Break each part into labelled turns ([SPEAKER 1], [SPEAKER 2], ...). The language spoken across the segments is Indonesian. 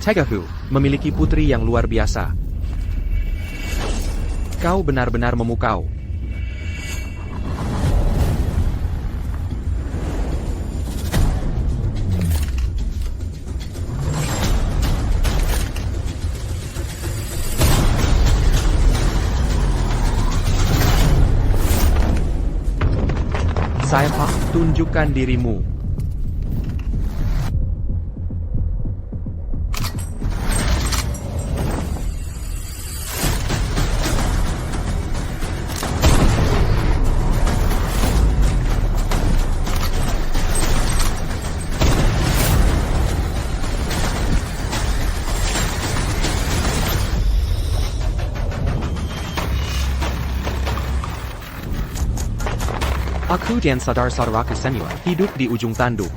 [SPEAKER 1] Tegahu memiliki putri yang luar biasa. Kau benar-benar memukau. Saipa, tunjukkan dirimu. Aku dan saudara-saudaraku senior hidup di ujung tanduk.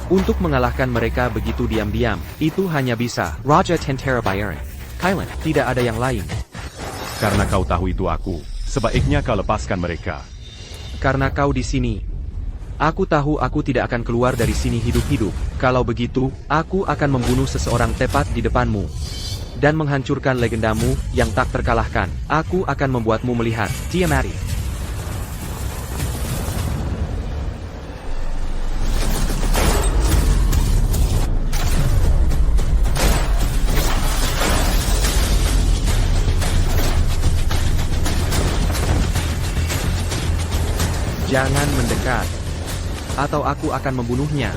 [SPEAKER 1] Untuk mengalahkan mereka begitu diam-diam, itu hanya bisa Raja Tentera Bayaran. Kylan, tidak ada yang lain.
[SPEAKER 2] Karena kau tahu itu aku, sebaiknya kau lepaskan mereka.
[SPEAKER 1] Karena kau di sini. Aku tahu aku tidak akan keluar dari sini hidup-hidup. Kalau begitu, aku akan membunuh seseorang tepat di depanmu. Dan menghancurkan legendamu yang tak terkalahkan. Aku akan membuatmu melihat, Tiamati. Jangan mendekat, atau aku akan membunuhnya.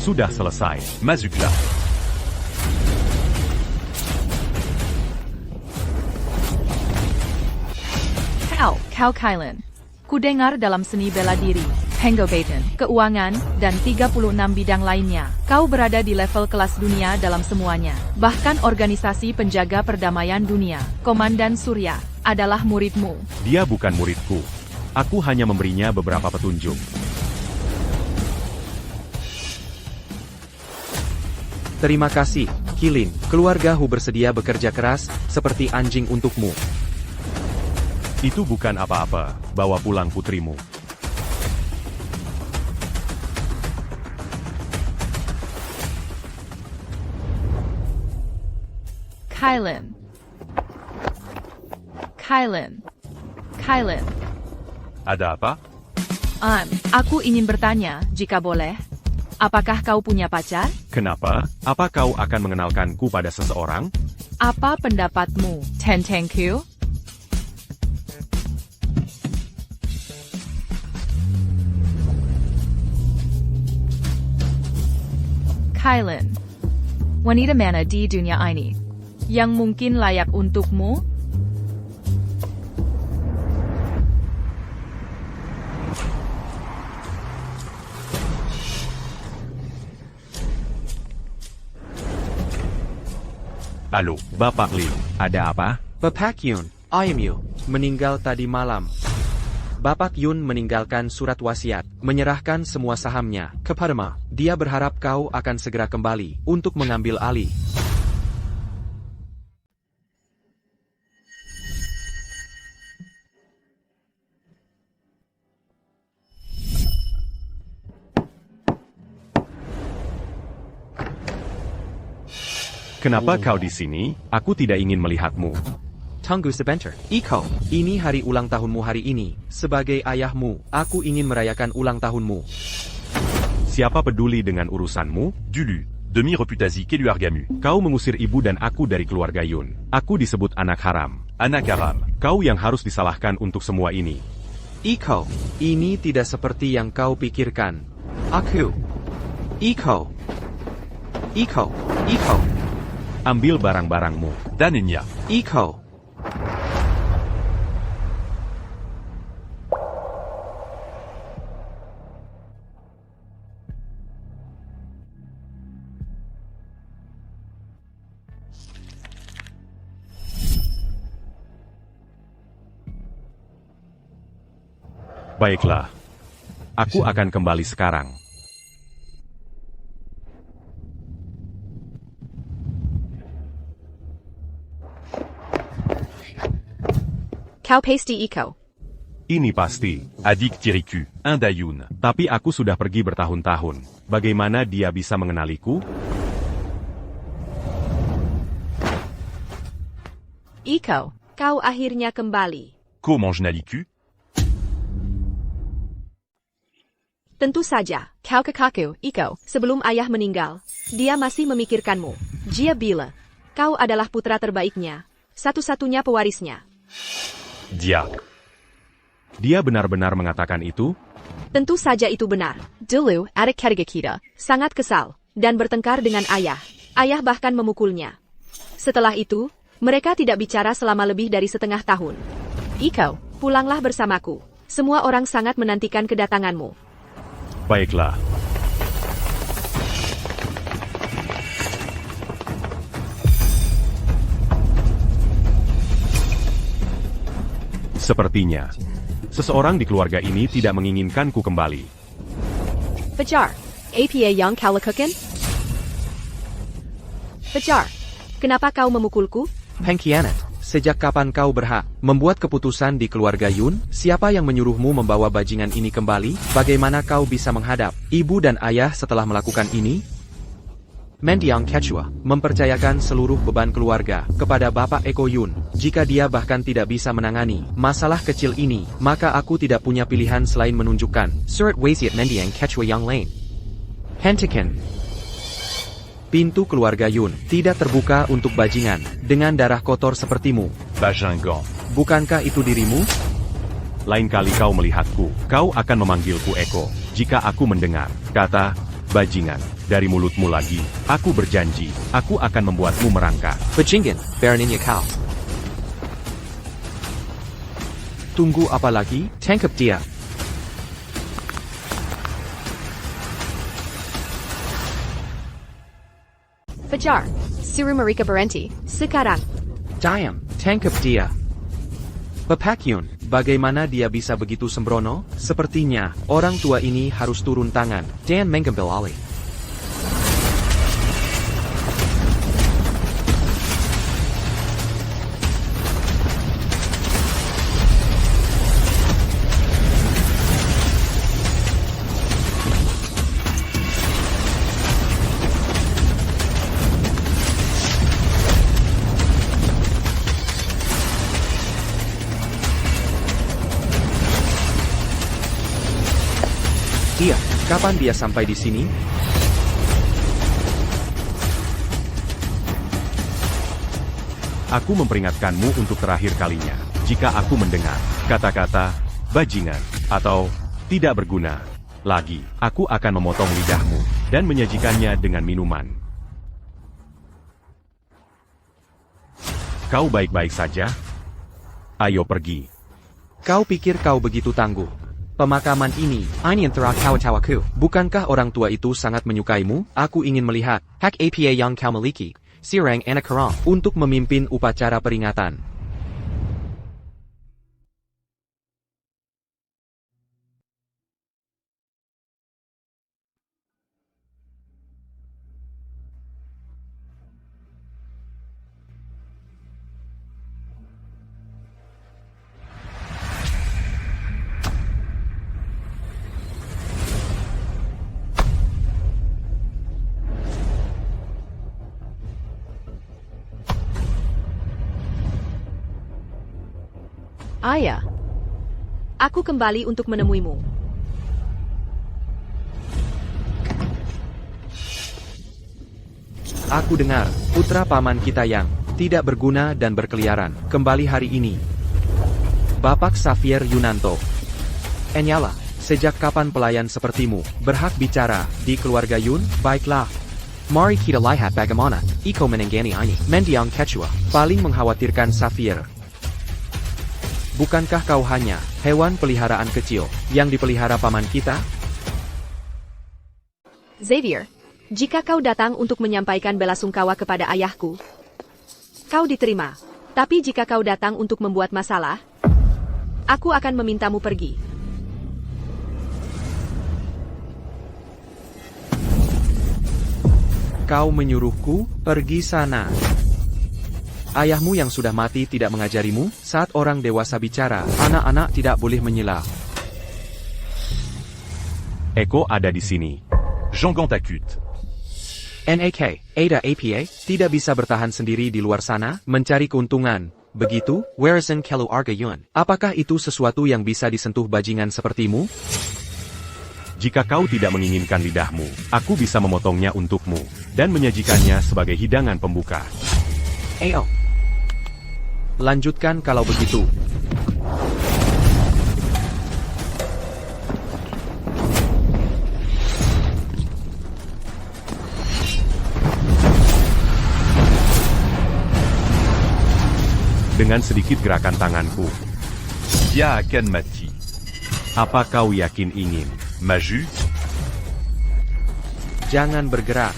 [SPEAKER 2] Sudah selesai, masuklah.
[SPEAKER 3] Kau Kylan. Kudengar dalam seni bela diri, Pengobatan, keuangan, dan 36 bidang lainnya. Kau berada di level kelas dunia dalam semuanya. Bahkan organisasi penjaga perdamaian dunia, Komandan Surya, adalah muridmu.
[SPEAKER 2] Dia bukan muridku. Aku hanya memberinya beberapa petunjuk.
[SPEAKER 1] Terima kasih, Kilin. Keluarga Hu bersedia bekerja keras, seperti anjing untukmu.
[SPEAKER 2] Itu bukan apa-apa, bawa pulang putrimu.
[SPEAKER 3] Kylan.
[SPEAKER 2] Ada apa?
[SPEAKER 3] Aku ingin bertanya, jika boleh. Apakah kau punya pacar?
[SPEAKER 2] Kenapa? Apa kau akan mengenalkanku pada seseorang?
[SPEAKER 3] Apa pendapatmu, Tentengku? Kylan. Wanita mana di dunia ini yang mungkin layak untukmu?
[SPEAKER 2] Halo, Bapak Lim, ada apa?
[SPEAKER 1] Bapak Yun, Ayamyu, meninggal tadi malam. Bapak Yun meninggalkan surat wasiat, menyerahkan semua sahamnya kepadamu. Dia berharap kau akan segera kembali untuk mengambil alih.
[SPEAKER 2] Kenapa kau di sini? Aku tidak ingin melihatmu.
[SPEAKER 1] Tunggu sebentar, Iko. Ini hari ulang tahunmu hari ini. Sebagai ayahmu, aku ingin merayakan ulang tahunmu.
[SPEAKER 2] Siapa peduli dengan urusanmu?
[SPEAKER 4] Dulu, demi-reputasi Kelu Argamu.
[SPEAKER 2] Kau mengusir ibu dan aku dari keluarga Yun. Aku disebut anak haram.
[SPEAKER 4] Anak haram.
[SPEAKER 2] Kau yang harus disalahkan untuk semua ini.
[SPEAKER 1] Iko, ini tidak seperti yang kau pikirkan. Iko.
[SPEAKER 2] Ambil barang-barangmu.
[SPEAKER 4] Daninya.
[SPEAKER 1] Iko.
[SPEAKER 2] Baiklah. Aku akan kembali sekarang.
[SPEAKER 3] Kau pasti Iko.
[SPEAKER 2] Ini pasti.
[SPEAKER 4] Adik Tiriku, un Dayun.
[SPEAKER 2] Tapi aku sudah pergi bertahun-tahun. Bagaimana dia bisa mengenaliku?
[SPEAKER 3] Iko, kau akhirnya kembali.
[SPEAKER 4] Comment je n'aliku?
[SPEAKER 3] Tentu saja, kau kakakku, Iko, sebelum ayah meninggal. Dia masih memikirkanmu. Dia bila. Kau adalah putra terbaiknya. Satu-satunya pewarisnya.
[SPEAKER 4] Dia.
[SPEAKER 2] Dia benar-benar mengatakan itu?
[SPEAKER 3] Tentu saja itu benar. Dulu, adik ketiga kita sangat kesal dan bertengkar dengan ayah. Ayah bahkan memukulnya. Setelah itu, mereka tidak bicara selama lebih dari setengah tahun. Iko, pulanglah bersamaku. Semua orang sangat menantikan kedatanganmu.
[SPEAKER 2] Baiklah. Sepertinya, seseorang di keluarga ini tidak menginginkanku kembali.
[SPEAKER 3] Fajar, apa yang kau lakukan? Fajar, kenapa kau memukulku?
[SPEAKER 1] Pengkhianat, sejak kapan kau berhak membuat keputusan di keluarga Yun? Siapa yang menyuruhmu membawa bajingan ini kembali? Bagaimana kau bisa menghadap ibu dan ayah setelah melakukan ini? Mendiang Quechua mempercayakan seluruh beban keluarga kepada Bapak Eko Yun. Jika dia bahkan tidak bisa menangani masalah kecil ini, maka aku tidak punya pilihan selain menunjukkan surat wasiat Mendiang Quechua yang lain. Hentikan. Pintu keluarga Yun tidak terbuka untuk bajingan dengan darah kotor sepertimu.
[SPEAKER 4] Bajingan.
[SPEAKER 1] Bukankah itu dirimu?
[SPEAKER 2] Lain kali kau melihatku, kau akan memanggilku Eko. Jika aku mendengar kata bajingan dari mulutmu lagi, aku berjanji, aku akan membuatmu merangkak.
[SPEAKER 1] Bajingan, Baroninnya kau. Tunggu apa lagi? Tangkap dia.
[SPEAKER 3] Fajar, suruh mereka berhenti. Sekarang.
[SPEAKER 1] Diam, tangkap dia. Bapak Yun, bagaimana dia bisa begitu sembrono? Sepertinya, orang tua ini harus turun tangan dan mengambil alih. Dia, kapan dia sampai di sini?
[SPEAKER 2] Aku memperingatkanmu untuk terakhir kalinya. Jika aku mendengar kata-kata bajingan atau tidak berguna lagi, aku akan memotong lidahmu dan menyajikannya dengan minuman. Kau baik-baik saja? Ayo pergi.
[SPEAKER 1] Kau pikir kau begitu tangguh? Pemakaman ini, ini antara kau-tawaku. Bukankah orang tua itu sangat menyukaimu? Aku ingin melihat hak apa yang kau miliki, Sirang anak Karang, untuk memimpin upacara peringatan.
[SPEAKER 3] Ayah, aku kembali untuk menemuimu.
[SPEAKER 1] Aku dengar, putra paman kita yang tidak berguna dan berkeliaran kembali hari ini. Bapak Xavier Yunanto. Enyala, sejak kapan pelayan sepertimu berhak bicara di keluarga Yun? Baiklah. Mari kita lihat bagaimana Iko menenggani ini. Mendiang Quechua paling mengkhawatirkan Xavier. Bukankah kau hanya hewan peliharaan kecil yang dipelihara paman kita?
[SPEAKER 3] Xavier, jika kau datang untuk menyampaikan belasungkawa kepada ayahku, kau diterima. Tapi jika kau datang untuk membuat masalah, aku akan memintamu pergi.
[SPEAKER 1] Kau menyuruhku pergi sana. Ayahmu yang sudah mati tidak mengajarimu? Saat orang dewasa bicara, anak-anak tidak boleh menyela.
[SPEAKER 2] Eko ada di sini.
[SPEAKER 4] Jean Gantakut.
[SPEAKER 1] NAK, Ada APA, tidak bisa bertahan sendiri di luar sana, mencari keuntungan. Begitu, Wherezen Kelu Argayun. Apakah itu sesuatu yang bisa disentuh bajingan sepertimu?
[SPEAKER 2] Jika kau tidak menginginkan lidahmu, aku bisa memotongnya untukmu, dan menyajikannya sebagai hidangan pembuka.
[SPEAKER 1] Ayo. Lanjutkan kalau begitu.
[SPEAKER 2] Dengan sedikit gerakan tanganku.
[SPEAKER 4] Dia akan mati.
[SPEAKER 2] Apa kau yakin ingin?
[SPEAKER 4] Maju.
[SPEAKER 1] Jangan bergerak.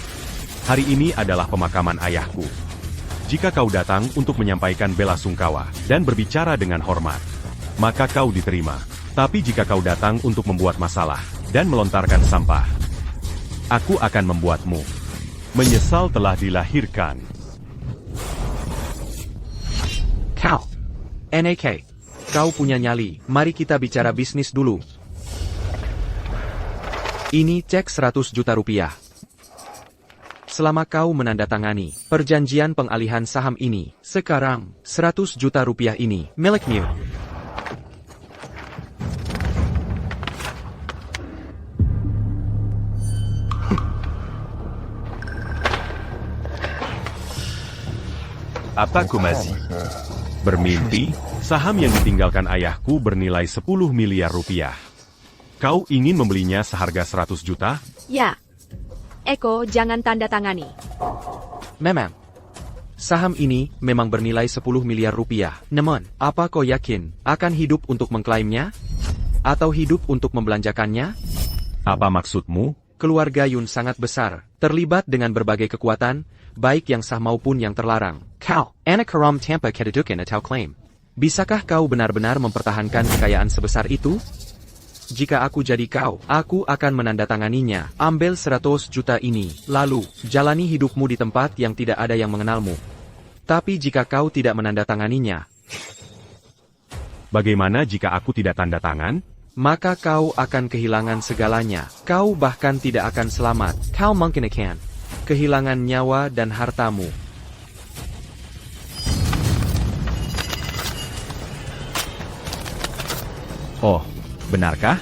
[SPEAKER 2] Hari ini adalah pemakaman ayahku. Jika kau datang untuk menyampaikan bela sungkawa dan berbicara dengan hormat, maka kau diterima. Tapi jika kau datang untuk membuat masalah dan melontarkan sampah, aku akan membuatmu menyesal telah dilahirkan.
[SPEAKER 1] Kau. NAK. Kau punya nyali, mari kita bicara bisnis dulu. Ini cek 100 juta rupiah. Selama kau menandatangani perjanjian pengalihan saham ini, sekarang 100 juta rupiah ini milikmu.
[SPEAKER 4] Apa Komazi?
[SPEAKER 2] Bermimpi, saham yang ditinggalkan ayahku bernilai 10 miliar rupiah. Kau ingin membelinya seharga 100 juta?
[SPEAKER 5] Ya. Eko, jangan tanda tangani.
[SPEAKER 1] Memang. Saham ini memang bernilai 10 miliar rupiah. Namun, apa kau yakin akan hidup untuk mengklaimnya? Atau hidup untuk membelanjakannya?
[SPEAKER 2] Apa maksudmu?
[SPEAKER 1] Keluarga Yun sangat besar, terlibat dengan berbagai kekuatan, baik yang sah maupun yang terlarang. Kau, anak haram tanpa kedudukan atau klaim. Bisakah kau benar-benar mempertahankan kekayaan sebesar itu? Jika aku jadi kau, aku akan menandatanganinya. Ambil 100 juta ini, lalu, jalani hidupmu di tempat yang tidak ada yang mengenalmu. Tapi jika kau tidak menandatanganinya,
[SPEAKER 2] Bagaimana jika aku tidak tanda tangan?
[SPEAKER 1] maka kau akan kehilangan segalanya. Kau bahkan tidak akan selamat. Kau mungkin akan kehilangan nyawa dan hartamu.
[SPEAKER 2] Oh, benarkah?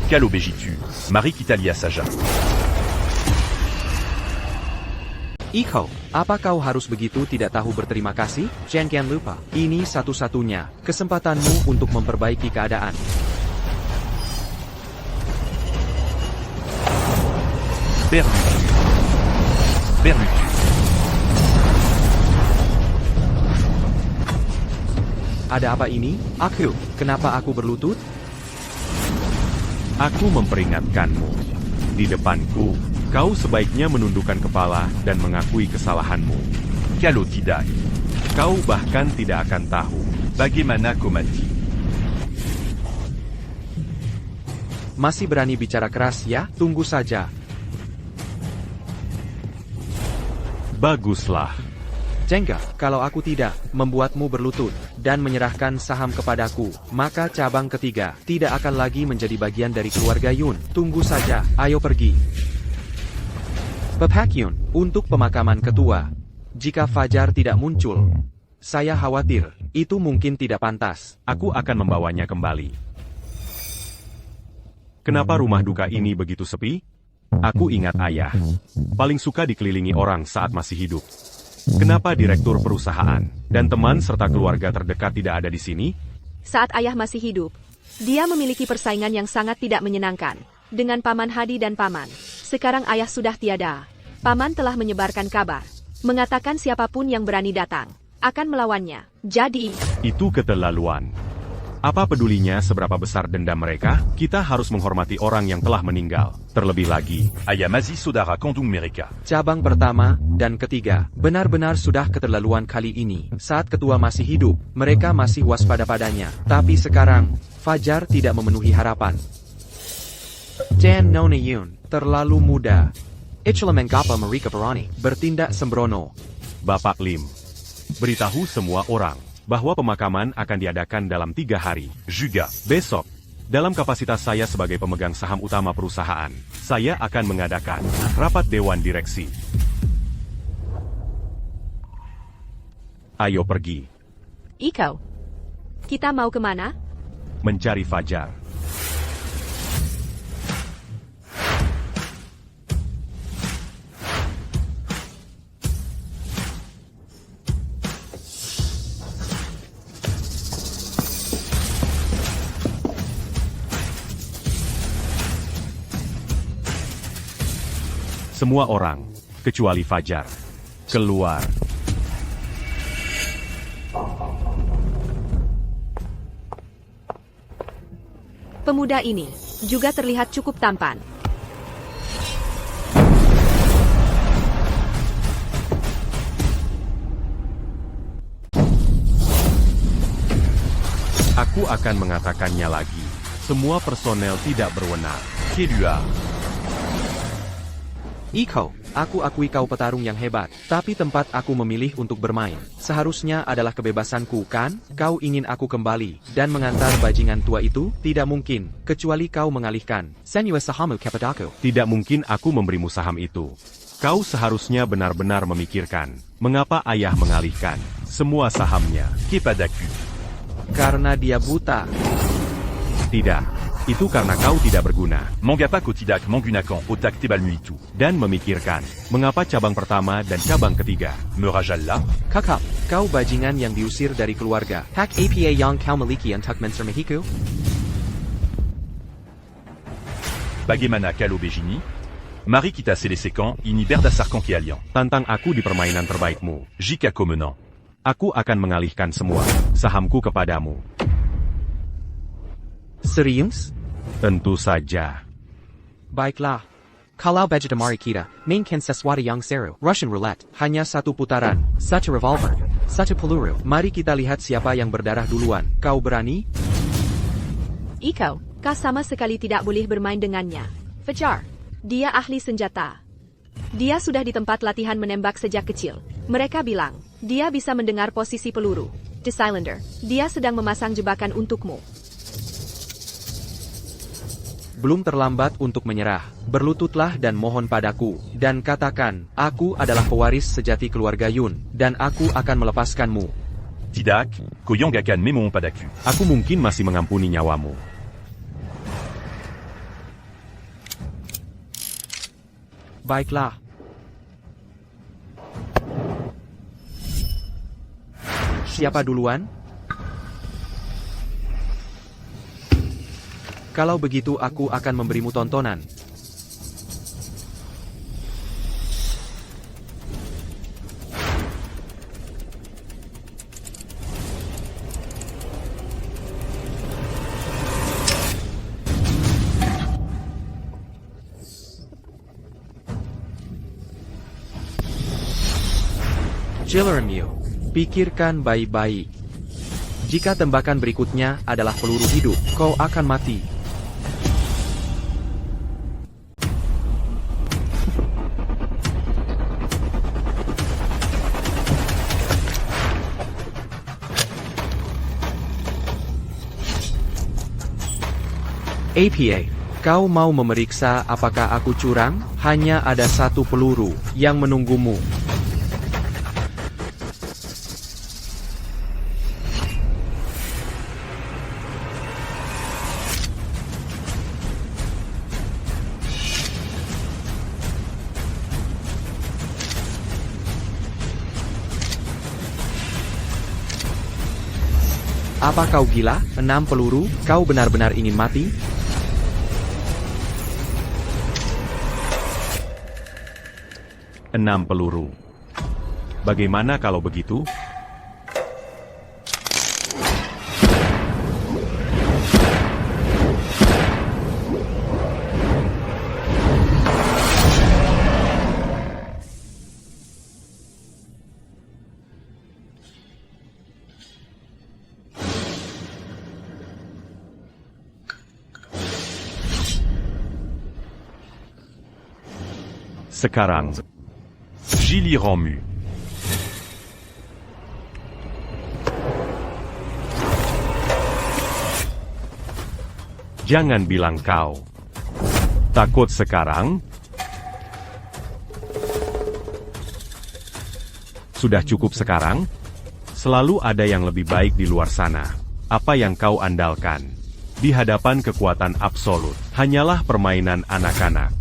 [SPEAKER 4] Quelle obégitu. Marie Kitalia Saja.
[SPEAKER 1] Iko, apa kau harus begitu tidak tahu berterima kasih? Jangan lupa, ini satu-satunya kesempatanmu untuk memperbaiki keadaan.
[SPEAKER 4] Perdu. Perdu.
[SPEAKER 1] Ada apa ini? Aku, kenapa aku berlutut?
[SPEAKER 2] Aku memperingatkanmu. Di depanku, kau sebaiknya menundukkan kepala dan mengakui kesalahanmu.
[SPEAKER 4] Kalau tidak,
[SPEAKER 2] Kau bahkan tidak akan tahu.
[SPEAKER 4] bagaimana kau mati?
[SPEAKER 1] Masih berani bicara keras ya? Tunggu saja.
[SPEAKER 2] Baguslah.
[SPEAKER 1] Jengga, kalau aku tidak membuatmu berlutut dan menyerahkan saham kepadaku, maka cabang ketiga tidak akan lagi menjadi bagian dari keluarga Yun. Tunggu saja, ayo pergi. Bapak Yun, untuk pemakaman ketua. Jika Fajar tidak muncul, saya khawatir, itu mungkin tidak pantas.
[SPEAKER 2] Aku akan membawanya kembali. Kenapa rumah duka ini begitu sepi? Aku ingat ayah. Paling suka dikelilingi orang saat masih hidup. Kenapa direktur perusahaan dan teman serta keluarga terdekat tidak ada di sini?
[SPEAKER 5] Saat ayah masih hidup, dia memiliki persaingan yang sangat tidak menyenangkan dengan Paman Hadi dan Paman. Sekarang ayah sudah tiada. Paman telah menyebarkan kabar, mengatakan siapapun yang berani datang akan melawannya. Jadi,
[SPEAKER 2] Itu keterlaluan. Apa pedulinya seberapa besar dendam mereka? Kita harus menghormati orang yang telah meninggal. Terlebih lagi,
[SPEAKER 4] Ayamazi Sodara Kandung Mereka.
[SPEAKER 1] Cabang pertama dan ketiga benar-benar sudah keterlaluan kali ini. Saat ketua masih hidup, mereka masih waspada padanya. Tapi sekarang, Fajar tidak memenuhi harapan. Jan Nona Yun, terlalu muda. Ichla Mengapa Marika Parani, bertindak sembrono.
[SPEAKER 2] Bapak Lim, Beritahu semua orang bahwa pemakaman akan diadakan dalam 3 hari.
[SPEAKER 4] Juga.
[SPEAKER 2] Besok, dalam kapasitas saya sebagai pemegang saham utama perusahaan, saya akan mengadakan rapat dewan direksi. Ayo pergi,
[SPEAKER 5] Iko. Kita mau kemana?
[SPEAKER 2] mencari Fajar. Semua orang, kecuali Fajar, keluar.
[SPEAKER 5] Pemuda ini juga terlihat cukup tampan.
[SPEAKER 2] Aku akan mengatakannya lagi. Semua personel tidak berwenang.
[SPEAKER 4] Kelua.
[SPEAKER 1] Iko, aku akui kau petarung yang hebat, tapi tempat aku memilih untuk bermain seharusnya adalah kebebasanku, kan? Kau ingin aku kembali dan mengantar bajingan tua itu? Tidak mungkin, kecuali kau mengalihkan. Senua sahamu kepadaku.
[SPEAKER 2] Tidak mungkin aku memberimu saham itu. Kau seharusnya benar-benar memikirkan, mengapa ayah mengalihkan semua sahamnya.
[SPEAKER 4] Kepadaku.
[SPEAKER 1] Karena dia buta.
[SPEAKER 2] Tidak, itu karena kau tidak berguna.
[SPEAKER 4] Mangapa kotidak mangunakan otak tebal itu.
[SPEAKER 2] Dan memikirkan, mengapa cabang pertama dan cabang ketiga.
[SPEAKER 4] Me rajalla.
[SPEAKER 1] Kakak, kau bajingan yang diusir dari keluarga. Hak apa yang kau miliki untuk Menser Mehiku?
[SPEAKER 4] Bagaimana kalau begini? Mari kita selesaikan ini berdasarkan keahlian.
[SPEAKER 2] Tantang aku di permainan terbaikmu.
[SPEAKER 4] Jika kau menang.
[SPEAKER 2] Aku akan mengalihkan semua sahamku kepadamu.
[SPEAKER 1] Serius?
[SPEAKER 2] Tentu saja.
[SPEAKER 1] Baiklah. Kalau Bajadamari kita, mainkan sesuatu yang seru. Russian roulette. Hanya satu putaran. Satu revolver. Satu peluru. Mari kita lihat siapa yang berdarah duluan. Kau berani?
[SPEAKER 5] Iko, kau sama sekali tidak boleh bermain dengannya. Fajar. Dia ahli senjata. Dia sudah di tempat latihan menembak sejak kecil. Mereka bilang, dia bisa mendengar posisi peluru. The Cylinder. Dia sedang memasang jebakan untukmu.
[SPEAKER 1] Belum terlambat untuk menyerah. Berlututlah dan mohon padaku. Dan katakan, aku adalah pewaris sejati keluarga Yun. Dan aku akan melepaskanmu.
[SPEAKER 4] Tidak, kau yang akan memang padaku.
[SPEAKER 2] Aku mungkin masih mengampuni nyawamu.
[SPEAKER 1] Baiklah. Siapa duluan? Kalau begitu aku akan memberimu tontonan. Jillermu, pikirkan baik-baik. Jika tembakan berikutnya adalah peluru hidup, kau akan mati. APA, kau mau memeriksa apakah aku curang? Hanya ada satu peluru yang menunggumu. Apa kau gila? 6 peluru? Kau benar-benar ingin mati?
[SPEAKER 2] Enam peluru. Bagaimana kalau begitu? Sekarang,
[SPEAKER 4] Gili Ramu.
[SPEAKER 2] Jangan bilang kau takut sekarang. Sudah cukup sekarang? Selalu ada yang lebih baik di luar sana. Apa yang kau andalkan? Di hadapan kekuatan absolut, hanyalah permainan anak-anak.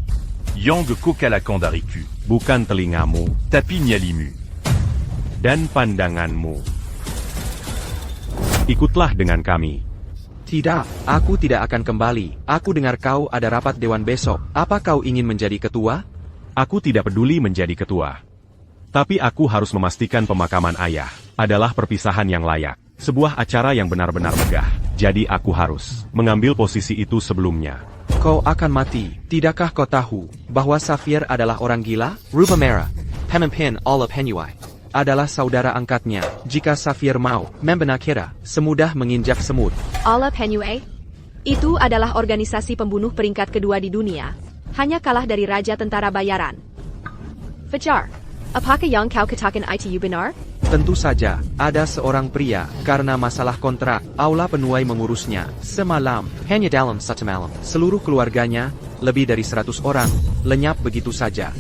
[SPEAKER 4] Yang Kokalakandariku,
[SPEAKER 2] Bukan telingamu
[SPEAKER 4] Tapi Nyalimu.
[SPEAKER 2] dan pandanganmu. Ikutlah dengan kami.
[SPEAKER 1] Tidak, aku tidak akan kembali. Aku dengar kau ada rapat dewan besok. Apa kau ingin menjadi ketua?
[SPEAKER 2] Aku tidak peduli menjadi ketua. Tapi aku harus memastikan pemakaman ayah adalah perpisahan yang layak. Sebuah acara yang benar-benar megah. Jadi aku harus mengambil posisi itu sebelumnya.
[SPEAKER 1] Kau akan mati. Tidakkah kau tahu bahwa Saphir adalah orang gila? Rubah merah, pemimpin Aula Penuai, adalah saudara angkatnya. Jika Saphir mau membenakira, semudah menginjak semut.
[SPEAKER 5] Aula Penuai? Itu adalah organisasi pembunuh peringkat kedua di dunia. Hanya kalah dari Raja Tentara Bayaran. Fajar, apakah yang kau katakan itu benar?
[SPEAKER 1] Tentu saja, ada seorang pria, karena masalah kontrak, Aula Penuai mengurusnya. Semalam, hanya dalam satu malam, seluruh keluarganya, lebih dari 100 orang, lenyap begitu saja.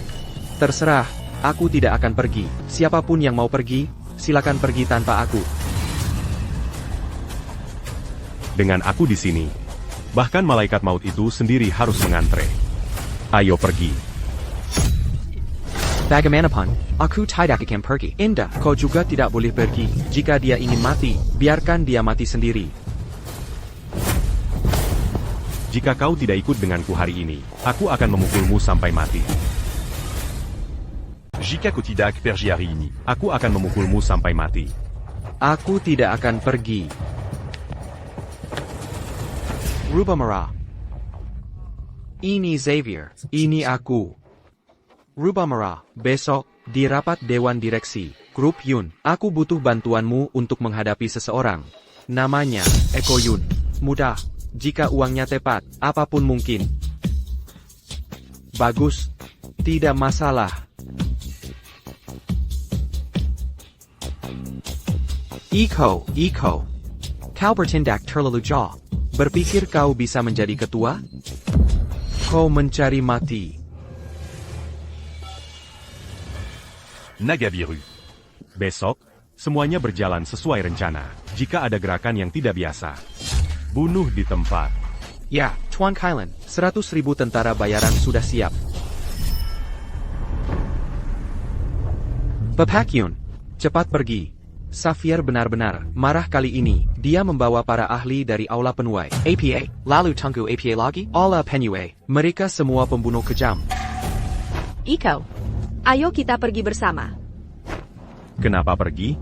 [SPEAKER 1] Terserah, aku tidak akan pergi. Siapapun yang mau pergi, silakan pergi tanpa aku.
[SPEAKER 2] Dengan aku di sini, bahkan malaikat maut itu sendiri harus mengantre. Ayo pergi.
[SPEAKER 1] Bagaimanapun, aku tidak akan pergi. Indah, kau juga tidak boleh pergi. Jika dia ingin mati, biarkan dia mati sendiri.
[SPEAKER 2] Jika kau tidak ikut denganku hari ini, aku akan memukulmu sampai mati.
[SPEAKER 4] Jika Kotidak pergi hari ini,
[SPEAKER 2] Aku akan memukulmu sampai mati.
[SPEAKER 1] Aku tidak akan pergi. Rubah merah. Ini Xavier, ini aku. Rubah merah, besok, di rapat Dewan Direksi, Grup Yun, aku butuh bantuanmu untuk menghadapi seseorang. Namanya, Eko Yun. Mudah, jika uangnya tepat, apapun mungkin. Bagus, tidak masalah. Iko, kau bertindak terlalu jauh. Berpikir kau bisa menjadi ketua? Kau mencari mati.
[SPEAKER 4] Naga Biru.
[SPEAKER 2] Besok, semuanya berjalan sesuai rencana. Jika ada gerakan yang tidak biasa, bunuh di tempat.
[SPEAKER 1] Ya, Tuan Kailan, 100.000 tentara bayaran sudah siap. Pepakyun, cepat pergi. Saphir benar-benar marah kali ini. Dia membawa para ahli dari Aula Penuai. APA, lalu tunggu APA lagi? Aula Penuai, mereka semua pembunuh kejam.
[SPEAKER 5] Iko, ayo kita pergi bersama.
[SPEAKER 2] Kenapa pergi?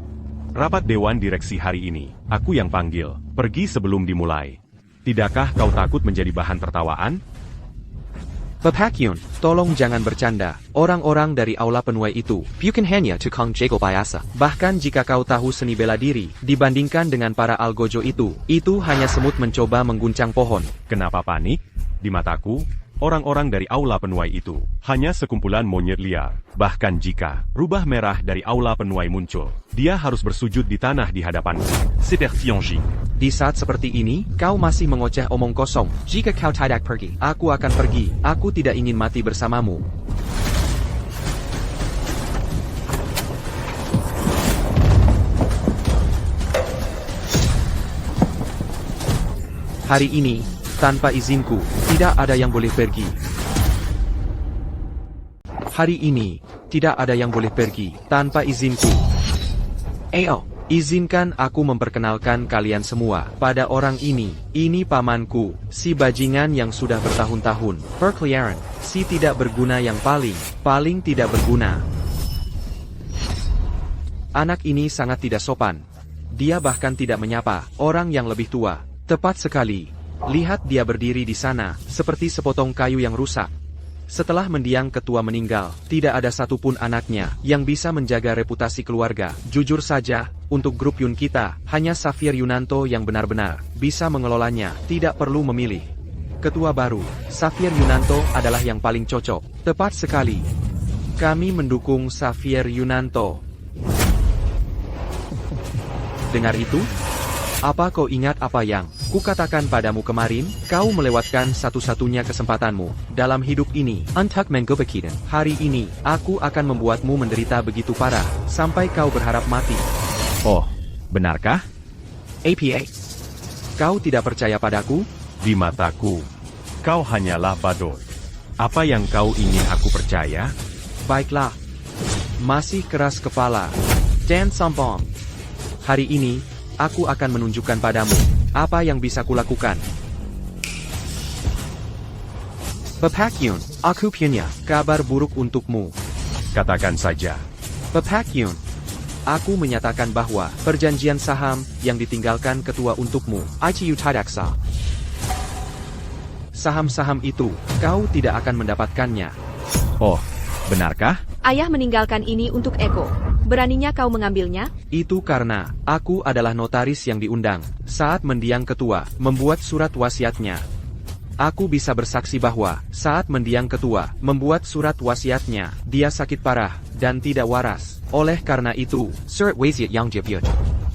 [SPEAKER 2] Rapat Dewan Direksi hari ini, aku yang panggil. Pergi sebelum dimulai. Tidakkah kau takut menjadi bahan tertawaan?
[SPEAKER 1] Pepakyun, tolong jangan bercanda. Orang-orang dari Aula Penuai itu, bukan hanya tukang jago biasa. Bahkan jika kau tahu seni bela diri, dibandingkan dengan para algojo itu hanya semut mencoba mengguncang pohon.
[SPEAKER 2] Kenapa panik? Di mataku, orang-orang dari Aula Penuai itu hanya sekumpulan monyet liar. Bahkan jika rubah merah dari Aula Penuai muncul, dia harus bersujud di tanah di hadapanmu.
[SPEAKER 4] Seperti Anjing.
[SPEAKER 1] Di saat seperti ini, kau masih mengoceh omong kosong. Jika kau tidak pergi, aku akan pergi. Aku tidak ingin mati bersamamu. Hari ini, tanpa izinku, tidak ada yang boleh pergi. Hari ini, tidak ada yang boleh pergi, tanpa izinku. Ayo, izinkan aku memperkenalkan kalian semua pada orang ini. Ini pamanku, si bajingan yang sudah bertahun-tahun berkeliaran, si tidak berguna yang paling tidak berguna. Anak ini sangat tidak sopan. Dia bahkan tidak menyapa orang yang lebih tua. Tepat sekali. Lihat dia berdiri di sana, seperti sepotong kayu yang rusak. Setelah mendiang ketua meninggal, tidak ada satupun anaknya yang bisa menjaga reputasi keluarga. Jujur saja, untuk grup Yun kita, hanya Saphir Yunanto yang benar-benar bisa mengelolanya, tidak perlu memilih. Ketua baru, Saphir Yunanto adalah yang paling cocok. Tepat sekali. Kami mendukung Saphir Yunanto. Dengar itu? Apa kau ingat apa yang Kukatakan padamu kemarin, kau melewatkan satu-satunya kesempatanmu dalam hidup ini. Untuk mengobatikan, hari ini, aku akan membuatmu menderita begitu parah, sampai kau berharap mati.
[SPEAKER 2] Oh, benarkah?
[SPEAKER 1] APA. Kau tidak percaya padaku?
[SPEAKER 2] Di mataku, kau hanyalah badut. Apa yang kau ingin aku percaya?
[SPEAKER 1] Baiklah. Masih keras kepala. Dan sombong. Hari ini, aku akan menunjukkan padamu apa yang bisa kulakukan. Bapak Yun, aku punya kabar buruk untukmu.
[SPEAKER 2] Katakan saja.
[SPEAKER 1] Bapak Yun, aku menyatakan bahwa perjanjian saham yang ditinggalkan ketua untukmu, ICU tidak sah. Saham-saham itu, kau tidak akan mendapatkannya.
[SPEAKER 2] Oh, benarkah?
[SPEAKER 5] Ayah meninggalkan ini untuk Eko. Beraninya kau mengambilnya?
[SPEAKER 1] Itu karena aku adalah notaris yang diundang saat mendiang ketua membuat surat wasiatnya. Aku bisa bersaksi bahwa saat mendiang ketua membuat surat wasiatnya, dia sakit parah dan tidak waras. Oleh karena itu, surat wasiat yang dibuat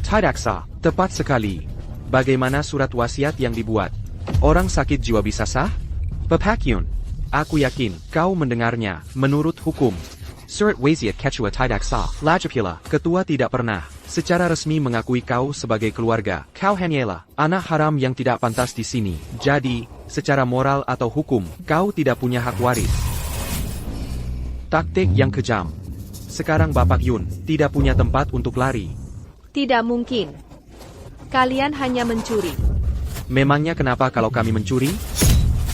[SPEAKER 1] tidak sah. Tepat sekali. Bagaimana surat wasiat yang dibuat? Orang sakit jiwa bisa sah? Bapak Yun, aku yakin kau mendengarnya. Menurut hukum, surat wasiat ketua tidak sah. Lagipula, ketua tidak pernah secara resmi mengakui kau sebagai keluarga. Kau hanyalah anak haram yang tidak pantas di sini. Jadi, secara moral atau hukum, kau tidak punya hak waris. Taktik yang kejam. Sekarang Bapak Yun tidak punya tempat untuk lari.
[SPEAKER 5] Tidak mungkin. Kalian hanya mencuri.
[SPEAKER 1] Memangnya kenapa kalau kami mencuri?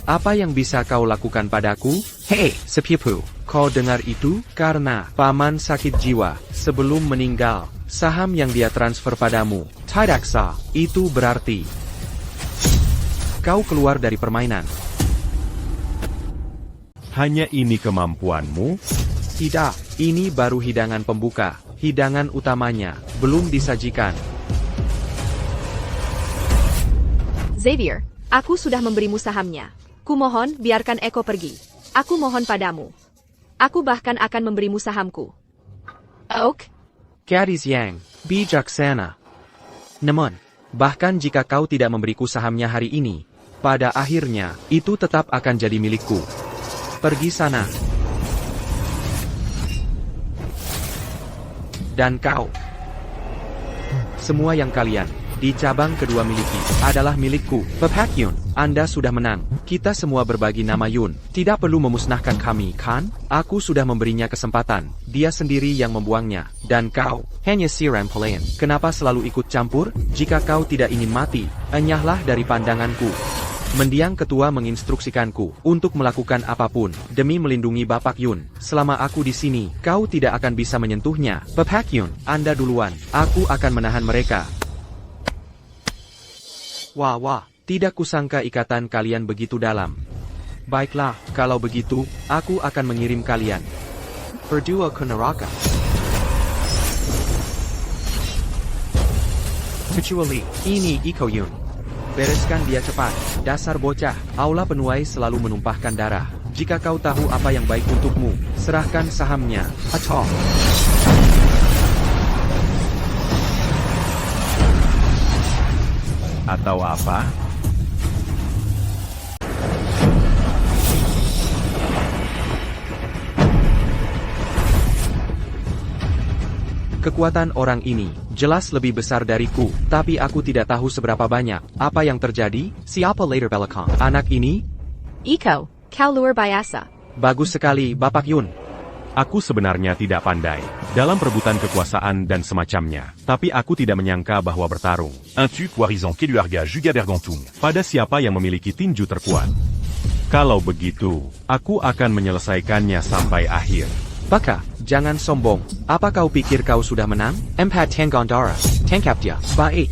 [SPEAKER 1] Apa yang bisa kau lakukan padaku? Hei, sepupu, kau dengar itu? Karena paman sakit jiwa sebelum meninggal, saham yang dia transfer padamu tidak sah. Itu berarti kau keluar dari permainan.
[SPEAKER 2] Hanya ini kemampuanmu?
[SPEAKER 1] Tidak, ini baru hidangan pembuka. Hidangan utamanya belum disajikan.
[SPEAKER 5] Xavier, aku sudah memberimu sahamnya. Kumohon, biarkan Eko pergi. Aku mohon padamu. Aku bahkan akan memberimu sahamku. Oak?
[SPEAKER 1] Gadis yang bijaksana. Namun, bahkan jika kau tidak memberiku sahamnya hari ini, pada akhirnya, itu tetap akan jadi milikku. Pergi sana. Dan kau. Semua yang kalian di cabang kedua miliki adalah milikku. Bapak Yun, Anda sudah menang. Kita semua berbagi nama Yun. Tidak perlu memusnahkan kami, kan? Aku sudah memberinya kesempatan. Dia sendiri yang membuangnya. Dan kau, hanya siram pelayan. Kenapa selalu ikut campur? Jika kau tidak ingin mati, enyahlah dari pandanganku. Mendiang ketua menginstruksikanku untuk melakukan apapun demi melindungi Bapak Yun. Selama aku di sini, kau tidak akan bisa menyentuhnya. Bapak Yun, Anda duluan. Aku akan menahan mereka. Wah, tidak kusangka ikatan kalian begitu dalam. Baiklah, kalau begitu, aku akan mengirim kalian berdua ke neraka. Kecuali, ini Iko Yun. Bereskan dia cepat, dasar bocah. Aula penuai selalu menumpahkan darah. Jika kau tahu apa yang baik untukmu, serahkan sahamnya. Atau
[SPEAKER 2] apa?
[SPEAKER 1] kekuatan orang ini jelas lebih besar dariku, tapi aku tidak tahu seberapa banyak. Apa yang terjadi? Siapa later belakang? Anak ini?
[SPEAKER 5] Iko, kau luar biasa.
[SPEAKER 1] Bagus sekali, Bapak Yun.
[SPEAKER 2] Aku sebenarnya tidak pandai dalam perebutan kekuasaan dan semacamnya, tapi aku tidak menyangka bahwa bertarung
[SPEAKER 4] Un tu Poirizon Keluarga Juga Bergantung.
[SPEAKER 2] pada siapa yang memiliki tinju terkuat. Kalau begitu, aku akan menyelesaikannya sampai akhir.
[SPEAKER 1] Baka, jangan sombong. Apa kau pikir kau sudah menang? Empat Tenggandara, tangkap dia. Baik.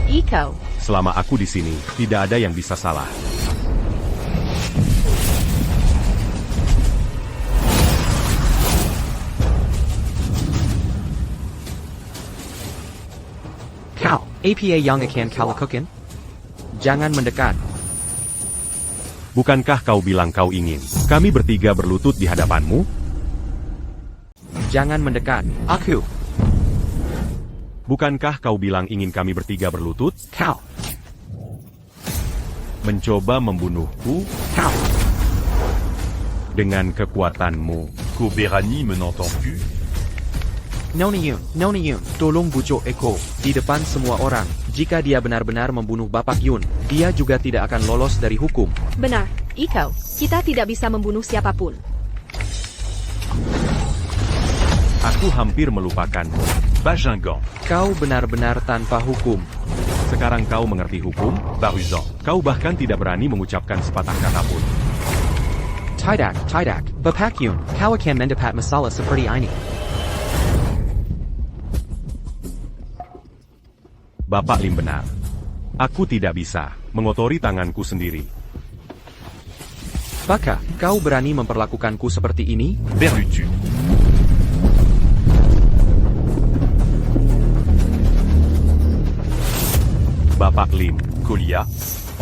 [SPEAKER 5] Iko,
[SPEAKER 2] Selama aku di sini, tidak ada yang bisa salah.
[SPEAKER 1] Kau, APA yang akan kau lakukan? Jangan mendekat.
[SPEAKER 2] Bukankah kau bilang kau ingin kami bertiga berlutut di hadapanmu?
[SPEAKER 1] Jangan mendekat. Aku.
[SPEAKER 2] Bukankah kau bilang ingin kami bertiga berlutut?
[SPEAKER 1] Kau.
[SPEAKER 2] mencoba membunuhku?
[SPEAKER 1] Kau!
[SPEAKER 2] Dengan kekuatanmu.
[SPEAKER 4] Koberani me n'entend plus.
[SPEAKER 1] Nona Yun, tolong bujuk Eko, di depan semua orang. Jika dia benar-benar membunuh Bapak Yun, dia juga tidak akan lolos dari hukum.
[SPEAKER 5] Benar, Iko. Kita tidak bisa membunuh siapapun.
[SPEAKER 2] Aku hampir melupakanmu.
[SPEAKER 4] Bajingan.
[SPEAKER 1] Kau benar-benar tanpa hukum.
[SPEAKER 2] Sekarang kau mengerti hukum?
[SPEAKER 4] Baruzan.
[SPEAKER 2] Kau bahkan tidak berani mengucapkan sepatah kata pun.
[SPEAKER 1] Tidak, Bapak Yun, kau akan mendapat masalah seperti ini.
[SPEAKER 2] Bapak Lim benar. Aku tidak bisa mengotori tanganku sendiri.
[SPEAKER 1] Baka, kau berani memperlakukanku seperti ini?
[SPEAKER 4] Berlutu.
[SPEAKER 2] Bapak Lim,
[SPEAKER 4] Kolia.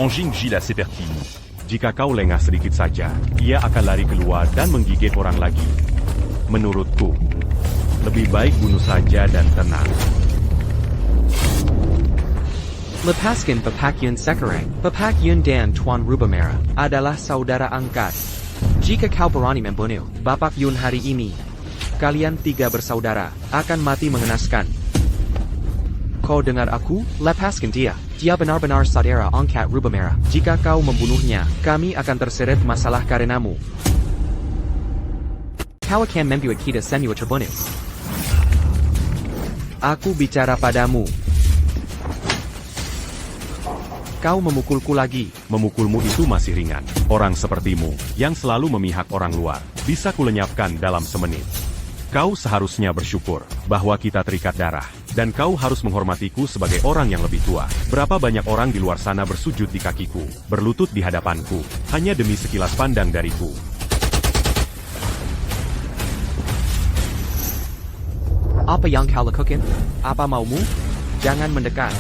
[SPEAKER 4] Anjing Gila Sepertini.
[SPEAKER 2] jika kau lengah sedikit saja, ia akan lari keluar dan menggigit orang lagi. Menurutku, lebih baik bunuh saja dan tenang.
[SPEAKER 1] Lepaskan Bapak Yun sekarang. Bapak Yun dan Tuan Rubamera adalah saudara angkat. Jika kau berani membunuh Bapak Yun hari ini, kalian tiga bersaudara akan mati mengenaskan. Kau dengar aku? Lepaskan dia. Dia benar-benar saudara angkat Rubamera. Jika kau membunuhnya, kami akan terseret masalah karenamu. Kau akan membuat kita semua terbunuh. Aku bicara padamu. Kau memukulku lagi.
[SPEAKER 2] Memukulmu itu masih ringan. Orang sepertimu, yang selalu memihak orang luar, bisa kulenyapkan dalam semenit. Kau seharusnya bersyukur bahwa kita terikat darah, dan kau harus menghormatiku sebagai orang yang lebih tua. Berapa banyak orang di luar sana bersujud di kakiku, berlutut di hadapanku, hanya demi sekilas pandang dariku.
[SPEAKER 1] Apa yang kau lakukan? Apa maumu? Jangan mendekat.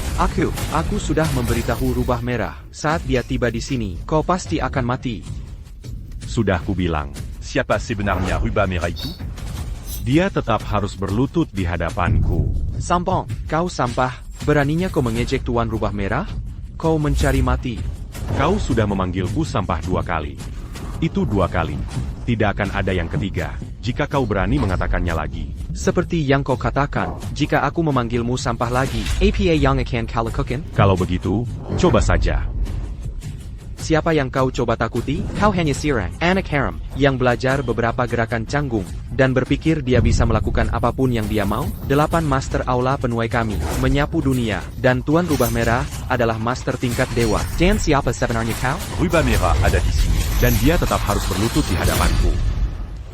[SPEAKER 1] Aku sudah memberitahu Rubah Merah. Saat dia tiba di sini, kau pasti akan mati.
[SPEAKER 2] Sudah kubilang,
[SPEAKER 4] Siapa sebenarnya Rubamera itu?
[SPEAKER 2] dia tetap harus berlutut di hadapanku.
[SPEAKER 1] Sampong, kau sampah. Beraninya kau mengejek Tuan Rubah Merah? Kau mencari mati.
[SPEAKER 2] Kau sudah memanggilku sampah 2 kali. Itu 2 kali. Tidak akan ada yang ketiga, jika kau berani mengatakannya lagi.
[SPEAKER 1] Seperti yang kau katakan, jika aku memanggilmu sampah lagi, apa yang akan kau lakukan?
[SPEAKER 2] Kalau begitu, coba saja.
[SPEAKER 1] Siapa yang kau coba takuti? Kau hanya sirang, anak haram, yang belajar beberapa gerakan canggung, dan berpikir dia bisa melakukan apapun yang dia mau? 8 master aula penuai kami, menyapu dunia, dan Tuan Rubah Merah adalah master tingkat dewa. Dan siapa sebenarnya kau?
[SPEAKER 4] Rubamera ada di sini.
[SPEAKER 2] Dan dia tetap harus berlutut di hadapanku.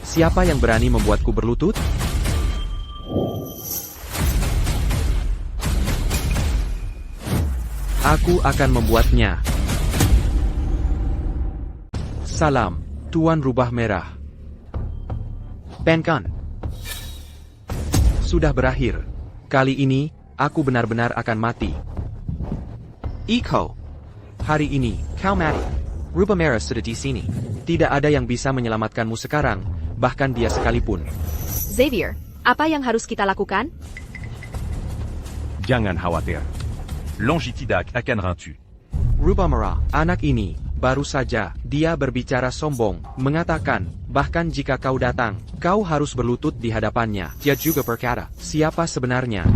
[SPEAKER 1] Siapa yang berani membuatku berlutut? Aku akan membuatnya. Salam, Tuan Rubah Merah. Penkan. Sudah berakhir. Kali ini, aku benar-benar akan mati. Iko. Hari ini, kau mati. Rubah Merah sudah di sini. Tidak ada yang bisa menyelamatkanmu sekarang, bahkan dia sekalipun.
[SPEAKER 5] Xavier, apa yang harus kita lakukan?
[SPEAKER 2] Jangan khawatir.
[SPEAKER 4] Longitidac akan rantu.
[SPEAKER 1] Rubah Merah, anak ini, baru saja, dia berbicara sombong, mengatakan, bahkan jika kau datang, kau harus berlutut di hadapannya. Dia juga berkata, siapa sebenarnya?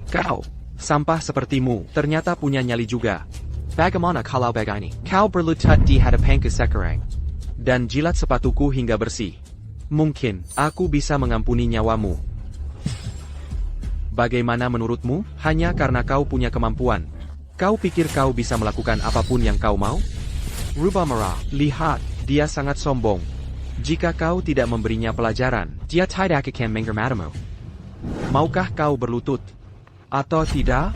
[SPEAKER 1] Kau, sampah sepertimu, ternyata punya nyali juga. Bagaimana kalau begini? Kau berlutut di hadapanku sekarang, dan jilat sepatuku hingga bersih. Mungkin, aku bisa mengampuni nyawamu. Bagaimana menurutmu? Hanya karena kau punya kemampuan. Kau pikir kau bisa melakukan apapun yang kau mau? Rubah Merah, lihat, dia sangat sombong. Jika kau tidak memberinya pelajaran, dia tidak akan menghormatimu. Maukah kau berlutut? Atau tidak?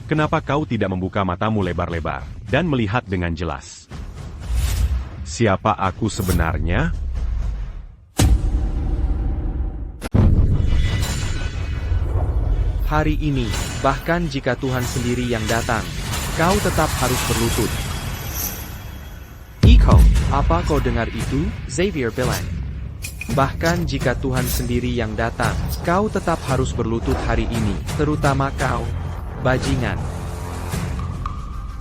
[SPEAKER 2] Kenapa kau tidak membuka matamu lebar-lebar, dan melihat dengan jelas? Siapa aku sebenarnya?
[SPEAKER 1] Hari ini, bahkan jika Tuhan sendiri yang datang, kau tetap harus berlutut. Iko, apa kau dengar itu? Xavier bilang. Bahkan jika Tuhan sendiri yang datang, kau tetap harus berlutut hari ini, terutama kau. bajingan.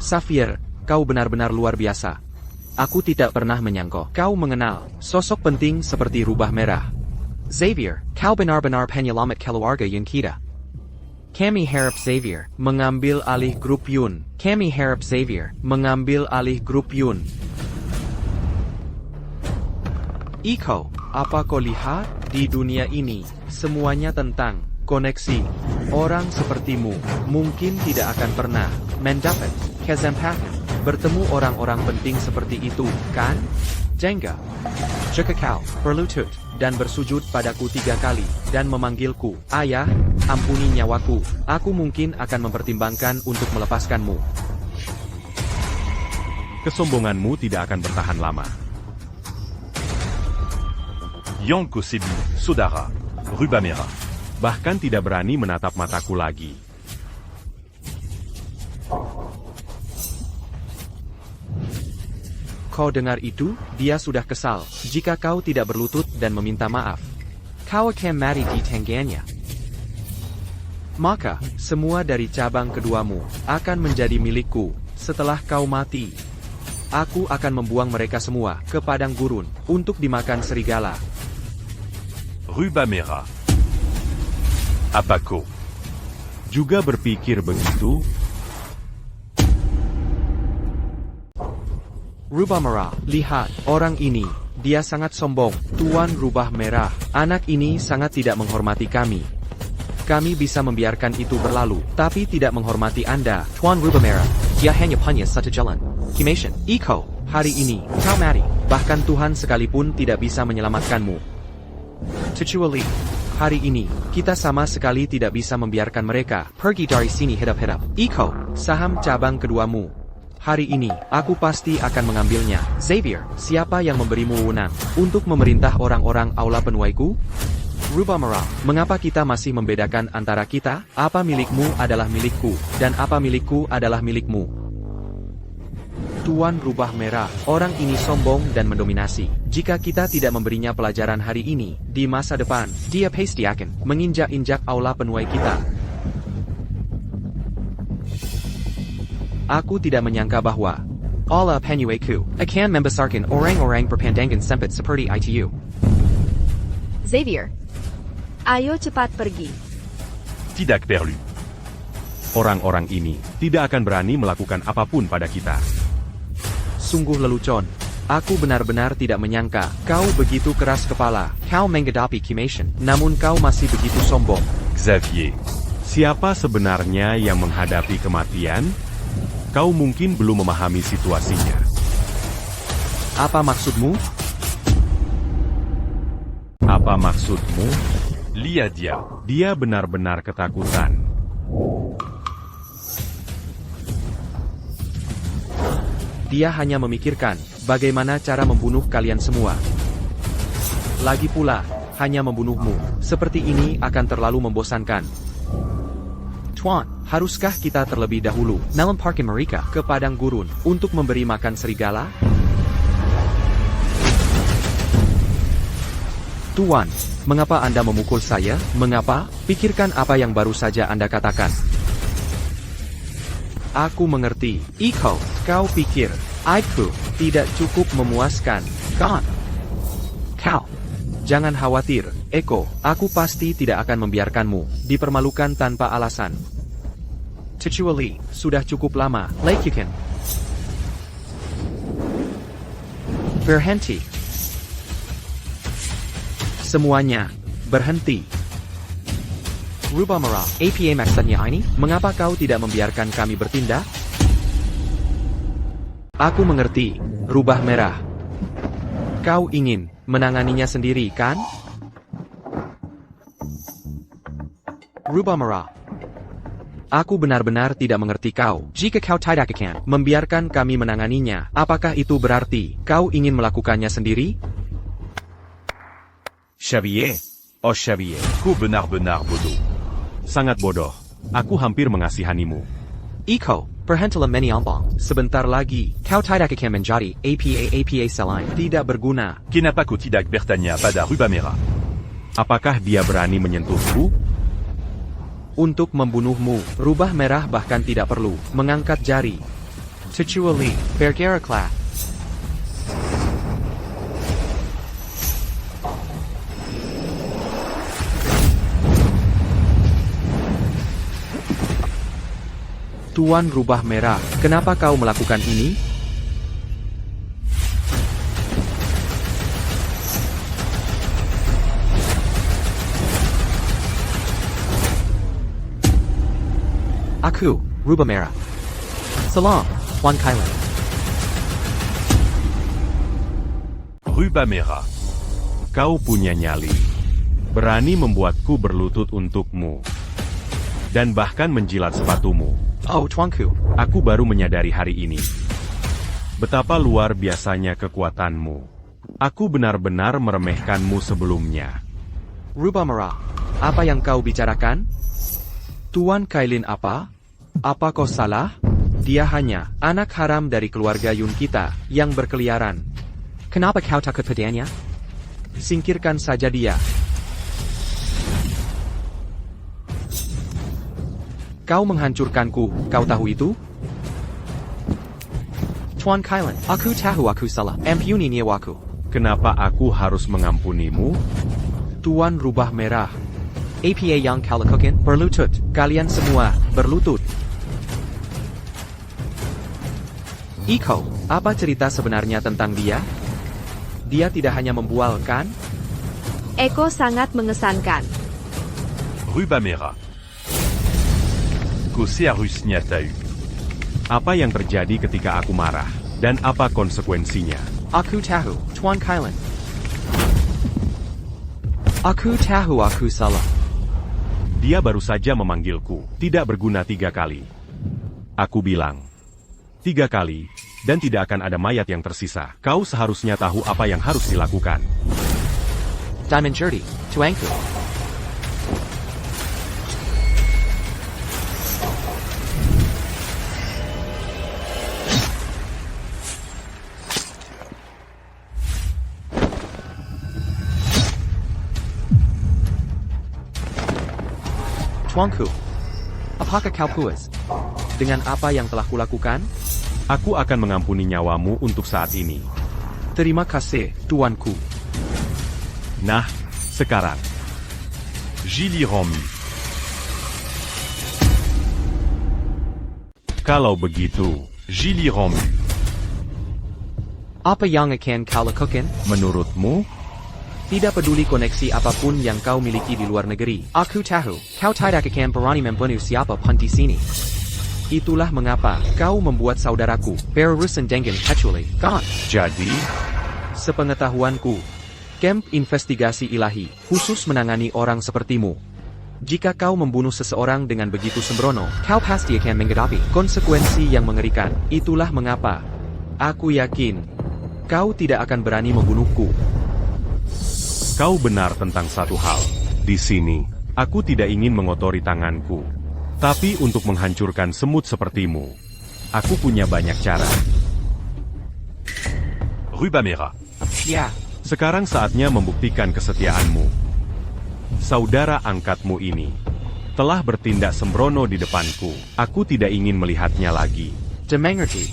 [SPEAKER 1] Xavier, kau benar-benar luar biasa. Aku tidak pernah menyangka kau mengenal sosok penting seperti rubah merah. Xavier, kau benar-benar penyelamat keluarga yang kita. Kami harap Xavier mengambil alih grup Yun. Kami harap Xavier mengambil alih grup Yun. Iko, apa kau lihat? Di dunia ini, semuanya tentang koneksi. Orang sepertimu mungkin tidak akan pernah mendapat kesempatan bertemu orang-orang penting seperti itu, kan? Jengga. Jika kau berlutut dan bersujud padaku 3 kali dan memanggilku, Ayah, ampuni nyawaku, aku mungkin akan mempertimbangkan untuk melepaskanmu.
[SPEAKER 2] Kesombonganmu tidak akan bertahan lama.
[SPEAKER 4] Yonko Sebu, Sodara, rubah merah.
[SPEAKER 2] Bahkan tidak berani menatap mataku lagi.
[SPEAKER 1] Kau dengar itu? Dia sudah kesal jika kau tidak berlutut dan meminta maaf. Kau akan mati di tangannya. Maka, semua dari cabang keduamu akan menjadi milikku setelah kau mati. Aku akan membuang mereka semua ke padang gurun untuk dimakan serigala.
[SPEAKER 4] Rubah merah. Apako.
[SPEAKER 2] Juga berpikir begitu?
[SPEAKER 1] Rubah merah, lihat, orang ini, dia sangat sombong, Tuan Rubah Merah, anak ini sangat tidak menghormati kami. Kami bisa membiarkan itu berlalu, tapi tidak menghormati Anda, Tuan Rubah Merah, dia hanya punya satu jalan. Kimation, Iko, hari ini, kau mati, bahkan Tuhan sekalipun tidak bisa menyelamatkanmu. Kecuali, hari ini, kita sama sekali tidak bisa membiarkan mereka pergi dari sini hidup-hidup. Iko, saham cabang keduamu. Hari ini, aku pasti akan mengambilnya. Xavier, siapa yang memberimu wewenang untuk memerintah orang-orang aula penuaiku? Rubah merah, mengapa kita masih membedakan antara kita? Apa milikmu adalah milikku, dan apa milikku adalah milikmu? Tuan Rubah Merah, orang ini sombong dan mendominasi. Jika kita tidak memberinya pelajaran hari ini, di masa depan, dia pasti akan menginjak-injak aula penuai kita. Aku tidak menyangka bahwa Allah penuaiku akan membesarkan orang-orang berpandangan sempit seperti itu.
[SPEAKER 5] Xavier, ayo cepat pergi.
[SPEAKER 4] Tidak perlu.
[SPEAKER 2] Orang-orang ini tidak akan berani melakukan apapun pada kita.
[SPEAKER 1] Sungguh lelucon. Aku benar-benar tidak menyangka kau begitu keras kepala. Kau menghadapi Kimation, namun kau masih begitu sombong.
[SPEAKER 4] Xavier.
[SPEAKER 2] Siapa sebenarnya yang menghadapi kematian? Kau mungkin belum memahami situasinya.
[SPEAKER 1] Apa maksudmu?
[SPEAKER 2] Apa maksudmu?
[SPEAKER 4] Lihat dia.
[SPEAKER 2] Dia benar-benar ketakutan.
[SPEAKER 1] Dia hanya memikirkan bagaimana cara membunuh kalian semua. Lagi pula, hanya membunuhmu seperti ini akan terlalu membosankan. Tuan, haruskah kita terlebih dahulu melemparkan mereka ke padang gurun untuk memberi makan serigala? Tuan, mengapa Anda memukul saya? Mengapa? Pikirkan apa yang baru saja Anda katakan. Aku mengerti. Iko, kau pikir aku tidak cukup memuaskan, kan? Kau. Jangan khawatir, Eko, aku pasti tidak akan membiarkanmu dipermalukan tanpa alasan. Kecuali, sudah cukup lama, lakukan. Berhenti. Semuanya, berhenti. Rubah merah, apa maksudnya ini? Mengapa kau tidak membiarkan kami bertindak? Aku mengerti, rubah merah. Kau ingin menanganinya sendiri, kan? Rubah merah. Aku benar-benar tidak mengerti kau. Jika kau tidak akan membiarkan kami menanganinya, apakah itu berarti kau ingin melakukannya sendiri?
[SPEAKER 2] Xavier. Oh Xavier.
[SPEAKER 4] Kau benar-benar bodoh.
[SPEAKER 2] Sangat bodoh. Aku hampir mengasihanimu.
[SPEAKER 1] Iko, perhentilah menyombong. Sebentar lagi, kau tidak akan menjadi apa selain tidak berguna.
[SPEAKER 4] Kenapa kau tidak bertanya pada rubah merah?
[SPEAKER 2] Apakah dia berani menyentuhku?
[SPEAKER 1] Untuk membunuhmu, rubah merah bahkan tidak perlu mengangkat jari. Kecuali bergeraklah. Tuan Rubah Merah, kenapa kau melakukan ini? Aku, Rubah Merah. Salam, Tuan Kailan.
[SPEAKER 4] Rubah Merah.
[SPEAKER 2] Kau punya nyali. Berani membuatku berlutut untukmu. Dan bahkan menjilat sepatumu.
[SPEAKER 1] Oh, Tuanku.
[SPEAKER 2] Aku baru menyadari hari ini. Betapa luar biasanya kekuatanmu. Aku benar-benar meremehkanmu sebelumnya.
[SPEAKER 1] Rubah Merah, apa yang kau bicarakan? Tuan Kailin apa? Apa kau salah? Dia hanya anak haram dari keluarga Yun kita yang berkeliaran. Kenapa kau takut padanya? Singkirkan saja dia. Kau menghancurkanku, kau tahu itu? Tuan Kailan, aku tahu aku salah. Ampuni nyawaku.
[SPEAKER 2] Kenapa aku harus mengampunimu?
[SPEAKER 1] Tuan Rubah Merah. Apa yang kau lakukan? Berlutut. Kalian semua, berlutut. Iko, apa cerita sebenarnya tentang dia? Dia tidak hanya membual, kan?
[SPEAKER 5] Eko sangat mengesankan.
[SPEAKER 4] Rubah Merah. Kau seharusnya tahu.
[SPEAKER 2] Apa yang terjadi ketika aku marah? Dan apa konsekuensinya?
[SPEAKER 1] Aku tahu, Tuan Kailan. Aku tahu aku salah.
[SPEAKER 2] Dia baru saja memanggilku, tidak berguna 3 kali. Aku bilang, 3 kali, dan tidak akan ada mayat yang tersisa. Kau seharusnya tahu apa yang harus dilakukan.
[SPEAKER 1] Diamond Shirty, Tuanku. Tuanku, apakah kau puas dengan apa yang telah kulakukan?
[SPEAKER 2] Aku akan mengampuni nyawamu untuk saat ini.
[SPEAKER 1] Terima kasih, Tuanku.
[SPEAKER 2] Nah, sekarang.
[SPEAKER 4] Gili Romu.
[SPEAKER 2] Kalau begitu,
[SPEAKER 4] Gili Romu.
[SPEAKER 1] Apa yang akan kau lakukan?
[SPEAKER 2] menurutmu?
[SPEAKER 1] Tidak peduli koneksi apapun yang kau miliki di luar negeri. Aku tahu, kau tidak akan berani membunuh siapa pun di sini. Itulah mengapa kau membuat saudaraku berurusan dengan kecuali kau.
[SPEAKER 2] Jadi,
[SPEAKER 1] Sepengetahuanku, kamp investigasi ilahi khusus menangani orang sepertimu. Jika kau membunuh seseorang dengan begitu sembrono, kau pasti akan menghadapi konsekuensi yang mengerikan. Itulah mengapa aku yakin kau tidak akan berani membunuhku.
[SPEAKER 2] kau benar tentang satu hal. Di sini, aku tidak ingin mengotori tanganku. Tapi untuk menghancurkan semut sepertimu, aku punya banyak cara.
[SPEAKER 4] Rubah Merah.
[SPEAKER 1] Ya,
[SPEAKER 2] Sekarang saatnya membuktikan kesetiaanmu. Saudara angkatmu ini telah bertindak sembrono di depanku. Aku tidak ingin melihatnya lagi.
[SPEAKER 1] dimengerti.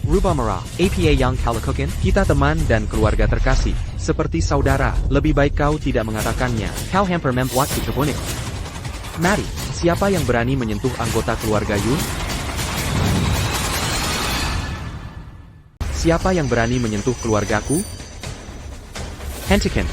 [SPEAKER 1] Rubah Merah, apa yang kau lakukan? Kita teman dan keluarga terkasih, seperti saudara. Lebih baik kau tidak mengatakannya. Kau hampir membuatku terbunuh. Mari, siapa yang berani menyentuh anggota keluarga Yun? Siapa yang berani menyentuh keluargaku? Hentikan.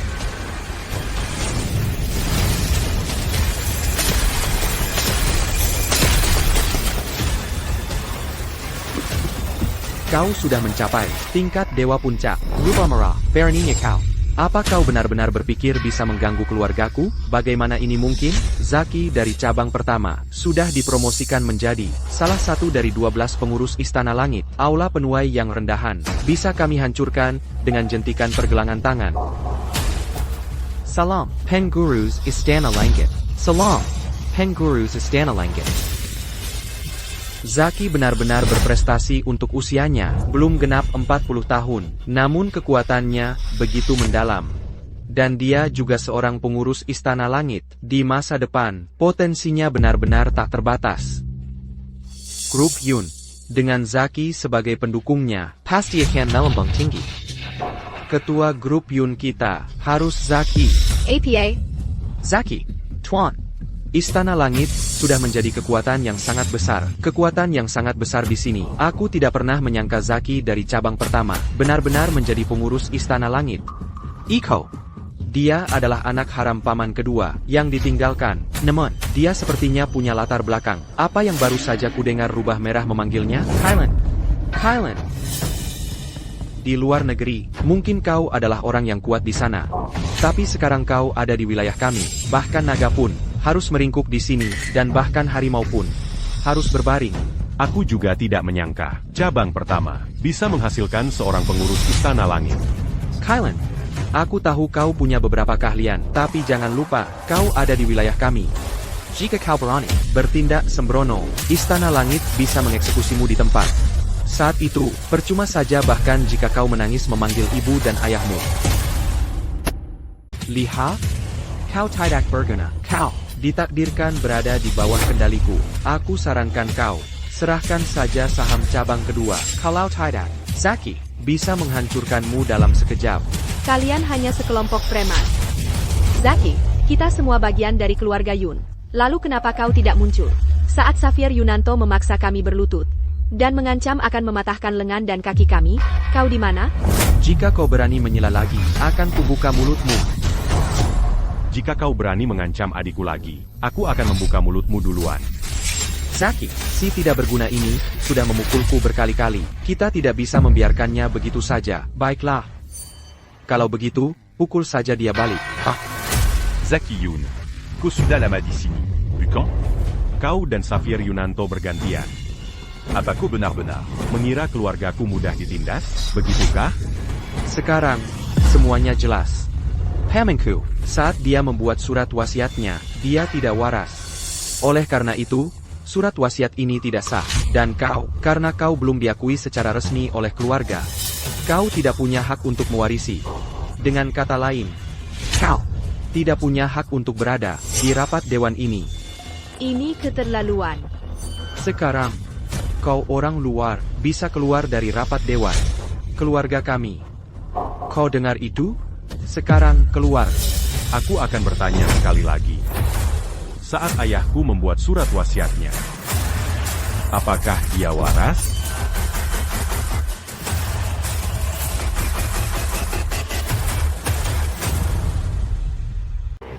[SPEAKER 1] Kau sudah mencapai tingkat Dewa Puncak. Rubah Merah, beraninya kau. Apa kau benar-benar berpikir bisa mengganggu keluargaku? Bagaimana ini mungkin? Zaki dari cabang pertama sudah dipromosikan menjadi salah satu dari 12 pengurus Istana Langit. Aula penuai yang rendahan bisa kami hancurkan dengan jentikan pergelangan tangan. Salam, Penggurus Istana Langit. Salam, Penggurus Istana Langit. Zaki benar-benar berprestasi untuk usianya, belum genap 40 tahun, namun kekuatannya begitu mendalam. Dan dia juga seorang pengurus Istana Langit. Di masa depan, potensinya benar-benar tak terbatas. Grup Yun, dengan Zaki sebagai pendukungnya, pasti akan melambung tinggi. Ketua grup Yun kita harus Zaki.
[SPEAKER 5] APA.
[SPEAKER 1] Zaki, Tuan. Istana Langit sudah menjadi kekuatan yang sangat besar. Kekuatan yang sangat besar di sini. Aku tidak pernah menyangka Zaki dari cabang pertama benar-benar menjadi pengurus Istana Langit. Iko. Dia adalah anak haram paman kedua yang ditinggalkan. Namun, dia sepertinya punya latar belakang. Apa yang baru saja kudengar rubah merah memanggilnya? Kylan. Kylan. Di luar negeri, mungkin kau adalah orang yang kuat di sana. Tapi sekarang kau ada di wilayah kami. Bahkan naga pun harus meringkuk di sini, dan bahkan harimau pun harus berbaring.
[SPEAKER 2] Aku juga tidak menyangka, cabang pertama bisa menghasilkan seorang pengurus Istana Langit.
[SPEAKER 1] Kylan, aku tahu kau punya beberapa keahlian, tapi jangan lupa, kau ada di wilayah kami. Jika kau berani bertindak sembrono, Istana Langit bisa mengeksekusimu di tempat. Saat itu, percuma saja bahkan jika kau menangis memanggil ibu dan ayahmu. Lihat, kau tidak berguna. Kau ditakdirkan berada di bawah kendaliku. Aku sarankan kau, serahkan saja saham cabang kedua. Kalau tidak, Zaki bisa menghancurkanmu dalam sekejap.
[SPEAKER 5] Kalian hanya sekelompok preman. Zaki, kita semua bagian dari keluarga Yun. Lalu kenapa kau tidak muncul? Saat Xavier Yunanto memaksa kami berlutut dan mengancam akan mematahkan lengan dan kaki kami, kau di mana?
[SPEAKER 1] Jika kau berani menyela lagi, akan kubuka mulutmu.
[SPEAKER 2] Jika kau berani mengancam adikku lagi, aku akan membuka mulutmu duluan.
[SPEAKER 1] Zaki, si tidak berguna ini, sudah memukulku berkali-kali. Kita tidak bisa membiarkannya begitu saja. Baiklah. Kalau begitu, pukul saja dia balik.
[SPEAKER 4] Zaki Yun, Kosuda lama di sini. Bukan?
[SPEAKER 2] Kau dan Xavier Yunanto bergantian.
[SPEAKER 4] Apakah benar-benar?
[SPEAKER 2] Mengira keluargaku mudah ditindas, begitukah?
[SPEAKER 1] Sekarang, semuanya jelas. Hemengku, saat dia membuat surat wasiatnya, dia tidak waras. Oleh karena itu, surat wasiat ini tidak sah. Dan kau, karena kau belum diakui secara resmi oleh keluarga, kau tidak punya hak untuk mewarisi. Dengan kata lain, kau tidak punya hak untuk berada di rapat dewan ini.
[SPEAKER 5] Ini keterlaluan.
[SPEAKER 1] Sekarang, kau orang luar, bisa keluar dari rapat dewan. Keluarga kami. Kau dengar itu? Sekarang keluar.
[SPEAKER 2] Aku akan bertanya sekali lagi. Saat ayahku membuat surat wasiatnya, apakah dia waras?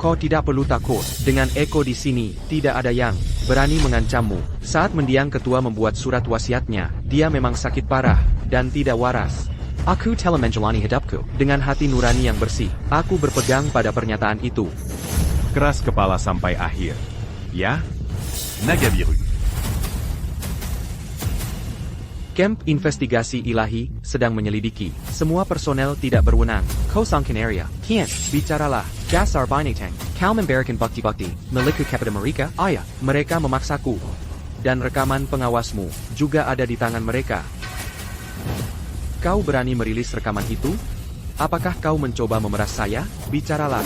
[SPEAKER 1] Kau tidak perlu takut. Dengan Eko di sini, tidak ada yang berani mengancammu. Saat mendiang ketua membuat surat wasiatnya, dia memang sakit parah dan tidak waras. Aku telah menjalani hidupku dengan hati nurani yang bersih. Aku berpegang pada pernyataan itu.
[SPEAKER 2] Keras kepala sampai akhir. Ya?
[SPEAKER 4] Naga biru.
[SPEAKER 1] Camp Investigasi Ilahi sedang menyelidiki. Semua personel tidak berwenang. Kosongkan area. Kian, bicaralah. Dasar binatang. Kau memberikan bukti-bukti. Milikku kepada mereka. Ayah, mereka memaksaku. Dan rekaman pengawasmu juga ada di tangan mereka. Kau berani merilis rekaman itu? Apakah kau mencoba memeras saya? Bicaralah.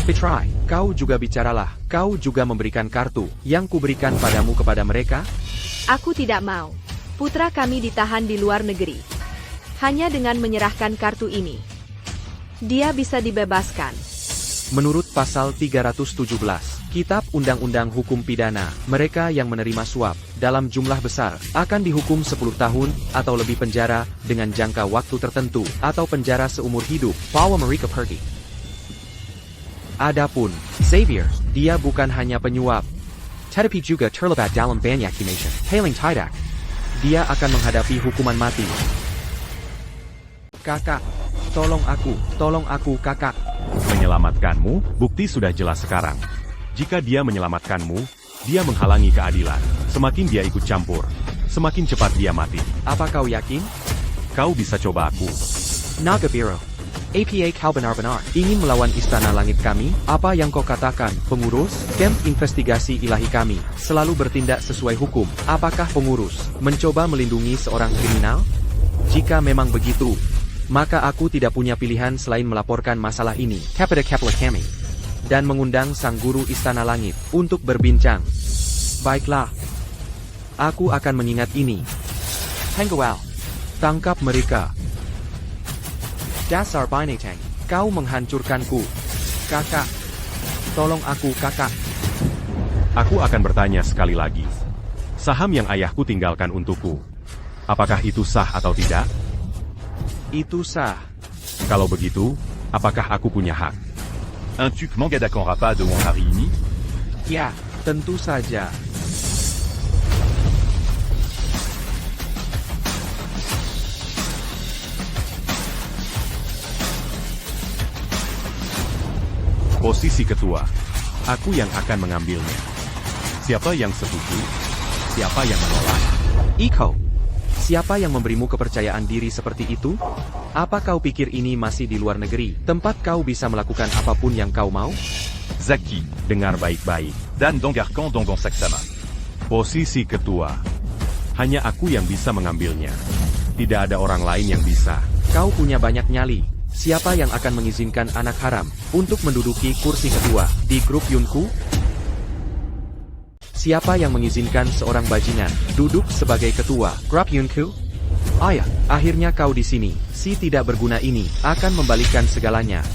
[SPEAKER 1] Petrai, kau juga bicaralah. Kau juga memberikan kartu yang kuberikan padamu kepada mereka?
[SPEAKER 5] Aku tidak mau. Putra kami ditahan di luar negeri. Hanya dengan menyerahkan kartu ini, dia bisa dibebaskan.
[SPEAKER 1] Menurut pasal 317, Kitab Undang-Undang Hukum Pidana, mereka yang menerima suap dalam jumlah besar akan dihukum 10 tahun atau lebih penjara dengan jangka waktu tertentu atau penjara seumur hidup. Bawa mereka pergi. Adapun Xavier, dia bukan hanya penyuap, tetapi juga terlibat dalam banyak nation. Hailing tidak. Dia akan menghadapi hukuman mati. Kakak, tolong aku kakak.
[SPEAKER 2] Menyelamatkanmu, bukti sudah jelas sekarang. Jika dia menyelamatkanmu, dia menghalangi keadilan. Semakin dia ikut campur, semakin cepat dia mati.
[SPEAKER 1] Apa kau yakin?
[SPEAKER 2] Kau bisa coba aku.
[SPEAKER 1] Naga Biru. Apa kau benar-benar ingin melawan istana langit kami? Apa yang kau katakan, pengurus? Camp investigasi ilahi kami selalu bertindak sesuai hukum. Apakah pengurus mencoba melindungi seorang kriminal? Jika memang begitu, maka aku tidak punya pilihan selain melaporkan masalah ini kepada Kepler kami dan mengundang sang guru istana langit untuk berbincang. Baiklah, aku akan mengingat ini. Henggual, tangkap mereka. Dasar binatang, kau menghancurkanku. Kakak, tolong aku kakak.
[SPEAKER 2] Aku akan bertanya sekali lagi. Saham yang ayahku tinggalkan untukku, apakah itu sah atau tidak?
[SPEAKER 1] Itu sah.
[SPEAKER 2] Kalau begitu, apakah aku punya hak?
[SPEAKER 4] Un tuc Mangadakan Rapa de Wong Hari ini?
[SPEAKER 1] Ya, tentu saja.
[SPEAKER 2] Posisi ketua, aku yang akan mengambilnya. Siapa yang setuju? Siapa yang menolak?
[SPEAKER 1] Iko, siapa yang memberimu kepercayaan diri seperti itu? Apa kau pikir ini masih di luar negeri, tempat kau bisa melakukan apapun yang kau mau?
[SPEAKER 4] Zaki,
[SPEAKER 2] Dengar baik-baik.
[SPEAKER 4] Dan Dangarkan Dongon Saksama.
[SPEAKER 2] Posisi ketua, hanya aku yang bisa mengambilnya. Tidak ada orang lain yang bisa.
[SPEAKER 1] Kau punya banyak nyali. Siapa yang akan mengizinkan anak haram untuk menduduki kursi ketua di grup Yunku? Siapa yang mengizinkan seorang bajingan duduk sebagai ketua grup Yunku? Ayah, akhirnya kau di sini. Si tidak berguna ini akan membalikkan segalanya.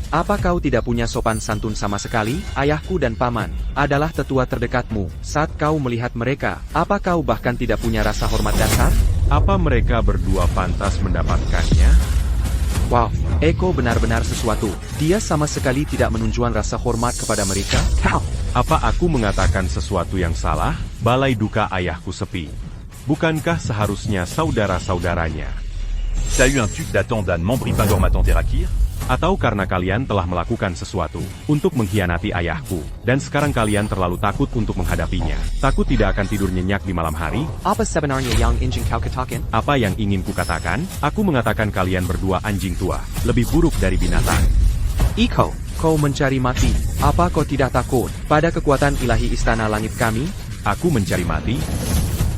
[SPEAKER 1] Apa kau tidak punya sopan santun sama sekali? Ayahku dan paman adalah tetua terdekatmu. Saat kau melihat mereka, apa kau bahkan tidak punya rasa hormat dasar?
[SPEAKER 2] Apa mereka berdua pantas mendapatkannya?
[SPEAKER 1] Wow, Eko benar-benar sesuatu. Dia sama sekali tidak menunjukkan rasa hormat kepada mereka. Kau,
[SPEAKER 2] Apa aku mengatakan sesuatu yang salah? Balai duka ayahku sepi. Bukankah seharusnya saudara-saudaranya?
[SPEAKER 4] T'as eu un tuc datant dan membri Pangormatan Terakir?
[SPEAKER 2] Atau karena kalian telah melakukan sesuatu untuk mengkhianati ayahku, dan sekarang kalian terlalu takut untuk menghadapinya? Takut tidak akan tidur nyenyak di malam hari?
[SPEAKER 1] apa sebenarnya yang ingin kau katakan?
[SPEAKER 2] Apa yang ingin kukatakan? Aku mengatakan kalian berdua anjing tua, lebih buruk dari binatang.
[SPEAKER 1] Iko, kau mencari mati. Apa kau tidak takut pada kekuatan ilahi istana langit kami?
[SPEAKER 2] Aku mencari mati?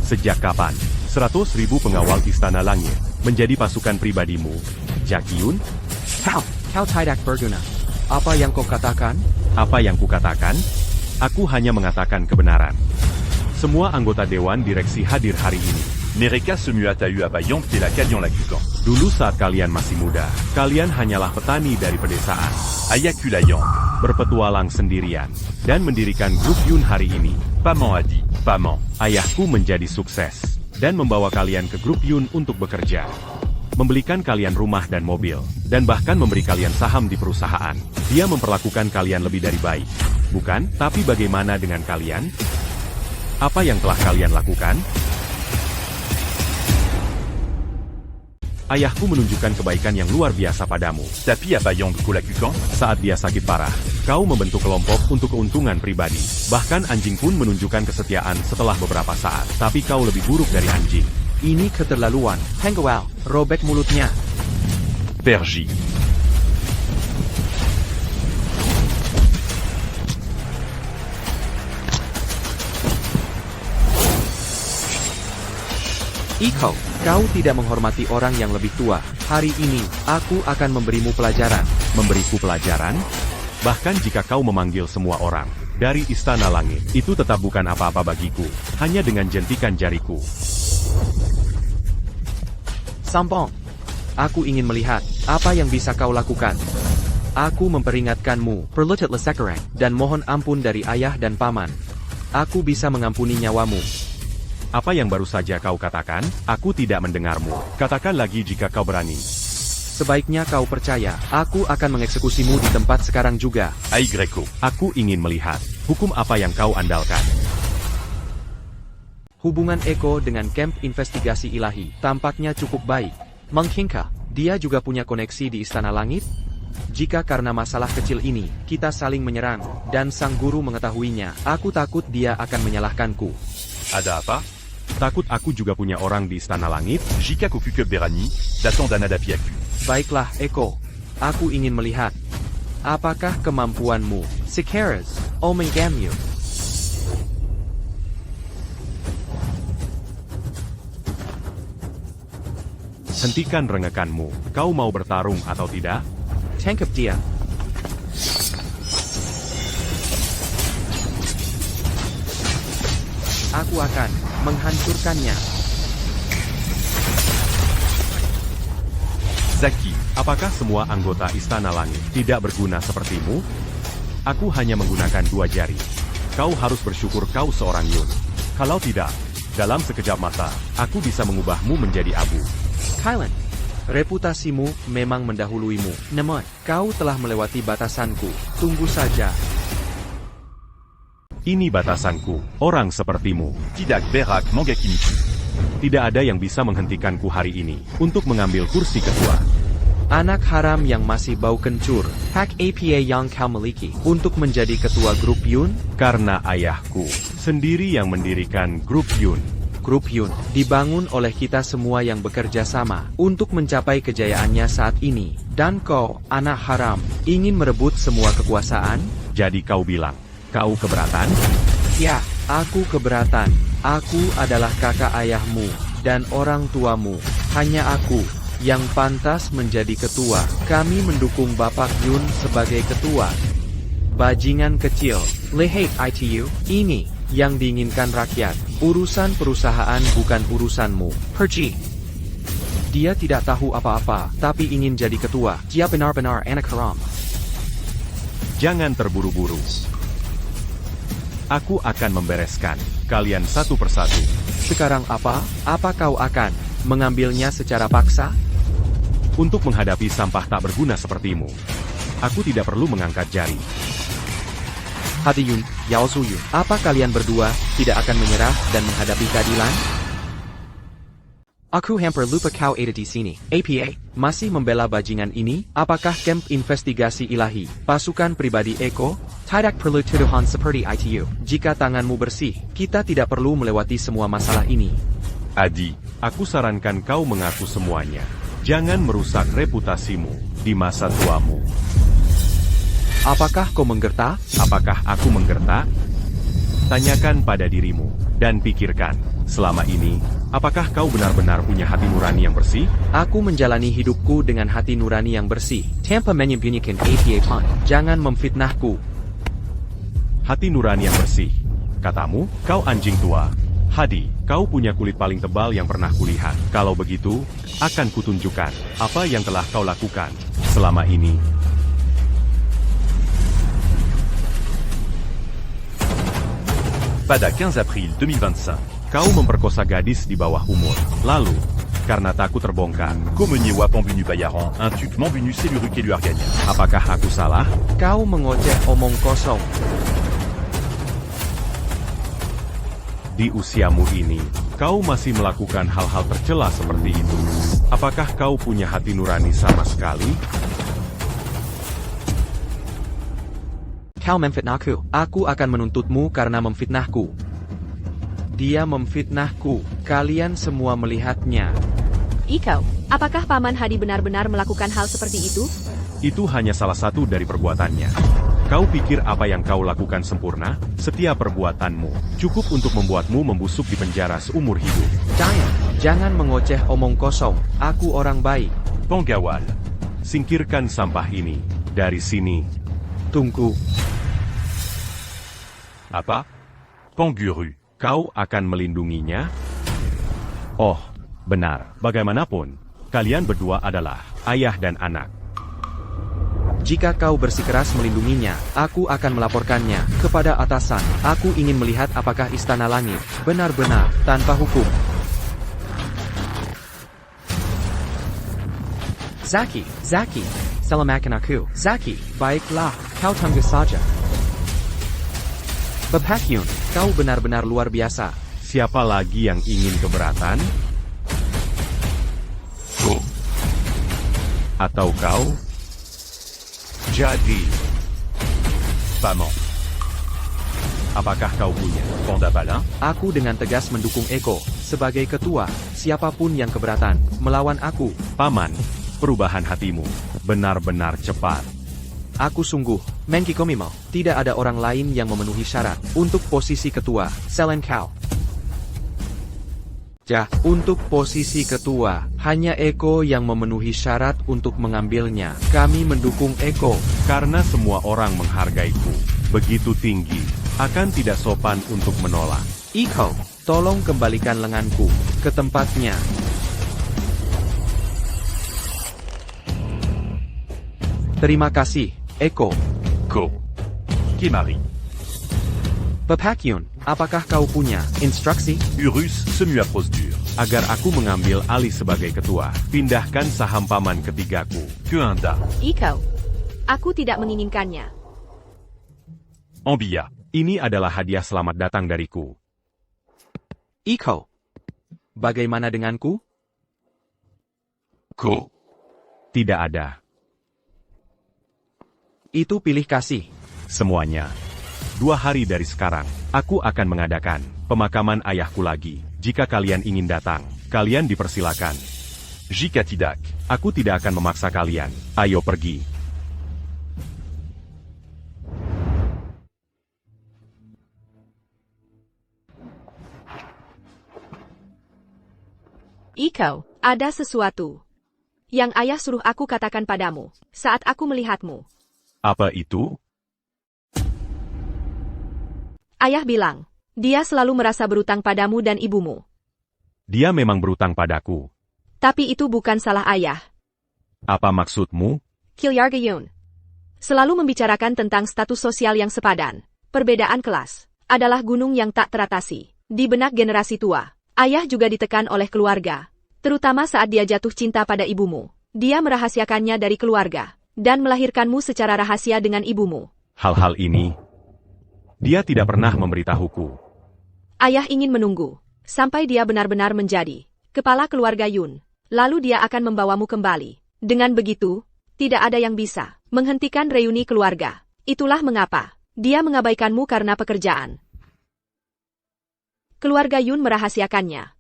[SPEAKER 2] Sejak kapan? 100.000 pengawal istana langit menjadi pasukan pribadimu, Jakyun?
[SPEAKER 1] Kau tidak berguna. Apa yang kau katakan?
[SPEAKER 2] Apa yang kukatakan? Aku hanya mengatakan kebenaran. Semua anggota Dewan Direksi hadir hari ini.
[SPEAKER 4] Mereka semua t'as eu à Bayang Tela Kalian Lakukan.
[SPEAKER 2] Dulu saat kalian masih muda, kalian hanyalah petani dari pedesaan,
[SPEAKER 4] Ayakulayan.
[SPEAKER 2] berpetualang sendirian, dan mendirikan grup Yun hari ini.
[SPEAKER 4] Paman Adi. Paman.
[SPEAKER 2] Ayahku menjadi sukses, dan membawa kalian ke grup Yun untuk bekerja. Membelikan kalian rumah dan mobil, dan bahkan memberi kalian saham di perusahaan. Dia memperlakukan kalian lebih dari baik, bukan? Tapi bagaimana dengan kalian? Apa yang telah kalian lakukan? Ayahku menunjukkan kebaikan yang luar biasa padamu.
[SPEAKER 4] Tapi à Bayang Kolakukan?
[SPEAKER 2] Saat dia sakit parah, kau membentuk kelompok untuk keuntungan pribadi. Bahkan anjing pun menunjukkan kesetiaan setelah beberapa saat. Tapi kau lebih buruk dari anjing.
[SPEAKER 1] Ini keterlaluan. Henggual, robek mulutnya.
[SPEAKER 4] Perji.
[SPEAKER 1] Iko, kau tidak menghormati orang yang lebih tua. Hari ini, aku akan memberimu pelajaran.
[SPEAKER 2] Memberiku pelajaran? Bahkan jika kau memanggil semua orang dari Istana Langit, itu tetap bukan apa-apa bagiku. Hanya dengan jentikan jariku.
[SPEAKER 1] Sampong. Aku ingin melihat apa yang bisa kau lakukan. Aku memperingatkanmu, perlututlah sekarang, dan mohon ampun dari ayah dan paman. Aku bisa mengampuni nyawamu.
[SPEAKER 2] Apa yang baru saja kau katakan? Aku tidak mendengarmu. Katakan lagi jika kau berani.
[SPEAKER 1] Sebaiknya kau percaya, aku akan mengeksekusimu di tempat sekarang juga.
[SPEAKER 4] Ai Greco.
[SPEAKER 2] Aku ingin melihat hukum apa yang kau andalkan.
[SPEAKER 1] Hubungan Eko dengan camp investigasi ilahi tampaknya cukup baik. Mengkingkah, dia juga punya koneksi di Istana Langit? Jika karena masalah kecil ini, kita saling menyerang, dan sang guru mengetahuinya, aku takut dia akan menyalahkanku.
[SPEAKER 4] Ada apa?
[SPEAKER 2] Takut aku juga punya orang di Istana Langit?
[SPEAKER 4] Jika Kokukub Berani, datant d'Anadapiaku.
[SPEAKER 1] Baiklah, Eko. Aku ingin melihat. Apakah kemampuanmu, Sikeras, Omengamyu?
[SPEAKER 2] Hentikan rengekanmu. Kau mau bertarung atau tidak?
[SPEAKER 1] Tangkap dia. Aku akan menghancurkannya.
[SPEAKER 4] Zaki,
[SPEAKER 2] Apakah semua anggota Istana Langit tidak berguna sepertimu? Aku hanya menggunakan 2 jari. Kau harus bersyukur kau seorang Yun. Kalau tidak, dalam sekejap mata, aku bisa mengubahmu menjadi abu.
[SPEAKER 1] Kylan, reputasimu memang mendahuluimu. Namun, kau telah melewati batasanku. Tunggu saja.
[SPEAKER 2] Ini batasanku, orang sepertimu.
[SPEAKER 4] Tidak berak Mangekinichi.
[SPEAKER 2] Tidak ada yang bisa menghentikanku hari ini untuk mengambil kursi ketua.
[SPEAKER 1] Anak haram yang masih bau kencur, hak APA yang kau miliki untuk menjadi ketua grup Yun.
[SPEAKER 2] Karena ayahku sendiri yang mendirikan grup Yun.
[SPEAKER 1] Grup Yun dibangun oleh kita semua yang bekerja sama untuk mencapai kejayaannya saat ini. Dan kau, anak haram, ingin merebut semua kekuasaan?
[SPEAKER 2] Jadi kau bilang, kau keberatan?
[SPEAKER 1] Ya, aku keberatan. Aku adalah kakak ayahmu dan orang tuamu. Hanya aku yang pantas menjadi ketua. Kami mendukung Bapak Yun sebagai ketua. Bajingan kecil, lihat ITU, ini yang diinginkan rakyat. Urusan perusahaan bukan urusanmu. Pergi. Dia tidak tahu apa-apa, tapi ingin jadi ketua. Dia benar-benar anak haram.
[SPEAKER 2] Jangan terburu-buru. Aku akan membereskan kalian satu persatu.
[SPEAKER 1] Sekarang apa? Apa kau akan mengambilnya secara paksa?
[SPEAKER 2] Untuk menghadapi sampah tak berguna sepertimu, aku tidak perlu mengangkat jari.
[SPEAKER 1] Hati Yun, Yao Su Yun, apa kalian berdua tidak akan menyerah dan menghadapi keadilan? Aku hampir lupa kau ada di sini. APA, masih membela bajingan ini? Apakah camp investigasi ilahi, pasukan pribadi Eko? Tidak perlu tuduhan seperti ITU. Jika tanganmu bersih, kita tidak perlu melewati semua masalah ini.
[SPEAKER 4] Adi,
[SPEAKER 2] Aku sarankan kau mengaku semuanya. Jangan merusak reputasimu di masa tuamu.
[SPEAKER 1] Apakah kau menggerta?
[SPEAKER 2] Apakah aku menggertak? Tanyakan pada dirimu, dan pikirkan, selama ini, apakah kau benar-benar punya hati nurani yang bersih?
[SPEAKER 1] Aku menjalani hidupku dengan hati nurani yang bersih. Tanpa menyembunyikan APA pun. Jangan memfitnahku.
[SPEAKER 2] Hati nurani yang bersih. Katamu, kau anjing tua. Hadi, kau punya kulit paling tebal yang pernah kulihat. Kalau begitu, akan kutunjukkan apa yang telah kau lakukan selama ini.
[SPEAKER 4] Pada 15 April 2025,
[SPEAKER 2] Kau memperkosa gadis di bawah umur. Lalu, karena takut terbongkar,
[SPEAKER 4] Komenier Wapambunu Bayaran, un tuc Mambunu Seluruk élu Argania.
[SPEAKER 2] apakah aku salah?
[SPEAKER 1] Kau mengoceh omong kosong.
[SPEAKER 2] Di usiamu ini, kau masih melakukan hal-hal tercela seperti itu. Apakah kau punya hati nurani sama sekali?
[SPEAKER 1] Kau memfitnahku. Aku akan menuntutmu karena memfitnahku. Dia memfitnahku. Kalian semua melihatnya.
[SPEAKER 5] Iko, apakah Paman Hadi benar-benar melakukan hal seperti itu?
[SPEAKER 2] Itu hanya salah satu dari perbuatannya. Kau pikir apa yang kau lakukan sempurna? Setiap perbuatanmu cukup untuk membuatmu membusuk di penjara seumur hidup.
[SPEAKER 1] Jangan mengoceh omong kosong. Aku orang baik.
[SPEAKER 4] Pangawal,
[SPEAKER 2] Singkirkan sampah ini dari sini.
[SPEAKER 1] Tunggu.
[SPEAKER 4] apa? Panguru.
[SPEAKER 2] Kau akan melindunginya? Oh, benar. Bagaimanapun, kalian berdua adalah ayah dan anak.
[SPEAKER 1] Jika kau bersikeras melindunginya, aku akan melaporkannya kepada atasan. Aku ingin melihat apakah Istana Langit benar-benar tanpa hukum. Zaki, selamatkan aku. Zaki, baiklah, kau tunggu saja. Bapak Yun, kau benar-benar luar biasa.
[SPEAKER 2] Siapa lagi yang ingin keberatan? Atau kau?
[SPEAKER 4] Jadi. Paman.
[SPEAKER 2] Apakah kau punya?
[SPEAKER 4] Panda Balin.
[SPEAKER 1] Aku dengan tegas mendukung Eko sebagai ketua. Siapapun yang keberatan melawan aku.
[SPEAKER 2] Paman, perubahan hatimu benar-benar cepat.
[SPEAKER 1] Aku sungguh, Mengkikomimo, tidak ada orang lain yang memenuhi syarat untuk posisi ketua, Selen Kau. Untuk posisi ketua, hanya Eko yang memenuhi syarat untuk mengambilnya. Kami mendukung Eko.
[SPEAKER 2] Karena semua orang menghargaiku begitu tinggi, akan tidak sopan untuk menolak.
[SPEAKER 1] Eko, tolong kembalikan lenganku ke tempatnya. Terima kasih, Eko.
[SPEAKER 4] Ko. Kimari.
[SPEAKER 1] Pepakyun, apakah kau punya instruksi?
[SPEAKER 4] Urus semu à procédure.
[SPEAKER 2] Agar aku mengambil alih sebagai ketua, pindahkan saham paman ketigaku.
[SPEAKER 4] Que un da.
[SPEAKER 5] Iko. Aku tidak menginginkannya.
[SPEAKER 4] Ambia.
[SPEAKER 2] Ini adalah hadiah selamat datang dariku.
[SPEAKER 1] Eko, bagaimana denganku?
[SPEAKER 4] Ko.
[SPEAKER 2] Tidak ada.
[SPEAKER 1] Itu pilih kasih.
[SPEAKER 2] Semuanya. 2 hari dari sekarang, aku akan mengadakan pemakaman ayahku lagi. Jika kalian ingin datang, kalian dipersilakan.
[SPEAKER 4] Jika tidak.
[SPEAKER 2] Aku tidak akan memaksa kalian. Ayo pergi.
[SPEAKER 5] Iko, ada sesuatu yang ayah suruh aku katakan padamu saat aku melihatmu.
[SPEAKER 2] Apa itu?
[SPEAKER 5] Ayah bilang, dia selalu merasa berutang padamu dan ibumu.
[SPEAKER 2] Dia memang berutang padaku.
[SPEAKER 5] Tapi itu bukan salah ayah.
[SPEAKER 2] Apa maksudmu?
[SPEAKER 5] Kilyargayun selalu membicarakan tentang status sosial yang sepadan. Perbedaan kelas adalah gunung yang tak teratasi. Di benak generasi tua, ayah juga ditekan oleh keluarga. Terutama saat dia jatuh cinta pada ibumu. Dia merahasiakannya dari keluarga dan melahirkanmu secara rahasia dengan ibumu.
[SPEAKER 2] Hal-hal ini, dia tidak pernah memberitahuku.
[SPEAKER 5] Ayah ingin menunggu sampai dia benar-benar menjadi kepala keluarga Yun. Lalu dia akan membawamu kembali. Dengan begitu, tidak ada yang bisa menghentikan reuni keluarga. Itulah mengapa dia mengabaikanmu karena pekerjaan. Keluarga Yun merahasiakannya.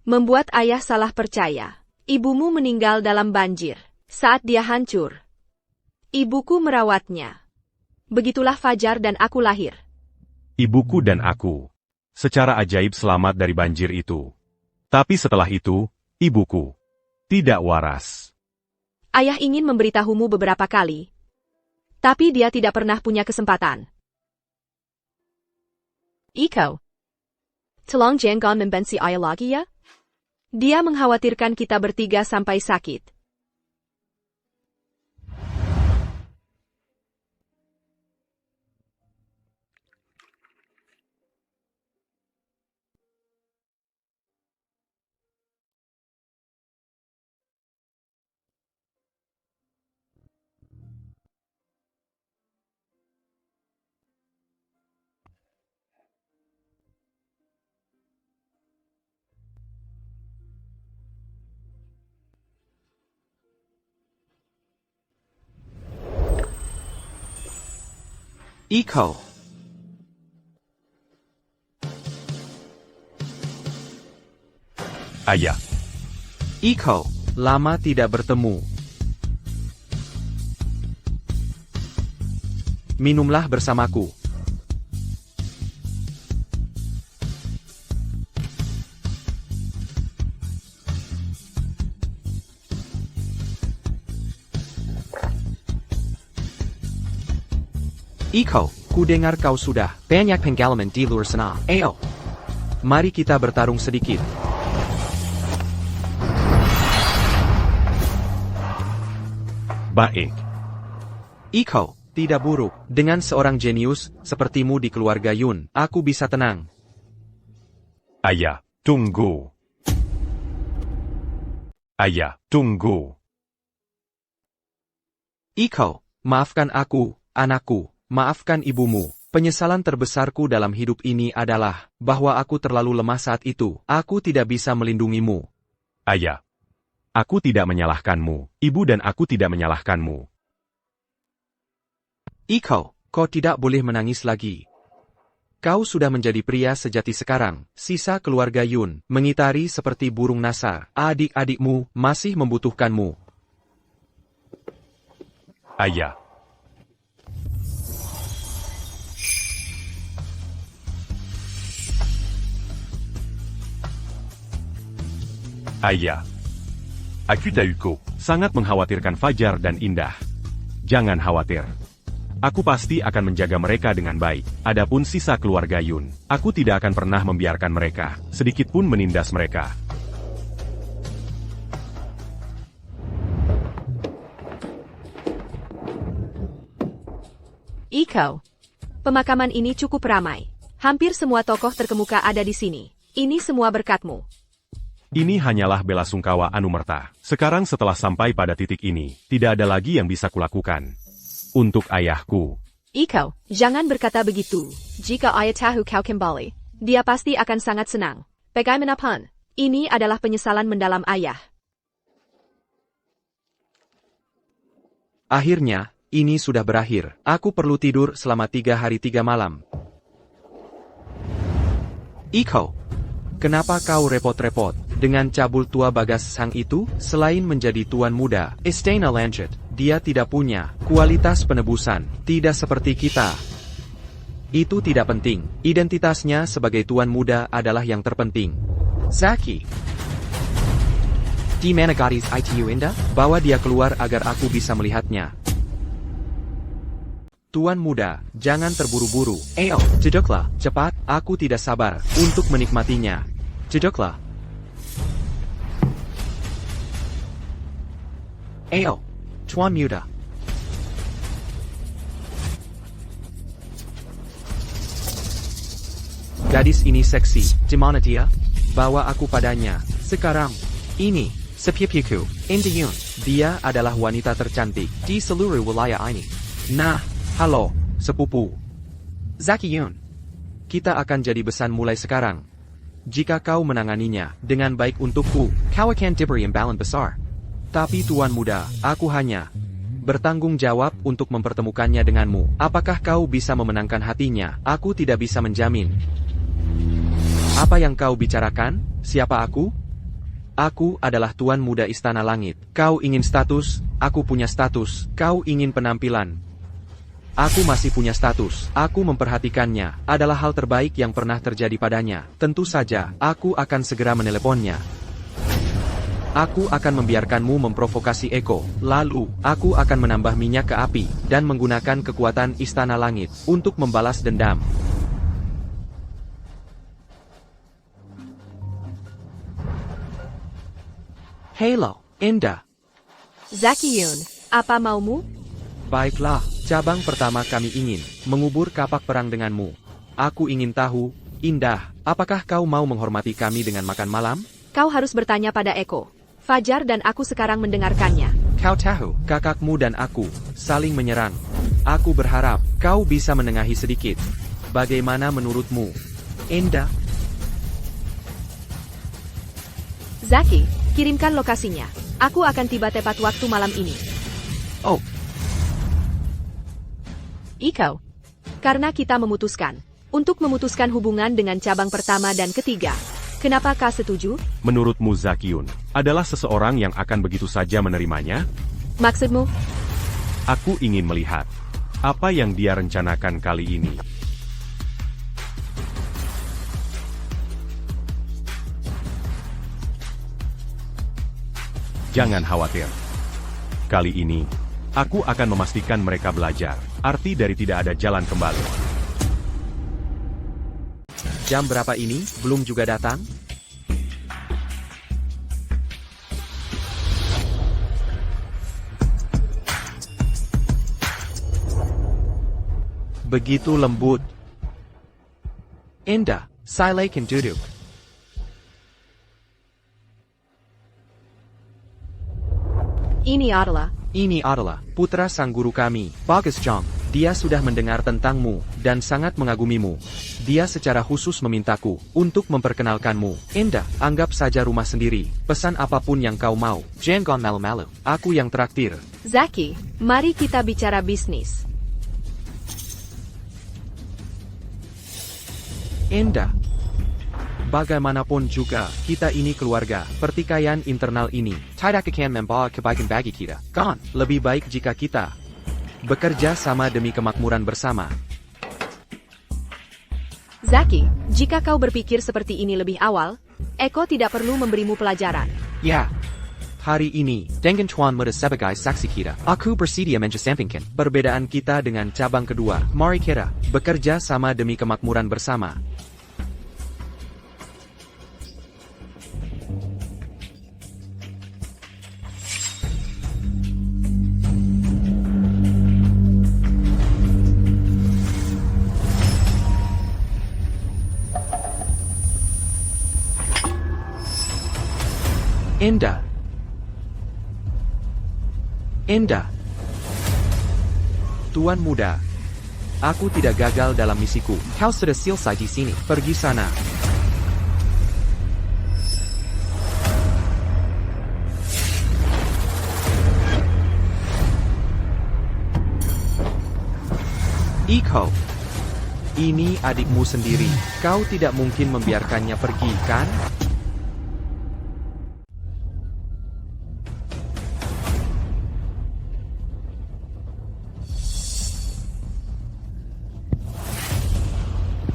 [SPEAKER 5] Membuat ayah salah percaya. Ibumu meninggal dalam banjir saat dia hancur. Ibuku merawatnya. Begitulah Fajar dan aku lahir.
[SPEAKER 2] Ibuku dan aku, secara ajaib selamat dari banjir itu. Tapi setelah itu, ibuku tidak waras.
[SPEAKER 5] Ayah ingin memberitahumu beberapa kali. Tapi dia tidak pernah punya kesempatan. Iko. Tolong jangan membenci ayah lagi ya? Dia mengkhawatirkan kita bertiga sampai sakit.
[SPEAKER 1] Eko.
[SPEAKER 4] Ayah.
[SPEAKER 1] Eko, lama tidak bertemu. Minumlah bersamaku. Eko, ku dengar kau sudah banyak pengalaman di luar sana. Ayo, mari kita bertarung sedikit.
[SPEAKER 2] Baik.
[SPEAKER 1] Eko, tidak buruk. Dengan seorang jenius sepertimu di keluarga Yun, aku bisa tenang.
[SPEAKER 2] Ayah, tunggu. Ayah, tunggu.
[SPEAKER 1] Eko, maafkan aku, anakku. Maafkan ibumu. Penyesalan terbesarku dalam hidup ini adalah bahwa aku terlalu lemah saat itu. Aku tidak bisa melindungimu.
[SPEAKER 2] Ayah, aku tidak menyalahkanmu. Ibu dan aku tidak menyalahkanmu.
[SPEAKER 1] Eko, kau tidak boleh menangis lagi. Kau sudah menjadi pria sejati sekarang. Sisa keluarga Yun mengitari seperti burung nasar. Adik-adikmu masih membutuhkanmu.
[SPEAKER 4] Ayah. Ayah. Akita Uko.
[SPEAKER 2] Sangat mengkhawatirkan Fajar dan Indah. Jangan khawatir. Aku pasti akan menjaga mereka dengan baik. Adapun sisa keluarga Yun, aku tidak akan pernah membiarkan mereka sedikit pun menindas mereka.
[SPEAKER 5] Iko. Pemakaman ini cukup ramai. Hampir semua tokoh terkemuka ada di sini. Ini semua berkatmu.
[SPEAKER 2] Ini hanyalah bela sungkawa Anumerta. Sekarang setelah sampai pada titik ini, tidak ada lagi yang bisa kulakukan. Untuk ayahku.
[SPEAKER 5] Iko, jangan berkata begitu. Jika ayah tahu kau kembali, dia pasti akan sangat senang. Bagaimanapun, ini adalah penyesalan mendalam ayah.
[SPEAKER 1] Akhirnya, ini sudah berakhir. Aku perlu tidur selama 3 hari 3 malam. Iko, kenapa kau repot-repot dengan cabul tua Bagas Sang itu? Selain menjadi tuan muda, Istana Lancet, dia tidak punya kualitas penebusan, tidak seperti kita. Itu tidak penting. Identitasnya sebagai tuan muda adalah yang terpenting. Zaki. Di mana gadis itu Indah? Bawa dia keluar agar aku bisa melihatnya. Tuan muda, jangan terburu-buru. Duduklah, cepat, aku tidak sabar untuk menikmatinya. Duduklah. Tuan muda. Gadis ini seksi, di mana dia? Bawa aku padanya, sekarang. Ini, sepupuku, Indah Yun. Dia adalah wanita tercantik di seluruh wilayah ini. Nah, halo, sepupu. Zaki Yun. Kita akan jadi besan mulai sekarang. Jika kau menanganinya dengan baik untukku, kau akan diberi imbalan besar. Tapi tuan muda, aku hanya bertanggung jawab untuk mempertemukannya denganmu. Apakah kau bisa memenangkan hatinya? Aku tidak bisa menjamin. Apa yang kau bicarakan? Siapa aku? Aku adalah tuan muda Istana Langit. Kau ingin status, aku punya status. Kau ingin penampilan, aku masih punya status. Aku memperhatikannya, adalah hal terbaik yang pernah terjadi padanya. Tentu saja, aku akan segera meneleponnya. Aku akan membiarkanmu memprovokasi Eko. Lalu, aku akan menambah minyak ke api, dan menggunakan kekuatan Istana Langit, untuk membalas dendam. Halo, Indah.
[SPEAKER 5] Zaki Yun, apa maumu?
[SPEAKER 1] Baiklah, cabang pertama kami ingin mengubur kapak perang denganmu. Aku ingin tahu, Indah, apakah kau mau menghormati kami dengan makan malam?
[SPEAKER 5] Kau harus bertanya pada Eko. Fajar dan aku sekarang mendengarkannya.
[SPEAKER 1] Kau tahu, kakakmu dan aku saling menyerang. Aku berharap kau bisa menengahi sedikit. Bagaimana menurutmu, Indah?
[SPEAKER 5] Zaki, kirimkan lokasinya. Aku akan tiba tepat waktu malam ini.
[SPEAKER 1] Oh,
[SPEAKER 5] Iko. Karena kita memutuskan untuk memutuskan hubungan dengan cabang pertama dan ketiga. Kenapa kau setuju?
[SPEAKER 2] Menurutmu Zaki Yun adalah seseorang yang akan begitu saja menerimanya?
[SPEAKER 5] Maksudmu?
[SPEAKER 2] Aku ingin melihat apa yang dia rencanakan kali ini. Jangan khawatir. Kali ini, aku akan memastikan mereka belajar arti dari tidak ada jalan kembali.
[SPEAKER 1] jam berapa ini? Belum juga datang? Begitu lembut. Indah, silakan duduk. Ini adalah putra sang guru kami, Bagas Jong. Dia sudah mendengar tentangmu dan sangat mengagumimu. Dia secara khusus memintaku untuk memperkenalkanmu. Indah, anggap saja rumah sendiri. Pesan apapun yang kau mau. Jangan malu-malu. Aku yang traktir.
[SPEAKER 5] Zaki, mari kita bicara bisnis.
[SPEAKER 1] Indah, bagaimanapun juga, kita ini keluarga. Pertikaian internal ini tidak akan membawa kebaikan bagi kita. Kan, lebih baik jika kita bekerja sama demi kemakmuran bersama.
[SPEAKER 5] Zaki, jika kau berpikir seperti ini lebih awal, Eko tidak perlu memberimu pelajaran.
[SPEAKER 1] Ya. Hari ini, dengan Tuan Muda sebagai saksi kita, aku bersedia mengesampingkan perbedaan kita dengan cabang kedua. Mari kita bekerja sama demi kemakmuran bersama. Enda. Tuan Muda. Aku tidak gagal dalam misiku. Kau sudah selesai di sini. Pergi sana. Iko. Ini adikmu sendiri. Kau tidak mungkin membiarkannya pergi, kan?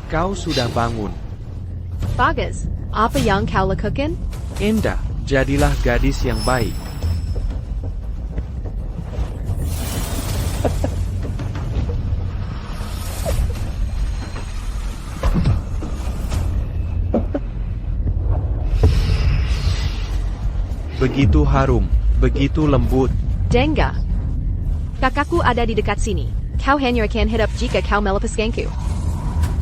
[SPEAKER 1] Kau sudah bangun.
[SPEAKER 5] Bagus, apa yang kau lakukan?
[SPEAKER 1] Enda, jadilah gadis yang baik. Begitu harum, begitu lembut.
[SPEAKER 5] Denga. Kakakku ada di dekat sini. Kau hanya akan hidup jika kau melepaskanku.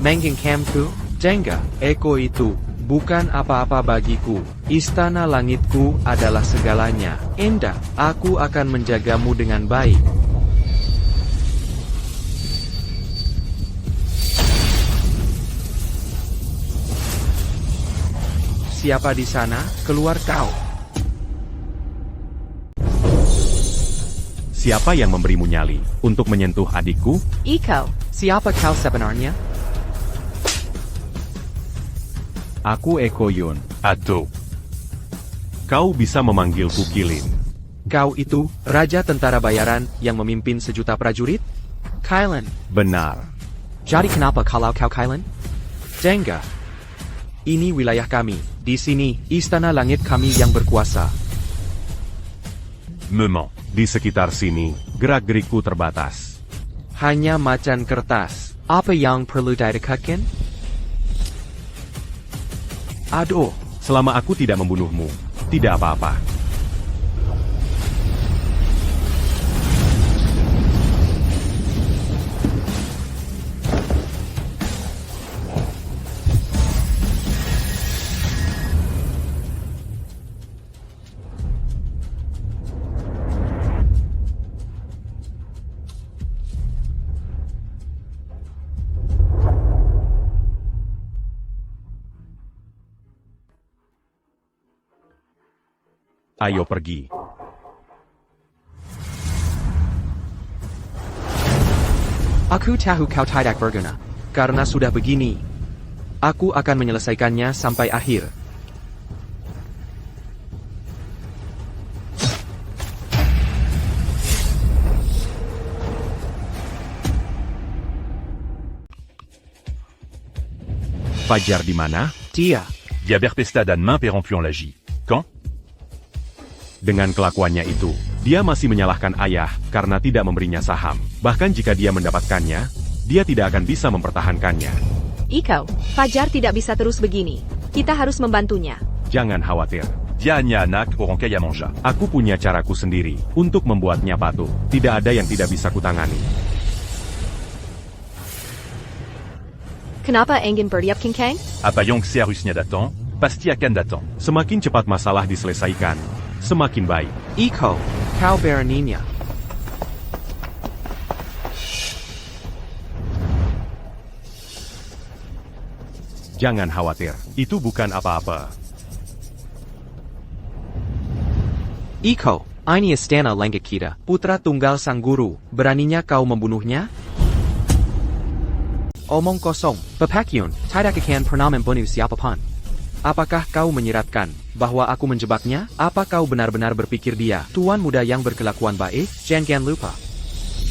[SPEAKER 1] Menggengkamku, Jenga, Eko itu bukan apa-apa bagiku. Istana langitku adalah segalanya. Enda, aku akan menjagamu dengan baik. Siapa di sana? Keluar kau.
[SPEAKER 2] Siapa yang memberimu nyali untuk menyentuh adikku?
[SPEAKER 5] Iko.
[SPEAKER 1] Siapa kau sebenarnya?
[SPEAKER 2] Aku Eko Yun.
[SPEAKER 4] Atto.
[SPEAKER 2] Kau bisa memanggilku Kilin.
[SPEAKER 1] Kau itu, Raja Tentara Bayaran yang memimpin sejuta prajurit? Kylan.
[SPEAKER 2] Benar.
[SPEAKER 1] Jadi kenapa kalau kau Kylan? Jenga. Ini wilayah kami. Di sini, istana langit kami yang berkuasa.
[SPEAKER 4] Memang.
[SPEAKER 2] Di sekitar sini, gerak-gerikku terbatas.
[SPEAKER 1] Hanya macan kertas. Apa yang perlu didekatkan? Aduh.
[SPEAKER 2] Selama aku tidak membunuhmu, tidak apa-apa. Ayo pergi.
[SPEAKER 1] Aku tahu kau tidak berguna. Karena sudah begini, aku akan menyelesaikannya sampai akhir.
[SPEAKER 2] Fajar di mana?
[SPEAKER 1] Dia.
[SPEAKER 4] Diaberpesta dan main pérempluant l'agit. Quand?
[SPEAKER 2] Dengan kelakuannya itu, dia masih menyalahkan ayah karena tidak memberinya saham. Bahkan jika dia mendapatkannya, dia tidak akan bisa mempertahankannya.
[SPEAKER 5] Iko, Fajar tidak bisa terus begini. Kita harus membantunya.
[SPEAKER 2] Jangan khawatir.
[SPEAKER 4] Dianya anak orang kaya manja.
[SPEAKER 2] Aku punya caraku sendiri untuk membuatnya patuh. Tidak ada yang tidak bisa kutangani.
[SPEAKER 5] Kenapa ingin berdiapkan Kang?
[SPEAKER 4] Apa yang se harusnya datang, pasti akan datang.
[SPEAKER 2] Semakin cepat masalah diselesaikan, semakin baik.
[SPEAKER 1] Iko, kau beraninya.
[SPEAKER 2] Jangan khawatir, itu bukan apa-apa.
[SPEAKER 1] Iko, ini istana langit kita, putra tunggal sang guru. Beraninya kau membunuhnya? Omong kosong, Pepakyun, tidak akan pernah membunuh siapapun. Apakah kau menyiratkan bahwa aku menjebaknya? Apa kau benar-benar berpikir dia, tuan muda yang berkelakuan baik? Jangan lupa.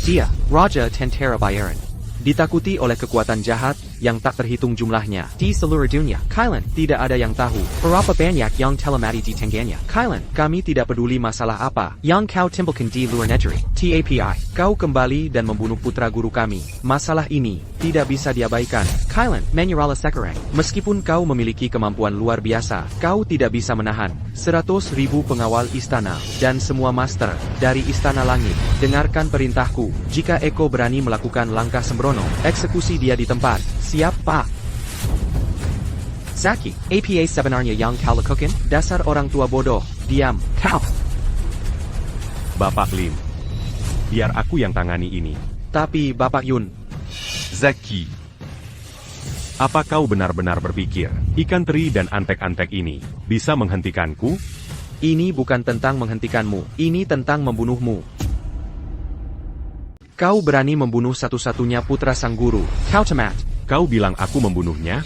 [SPEAKER 1] Dia, Raja Tentera Bayaran. Ditakuti oleh kekuatan jahat yang tak terhitung jumlahnya di seluruh dunia. Kailan, tidak ada yang tahu berapa banyak yang telah mati di tangannya. Kailan, kami tidak peduli masalah apa yang kau timbulkan di luar negeri. TAPI, kau kembali dan membunuh putra guru kami. Masalah ini tidak bisa diabaikan. Kailan, Manurala Sekarang, meskipun kau memiliki kemampuan luar biasa, kau tidak bisa menahan 100.000 pengawal istana dan semua master dari Istana Langit. Dengarkan perintahku, jika Eko berani melakukan langkah sembrono, eksekusi dia di tempat. Siap, Pak. Zaki, apa sebenarnya yang kau lakukan? Dasar orang tua bodoh. Diam, kau.
[SPEAKER 2] Bapak Lim. Biar aku yang tangani ini.
[SPEAKER 1] Tapi Bapak Yun,
[SPEAKER 4] Zaki,
[SPEAKER 2] Apa kau benar-benar berpikir, ikan teri dan antek-antek ini bisa menghentikanku?
[SPEAKER 1] ini bukan tentang menghentikanmu, ini tentang membunuhmu. Kau berani membunuh satu-satunya putra sang guru. Kau tamat.
[SPEAKER 2] Kau bilang aku membunuhnya?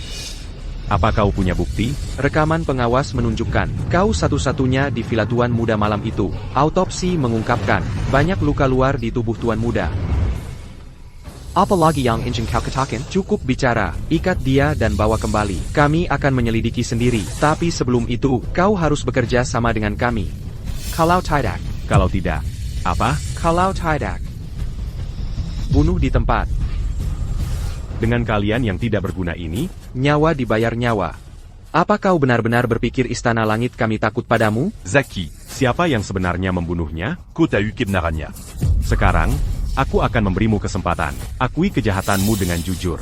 [SPEAKER 2] Apa kau punya bukti?
[SPEAKER 1] Rekaman pengawas menunjukkan, kau satu-satunya di villa Tuan Muda malam itu. Autopsi mengungkapkan, banyak luka luar di tubuh Tuan Muda. Apalagi yang ingin kau katakan? Cukup bicara, ikat dia dan bawa kembali. Kami akan menyelidiki sendiri, tapi sebelum itu, kau harus bekerja sama dengan kami. Kalau tidak,
[SPEAKER 2] Kalau tidak, apa?
[SPEAKER 1] kalau tidak, bunuh di tempat.
[SPEAKER 2] Dengan kalian yang tidak berguna ini,
[SPEAKER 1] Nyawa dibayar nyawa. Apa kau benar-benar berpikir Istana Langit kami takut padamu?
[SPEAKER 4] Zaki,
[SPEAKER 2] siapa yang sebenarnya membunuhnya?
[SPEAKER 4] Kota kebenarannya.
[SPEAKER 2] Sekarang, aku akan memberimu kesempatan. Akui kejahatanmu dengan jujur.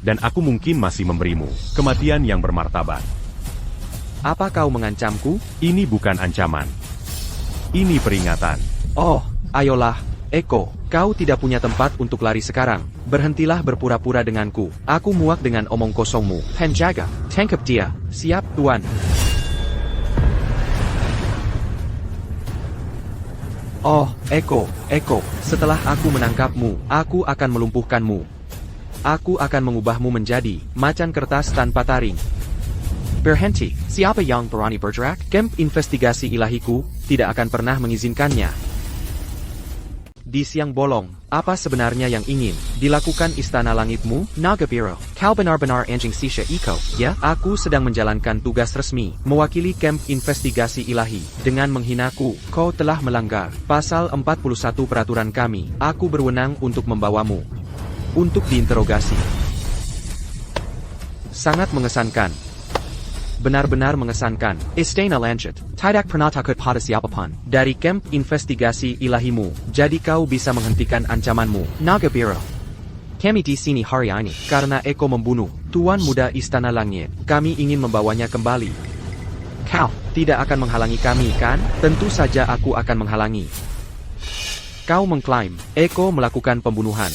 [SPEAKER 2] Dan aku mungkin masih memberimu kematian yang bermartabat.
[SPEAKER 1] Apa kau mengancamku?
[SPEAKER 2] Ini bukan ancaman. Ini peringatan.
[SPEAKER 1] Oh, ayolah, Eko, kau tidak punya tempat untuk lari sekarang. Berhentilah berpura-pura denganku. Aku muak dengan omong kosongmu. Penjaga, tangkap dia. Siap, Tuan. Oh, Eko, setelah aku menangkapmu, aku akan melumpuhkanmu. Aku akan mengubahmu menjadi macan kertas tanpa taring. Berhenti, siapa yang berani bergerak? Camp investigasi ilahiku tidak akan pernah mengizinkannya. Di siang bolong, apa sebenarnya yang ingin dilakukan Istana Langitmu? Naga Biru, kau benar-benar anjing sisa Iko, ya? Aku sedang menjalankan tugas resmi, mewakili camp investigasi ilahi. Dengan menghinaku, kau telah melanggar pasal 41 peraturan kami. Aku berwenang untuk membawamu untuk diinterogasi. Sangat mengesankan. Benar-benar mengesankan. Istana Langit, tidak pernah takut pada siapapun. Dari camp investigasi ilahimu, jadi kau bisa menghentikan ancamanmu. Naga Biru. Kami di sini hari ini, karena Eko membunuh Tuan Muda Istana Langit. Kami ingin membawanya kembali. Kau tidak akan menghalangi kami, kan? Tentu saja aku akan menghalangi. Kau mengklaim, Eko melakukan pembunuhan.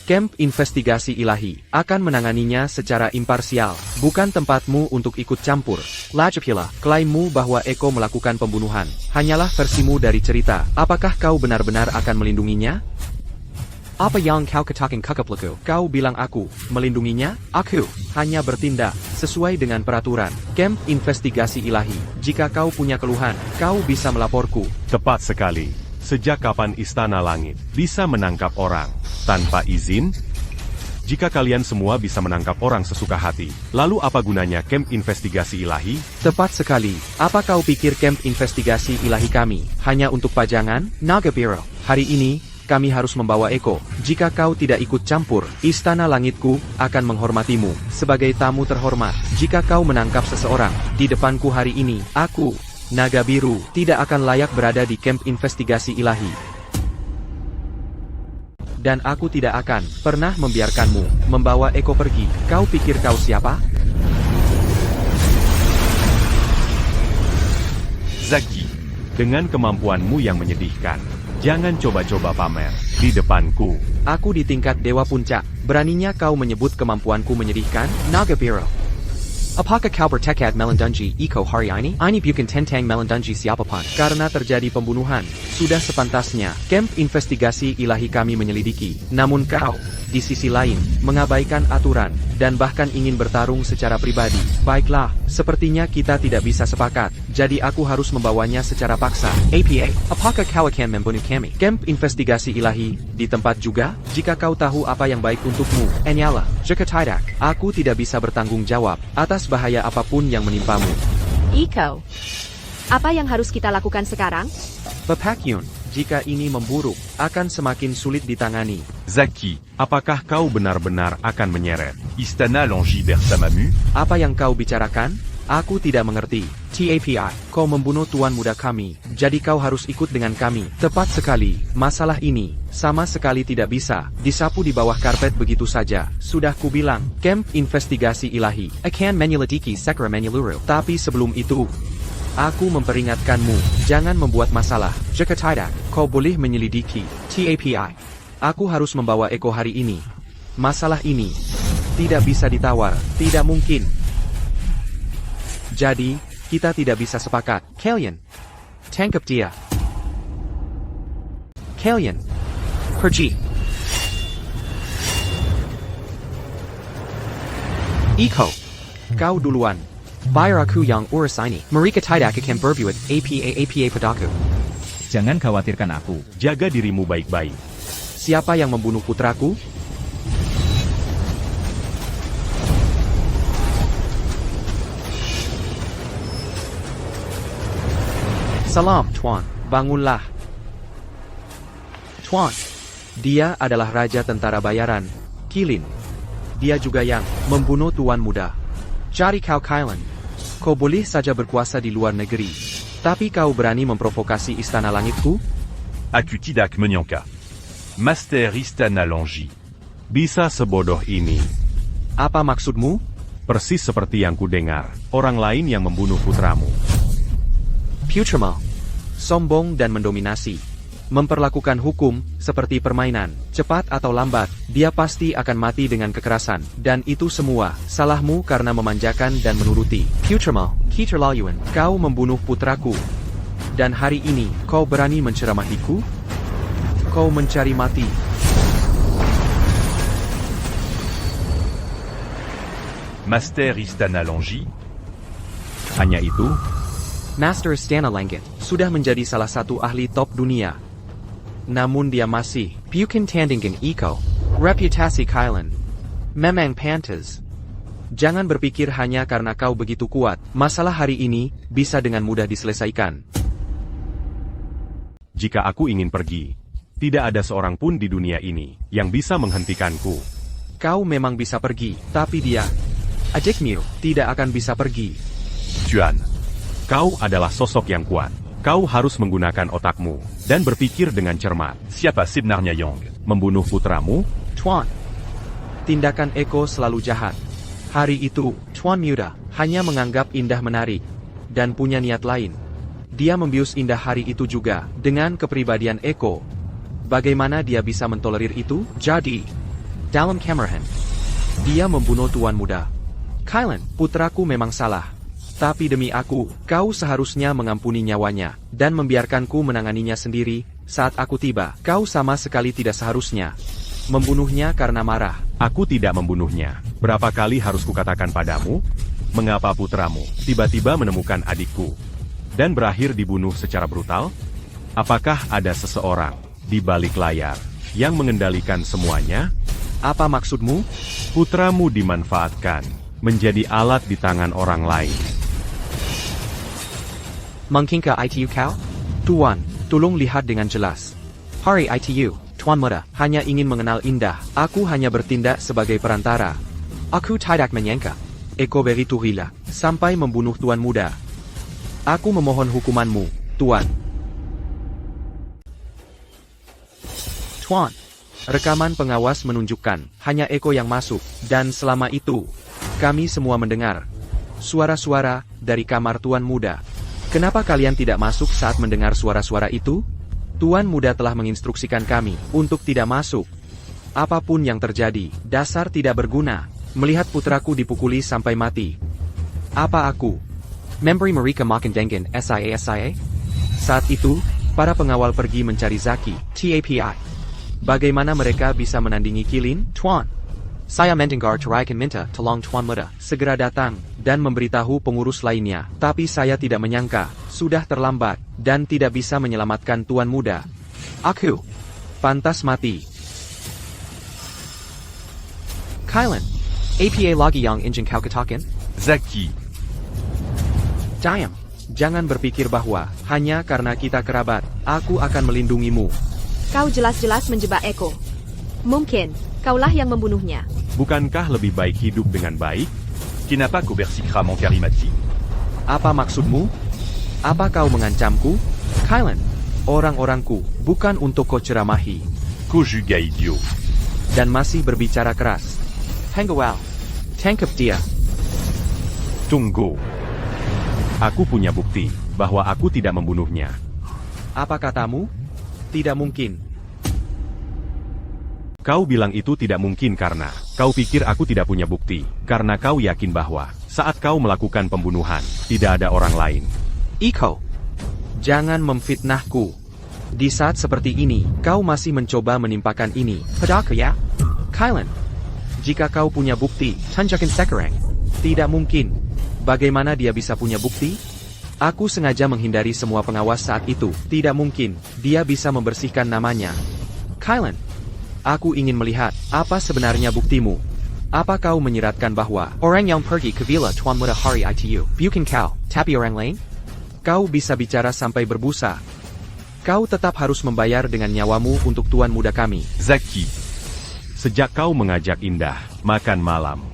[SPEAKER 1] Camp investigasi ilahi akan menanganinya secara imparsial, bukan tempatmu untuk ikut campur. Lagipula, klaimmu bahwa Eko melakukan pembunuhan hanyalah versimu dari cerita. Apakah kau benar-benar akan melindunginya? Apa yang kau katakan kakapleku? Kau bilang aku melindunginya? Aku hanya bertindak sesuai dengan peraturan Camp investigasi ilahi. Jika kau punya keluhan, kau bisa melaporku.
[SPEAKER 2] Tepat sekali. Sejak kapan Istana Langit bisa menangkap orang tanpa izin? Jika kalian semua bisa menangkap orang sesuka hati, lalu apa gunanya camp investigasi ilahi?
[SPEAKER 1] Tepat sekali. Apa kau pikir camp investigasi ilahi kami hanya untuk pajangan? Naga Biru, hari ini kami harus membawa Eko. Jika kau tidak ikut campur, Istana Langitku akan menghormatimu sebagai tamu terhormat. Jika kau menangkap seseorang di depanku hari ini, aku, Naga Biru, tidak akan layak berada di camp investigasi ilahi. Dan aku tidak akan pernah membiarkanmu membawa Eko pergi. Kau pikir kau siapa?
[SPEAKER 4] Zaki,
[SPEAKER 2] Dengan kemampuanmu yang menyedihkan, jangan coba-coba pamer di depanku.
[SPEAKER 1] Aku di tingkat Dewa Puncak. Beraninya kau menyebut kemampuanku menyedihkan? Naga Biru. Apakah kau bertekad melindungi Eko hari ini? Ini bukan tentang melindungi siapapun. Karena terjadi pembunuhan, sudah sepantasnya camp investigasi ilahi kami menyelidiki. Namun kau, di sisi lain, mengabaikan aturan. dan bahkan ingin bertarung secara pribadi. Baiklah, sepertinya kita tidak bisa sepakat, jadi aku harus membawanya secara paksa. APA, apakah kau akan membunuh kami? Camp investigasi ilahi, di tempat juga? Jika kau tahu apa yang baik untukmu, Anyala, jika tidak, aku tidak bisa bertanggung jawab atas bahaya apapun yang menimpamu.
[SPEAKER 5] Iko. Apa yang harus kita lakukan sekarang?
[SPEAKER 1] Pepakyun, jika ini memburuk, akan semakin sulit ditangani.
[SPEAKER 4] Zaki,
[SPEAKER 2] Apakah kau benar-benar akan menyeret?
[SPEAKER 4] Istana Langi Bersamamu,
[SPEAKER 1] Apa yang kau bicarakan? Aku tidak mengerti. TAPI, kau membunuh tuan muda kami, jadi kau harus ikut dengan kami. Tepat sekali, masalah ini, sama sekali tidak bisa, disapu di bawah karpet begitu saja. Sudah kubilang, camp investigasi ilahi, akan menyelidiki sekre menyeluruh. Tapi sebelum itu, aku memperingatkanmu, jangan membuat masalah. Jika tidak, kau boleh menyelidiki. TAPI, aku harus membawa Eko hari ini. Masalah ini, tidak bisa ditawar, tidak mungkin. Jadi, kita tidak bisa sepakat. Kalian, tangkap dia. Kalian, pergi. Iko, kau duluan. Bayar aku yang urus ini. Mereka tidak akan berbuat apa padaku.
[SPEAKER 6] Jangan khawatirkan aku.
[SPEAKER 2] Jaga dirimu baik-baik.
[SPEAKER 1] Siapa yang membunuh putraku? Salam, Tuan. Bangunlah. Tuan, dia adalah Raja Tentara Bayaran, Kilin. Dia juga yang membunuh Tuan Muda. Jadi kau Kailan, kau boleh saja berkuasa di luar negeri, tapi kau berani memprovokasi Istana Langitku?
[SPEAKER 4] Aku tidak menyangka. Master Istana Langi.
[SPEAKER 2] Bisa sebodoh ini.
[SPEAKER 1] Apa maksudmu?
[SPEAKER 2] Persis seperti yang kudengar, orang lain yang membunuh putramu.
[SPEAKER 1] Putrama, sombong dan mendominasi. Memperlakukan hukum seperti permainan, cepat atau lambat, dia pasti akan mati dengan kekerasan. Dan itu semua, salahmu karena memanjakan dan menuruti. Putrama, keterlaluan, kau membunuh putraku. Dan hari ini, kau berani menceramahiku? Kau mencari mati.
[SPEAKER 4] Master Istana Langi,
[SPEAKER 2] Hanya itu,
[SPEAKER 1] Master Istana Langit sudah menjadi salah satu ahli top dunia. Namun dia masih bukan tandingan Iko. Reputasi Kailan memang pantas. Jangan berpikir hanya karena kau begitu kuat, masalah hari ini bisa dengan mudah diselesaikan.
[SPEAKER 2] jika aku ingin pergi, tidak ada seorang pun di dunia ini yang bisa menghentikanku.
[SPEAKER 1] Kau memang bisa pergi, tapi dia, adikmu, tidak akan bisa pergi.
[SPEAKER 4] Tuan,
[SPEAKER 2] Kau adalah sosok yang kuat. Kau harus menggunakan otakmu dan berpikir dengan cermat.
[SPEAKER 4] siapa sebenarnya Yang?
[SPEAKER 2] Membunuh putramu?
[SPEAKER 1] Tuan, tindakan Eko selalu jahat. Hari itu, Tuan Muda hanya menganggap Indah menarik dan punya niat lain. Dia membius Indah hari itu juga dengan kepribadian Eko. Bagaimana dia bisa mentolerir itu? Jadi, dalam Cameron, dia membunuh Tuan Muda. Kailan, putraku memang salah. Tapi demi aku, kau seharusnya mengampuni nyawanya, dan membiarkanku menanganinya sendiri, saat aku tiba. Kau sama sekali tidak seharusnya membunuhnya karena marah.
[SPEAKER 2] Aku tidak membunuhnya. Berapa kali harus kukatakan padamu? Mengapa putramu tiba-tiba menemukan adikku dan berakhir dibunuh secara brutal? Apakah ada seseorang di balik layar yang mengendalikan semuanya?
[SPEAKER 1] Apa maksudmu?
[SPEAKER 2] Putramu dimanfaatkan menjadi alat di tangan orang lain.
[SPEAKER 1] Mungkinkah ITU kau? Tuan, tolong lihat dengan jelas. Hari ITU, Tuan Muda, hanya ingin mengenal Indah. Aku hanya bertindak sebagai perantara. Aku tidak menyangka Eko begitu gila sampai membunuh Tuan Muda. Aku memohon hukumanmu, Tuan. Tuan, rekaman pengawas menunjukkan hanya Eko yang masuk, dan selama itu, kami semua mendengar suara-suara dari kamar Tuan Muda. Kenapa kalian tidak masuk saat mendengar suara-suara itu? Tuan Muda telah menginstruksikan kami untuk tidak masuk. Apapun yang terjadi, dasar tidak berguna. Melihat putraku dipukuli sampai mati. Apa aku memberi mereka makan dengan SIA? Saat itu, para pengawal pergi mencari Zaki, TAPI. Bagaimana mereka bisa menandingi Kilin? Tuan, Saya mendengar Terakan minta tolong Tuan Muda segera datang dan memberitahu pengurus lainnya. Tapi saya tidak menyangka, sudah terlambat, dan tidak bisa menyelamatkan Tuan Muda. Aku pantas mati. Kylan, apa lagi yang ingin kau katakan?
[SPEAKER 4] Zaki,
[SPEAKER 1] Diam. Jangan berpikir bahwa, hanya karena kita kerabat, aku akan melindungimu.
[SPEAKER 5] Kau jelas-jelas menjebak Eko. Mungkin, kaulah yang membunuhnya.
[SPEAKER 2] Bukankah lebih baik hidup dengan baik?
[SPEAKER 4] qui n'a pas qu'Obersikra mon Karimati.
[SPEAKER 1] Apa maksudmu? Apa kau mengancamku? Kylan, orang-orangku, bukan untuk kau ceramahi.
[SPEAKER 4] Kojuga idiot.
[SPEAKER 1] Dan masih berbicara keras. Hengawal. Tangkap dia.
[SPEAKER 2] Tunggu. Aku punya bukti bahwa aku tidak membunuhnya.
[SPEAKER 1] Apa katamu? Tidak mungkin.
[SPEAKER 2] Kau bilang itu tidak mungkin karena kau pikir aku tidak punya bukti, karena kau yakin bahwa saat kau melakukan pembunuhan, tidak ada orang lain.
[SPEAKER 1] Iko, jangan memfitnahku. Di saat seperti ini, kau masih mencoba menimpakan ini padaku ya? Kylan, jika kau punya bukti, tunjukkan sekarang. Tidak mungkin. Bagaimana dia bisa punya bukti? Aku sengaja menghindari semua pengawas saat itu. Tidak mungkin, dia bisa membersihkan namanya. Kylan, aku ingin melihat, apa sebenarnya buktimu? Apa kau menyiratkan bahwa orang yang pergi ke Villa Tuan Muda hari itu bukan kau, tapi orang lain? Kau bisa bicara sampai berbusa. Kau tetap harus membayar dengan nyawamu untuk Tuan Muda kami.
[SPEAKER 4] Zaki,
[SPEAKER 2] Sejak kau mengajak Indah makan malam,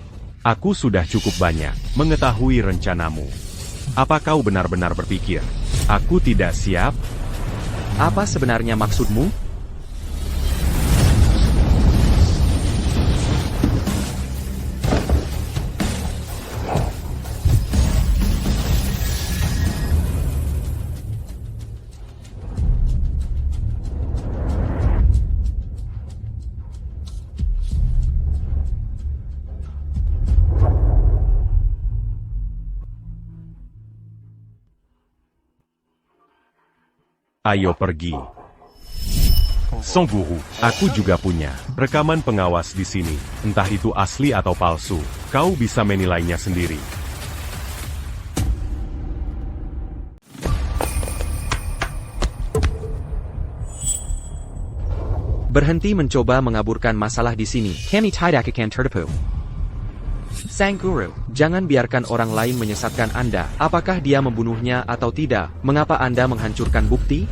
[SPEAKER 2] aku sudah cukup banyak mengetahui rencanamu. Apa kau benar-benar berpikir aku tidak siap?
[SPEAKER 1] Apa sebenarnya maksudmu?
[SPEAKER 2] Ayo pergi. Song Guru, aku juga punya rekaman pengawas di sini. Entah itu asli atau palsu, kau bisa menilainya sendiri.
[SPEAKER 1] Berhenti mencoba mengaburkan masalah di sini. Kami tidak akan tertipu. Sang Guru, jangan biarkan orang lain menyesatkan Anda. Apakah dia membunuhnya atau tidak? Mengapa Anda menghancurkan bukti?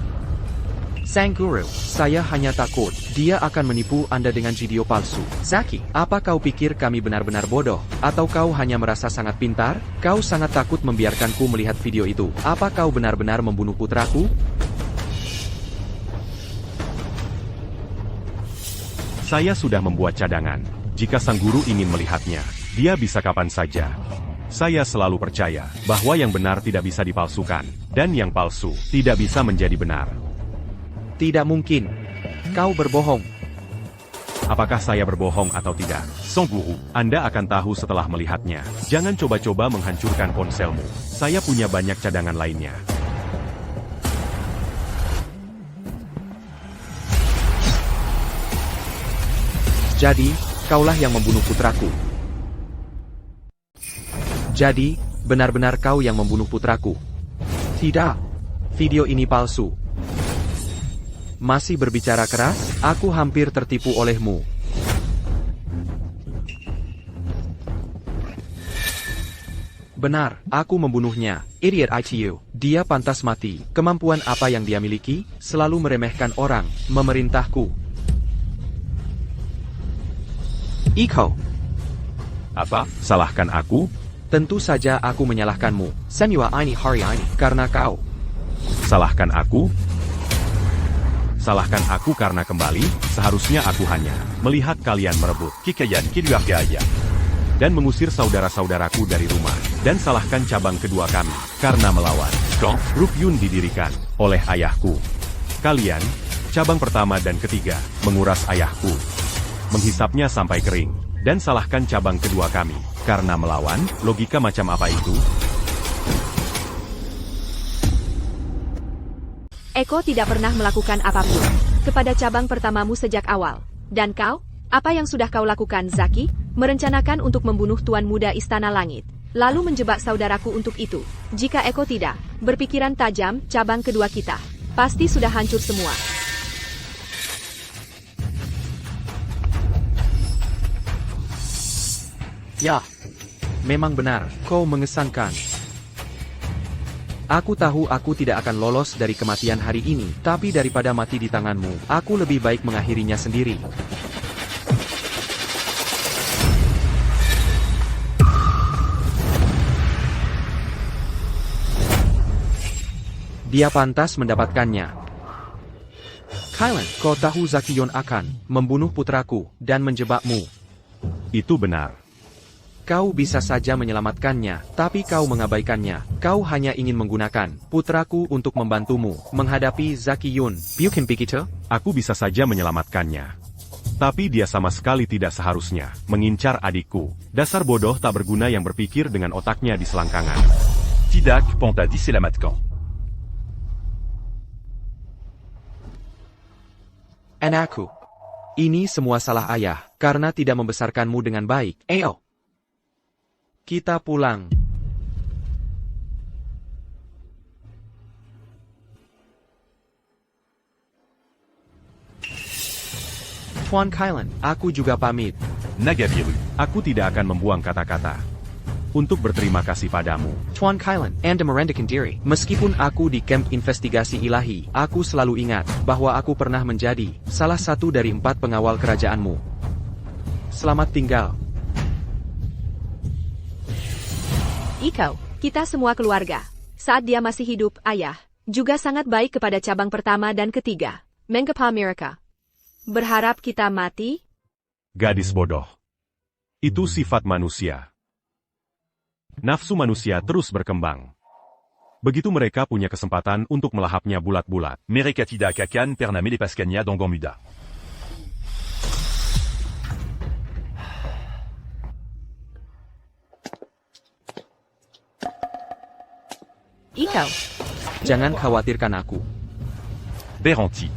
[SPEAKER 1] Sang Guru, saya hanya takut dia akan menipu Anda dengan video palsu. Zaki, apa kau pikir kami benar-benar bodoh? Atau kau hanya merasa sangat pintar? Kau sangat takut membiarkanku melihat video itu. Apa kau benar-benar membunuh putraku?
[SPEAKER 2] Saya sudah membuat cadangan. Jika sang guru ingin melihatnya, dia bisa kapan saja. Saya selalu percaya bahwa yang benar tidak bisa dipalsukan, dan yang palsu tidak bisa menjadi benar.
[SPEAKER 1] Tidak mungkin. Kau berbohong.
[SPEAKER 2] Apakah saya berbohong atau tidak? Song Guru, Anda akan tahu setelah melihatnya. Jangan coba-coba menghancurkan ponselmu. Saya punya banyak cadangan lainnya.
[SPEAKER 1] Jadi, kaulah yang membunuh putraku. Jadi, benar-benar kau yang membunuh putraku. Tidak. Video ini palsu. Masih berbicara keras? Aku hampir tertipu olehmu. Benar, aku membunuhnya. Idiot itu. Dia pantas mati. Kemampuan apa yang dia miliki? Selalu meremehkan orang, memerintahku. Iko.
[SPEAKER 2] Apa? Salahkan aku?
[SPEAKER 1] Tentu saja aku menyalahkanmu. Semua ini hari ini karena kau.
[SPEAKER 2] Salahkan aku? Salahkan aku karena kembali, seharusnya aku hanya melihat kalian merebut
[SPEAKER 4] Kikayan Kiluargaya.
[SPEAKER 2] dan mengusir saudara-saudaraku dari rumah. Dan salahkan cabang kedua kami, karena melawan.
[SPEAKER 4] Quand
[SPEAKER 2] Rukyun didirikan oleh ayahku. Kalian, cabang pertama dan ketiga, menguras ayahku. Menghisapnya sampai kering. Dan salahkan cabang kedua kami, karena melawan. Logika macam apa itu?
[SPEAKER 5] Eko tidak pernah melakukan apapun kepada cabang pertamamu sejak awal. Dan kau? Apa yang sudah kau lakukan, Zaki? Merencanakan untuk membunuh Tuan Muda Istana Langit. Lalu menjebak saudaraku untuk itu. Jika Eko tidak berpikiran tajam, cabang kedua kita pasti sudah hancur semua.
[SPEAKER 1] Ya, memang benar, kau mengesankan. Aku tahu aku tidak akan lolos dari kematian hari ini, tapi daripada mati di tanganmu, aku lebih baik mengakhirinya sendiri. Dia pantas mendapatkannya. Kylan, kau tahu Zakiyon akan membunuh putraku dan menjebakmu.
[SPEAKER 2] Itu benar.
[SPEAKER 1] Kau bisa saja menyelamatkannya, tapi kau mengabaikannya. Kau hanya ingin menggunakan putraku untuk membantumu menghadapi Zakiyon. Bukan begitu?
[SPEAKER 2] Aku bisa saja menyelamatkannya. Tapi dia sama sekali tidak seharusnya mengincar adikku. Dasar bodoh tak berguna yang berpikir dengan otaknya di selangkangan.
[SPEAKER 4] Tidak, Ponta diselamatkan.
[SPEAKER 1] Anakku, ini semua salah ayah, karena tidak membesarkanmu dengan baik. Ayo, kita pulang. Tuan Kylan, aku juga pamit.
[SPEAKER 4] Nagabiru.
[SPEAKER 2] Aku tidak akan membuang kata-kata untuk berterima kasih padamu.
[SPEAKER 1] Tuan Kylan, Anda merendakan diri. Meskipun aku di kamp investigasi ilahi, aku selalu ingat bahwa aku pernah menjadi salah satu dari 4 pengawal kerajaanmu. Selamat tinggal.
[SPEAKER 5] Ikau, kita semua keluarga. Saat dia masih hidup, ayah juga sangat baik kepada cabang pertama dan ketiga. Mengapa mereka berharap kita mati?
[SPEAKER 2] Gadis bodoh. Itu sifat manusia. Nafsu manusia terus berkembang. Begitu mereka punya kesempatan untuk melahapnya bulat-bulat.
[SPEAKER 4] Mereka tidak akan pernah melepaskannya dengan mudah.
[SPEAKER 5] Ikau,
[SPEAKER 1] Jangan khawatirkan aku.
[SPEAKER 4] Beranti.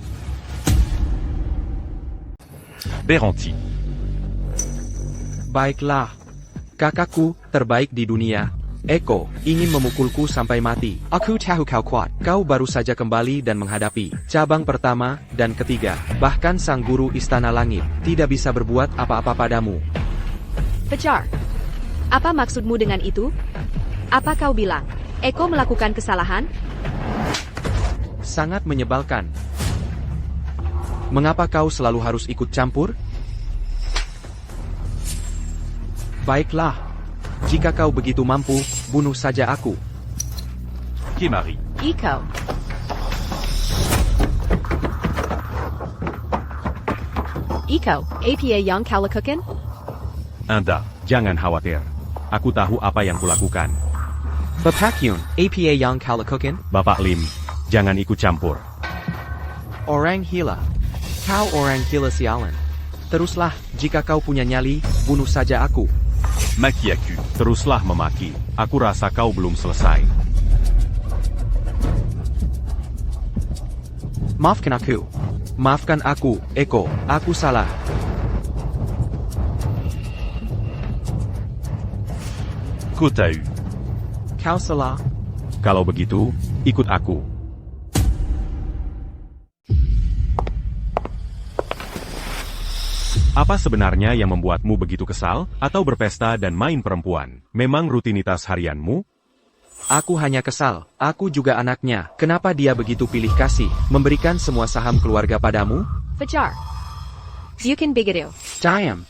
[SPEAKER 4] Beranti.
[SPEAKER 1] Baiklah. Kakakku, terbaik di dunia. Eko, ingin memukulku sampai mati. Aku tahu kau kuat. Kau baru saja kembali dan menghadapi cabang pertama dan ketiga. Bahkan sang guru Istana Langit tidak bisa berbuat apa-apa padamu.
[SPEAKER 5] Fajar. Apa maksudmu dengan itu? Apa kau bilang Eko melakukan kesalahan?
[SPEAKER 1] Sangat menyebalkan. Mengapa kau selalu harus ikut campur? Baiklah. Jika kau begitu mampu, bunuh saja aku.
[SPEAKER 4] Kemari.
[SPEAKER 5] Ikau. Ikau, apa yang kau lakukan?
[SPEAKER 4] Anda.
[SPEAKER 2] Jangan khawatir. Aku tahu apa yang kulakukan.
[SPEAKER 1] Bapak Yun, apa yang kau lakukan?
[SPEAKER 2] Bapak Lim, jangan ikut campur.
[SPEAKER 1] Orang gila. Kau orang gila sialan. Teruslah, jika kau punya nyali, bunuh saja aku.
[SPEAKER 4] Maki aku.
[SPEAKER 2] Teruslah memaki. Aku rasa kau belum selesai.
[SPEAKER 1] Maafkan aku. Maafkan aku, Eko. Aku salah.
[SPEAKER 4] Kotau.
[SPEAKER 1] Kau salah.
[SPEAKER 2] Kalau begitu, ikut aku. Apa sebenarnya yang membuatmu begitu kesal, atau berpesta dan main perempuan? Memang rutinitas harianmu?
[SPEAKER 1] Aku hanya kesal. Aku juga anaknya. Kenapa dia begitu pilih kasih, memberikan semua saham keluarga padamu?
[SPEAKER 5] Fajar. Bukan begitu.
[SPEAKER 1] Diam.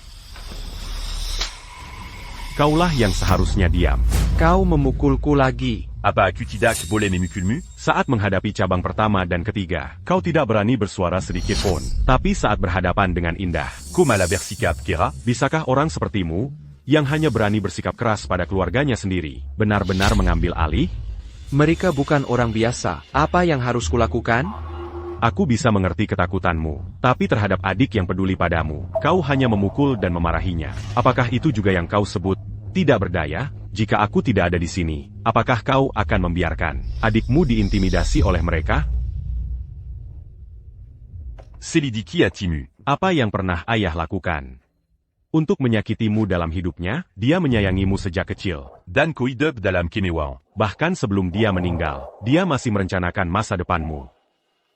[SPEAKER 2] Kaulah yang seharusnya diam.
[SPEAKER 1] Kau memukulku lagi.
[SPEAKER 4] Apa aku tidak boleh memukulmu?
[SPEAKER 2] Saat menghadapi cabang pertama dan ketiga, kau tidak berani bersuara sedikit pun. Tapi saat berhadapan dengan Indah,
[SPEAKER 4] Kau malah bersikap kira?
[SPEAKER 2] bisakah orang sepertimu, yang hanya berani bersikap keras pada keluarganya sendiri, benar-benar mengambil alih?
[SPEAKER 1] Mereka bukan orang biasa. Apa yang harus kulakukan?
[SPEAKER 2] Aku bisa mengerti ketakutanmu, tapi terhadap adik yang peduli padamu, kau hanya memukul dan memarahinya. Apakah itu juga yang kau sebut tidak berdaya? Jika aku tidak ada di sini, apakah kau akan membiarkan adikmu diintimidasi oleh mereka?
[SPEAKER 4] Selidiki Atimu.
[SPEAKER 2] Apa yang pernah ayah lakukan? Untuk menyakitimu dalam hidupnya, dia menyayangimu sejak kecil.
[SPEAKER 4] Dan ko hidup dalam kinewang.
[SPEAKER 2] Bahkan sebelum dia meninggal, dia masih merencanakan masa depanmu.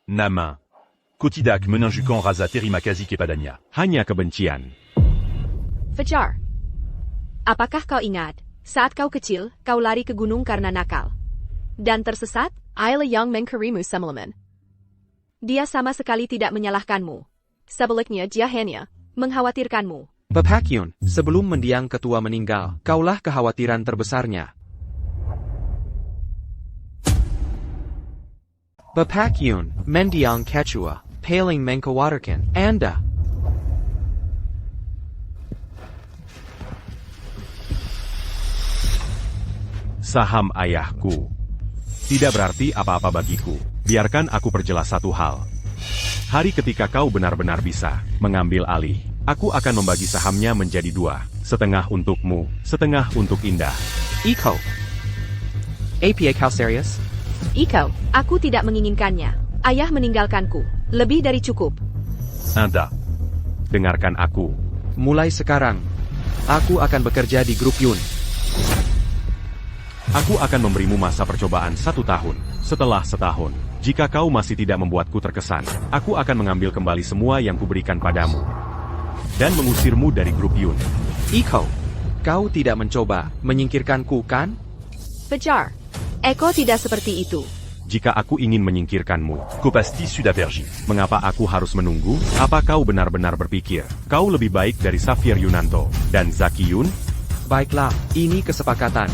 [SPEAKER 4] Nama. Ko tidak menunjukkan rasa terima kasih kepadanya.
[SPEAKER 2] Hanya kebencian.
[SPEAKER 5] Fajar. Apakah kau ingat, saat kau kecil, kau lari ke gunung karena nakal? Dan tersesat?
[SPEAKER 3] Ayla yang mengkirimu semalaman.
[SPEAKER 5] Dia sama sekali tidak menyalahkanmu.
[SPEAKER 3] Sebaliknya dia hanya
[SPEAKER 5] mengkhawatirkanmu.
[SPEAKER 1] Bapak Yun, sebelum mendiang ketua meninggal, kaulah kekhawatiran terbesarnya. Bapak Yun, mendiang ketua, paling mengkhawatirkan Anda.
[SPEAKER 2] Saham ayahku. Tidak berarti apa-apa bagiku. Biarkan aku perjelas satu hal. Hari ketika kau benar-benar bisa mengambil alih, aku akan membagi sahamnya menjadi 2. Setengah untukmu, setengah untuk Indah.
[SPEAKER 1] Iko. APA kau serius?
[SPEAKER 5] Iko, aku tidak menginginkannya. Ayah meninggalkanku. Lebih dari cukup.
[SPEAKER 4] Indah.
[SPEAKER 2] Dengarkan aku.
[SPEAKER 1] Mulai sekarang, aku akan bekerja di grup Yun.
[SPEAKER 2] Aku akan memberimu masa percobaan 1 tahun. Setelah setahun, jika kau masih tidak membuatku terkesan, aku akan mengambil kembali semua yang kuberikan padamu. Dan mengusirmu dari grup Yun.
[SPEAKER 1] Iko, kau tidak mencoba menyingkirkanku kan?
[SPEAKER 5] Fajar. Eko tidak seperti itu.
[SPEAKER 2] Jika aku ingin menyingkirkanmu,
[SPEAKER 4] Ko pasti sudah pergi.
[SPEAKER 2] mengapa aku harus menunggu? Apa kau benar-benar berpikir kau lebih baik dari Xavier Yunanto dan Zaki Yun?
[SPEAKER 1] Baiklah, ini kesepakatan.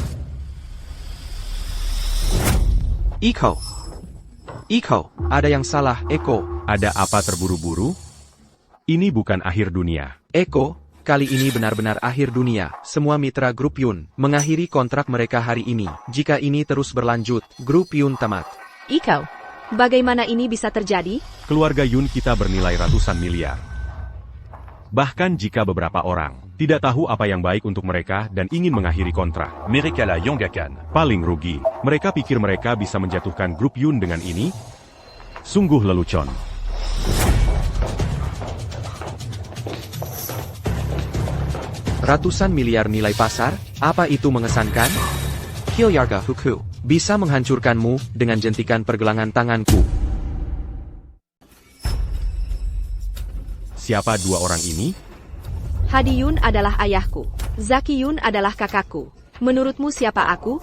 [SPEAKER 1] Iko, ada yang salah, Eko.
[SPEAKER 2] Ada apa terburu-buru? Ini bukan akhir dunia.
[SPEAKER 1] Eko, kali ini benar-benar akhir dunia. Semua mitra grup Yun mengakhiri kontrak mereka hari ini. Jika ini terus berlanjut, grup Yun tamat.
[SPEAKER 5] Iko. Bagaimana ini bisa terjadi?
[SPEAKER 2] Keluarga Yun kita bernilai ratusan miliar. Bahkan jika beberapa orang tidak tahu apa yang baik untuk mereka dan ingin mengakhiri kontrak,
[SPEAKER 4] Mereka lah yang akan.
[SPEAKER 2] paling rugi. Mereka pikir mereka bisa menjatuhkan grup Yun dengan ini? Sungguh lelucon.
[SPEAKER 1] Ratusan miliar nilai pasar, apa itu mengesankan? Kilyarga Huku, bisa menghancurkanmu dengan jentikan pergelangan tanganku.
[SPEAKER 2] Siapa 2 orang ini?
[SPEAKER 5] Hadi Yun adalah ayahku. Zaki Yun adalah kakakku. Menurutmu siapa aku?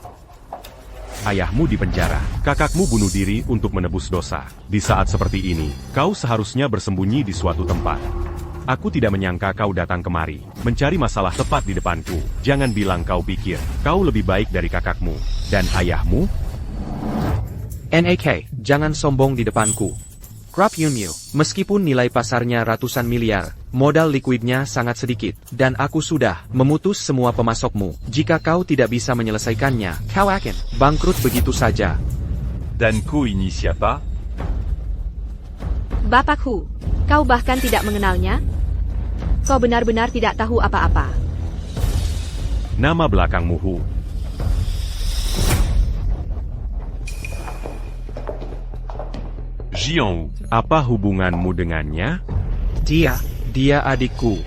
[SPEAKER 2] Ayahmu di penjara. Kakakmu bunuh diri untuk menebus dosa. Di saat seperti ini, kau seharusnya bersembunyi di suatu tempat. Aku tidak menyangka kau datang kemari, mencari masalah tepat di depanku. Jangan bilang kau pikir, kau lebih baik dari kakakmu. Dan ayahmu?
[SPEAKER 1] NAK, jangan sombong di depanku. Grup Yunmu, meskipun nilai pasarnya ratusan miliar, modal likuidnya sangat sedikit, dan aku sudah memutus semua pemasokmu. Jika kau tidak bisa menyelesaikannya, kau akan bangkrut begitu saja.
[SPEAKER 4] Dan ko ini siapa?
[SPEAKER 5] Bapakku. Kau bahkan tidak mengenalnya? Kau benar-benar tidak tahu apa-apa.
[SPEAKER 2] Nama belakangmu Hu.
[SPEAKER 4] Jian.
[SPEAKER 2] Apa hubunganmu dengannya?
[SPEAKER 1] Dia adikku.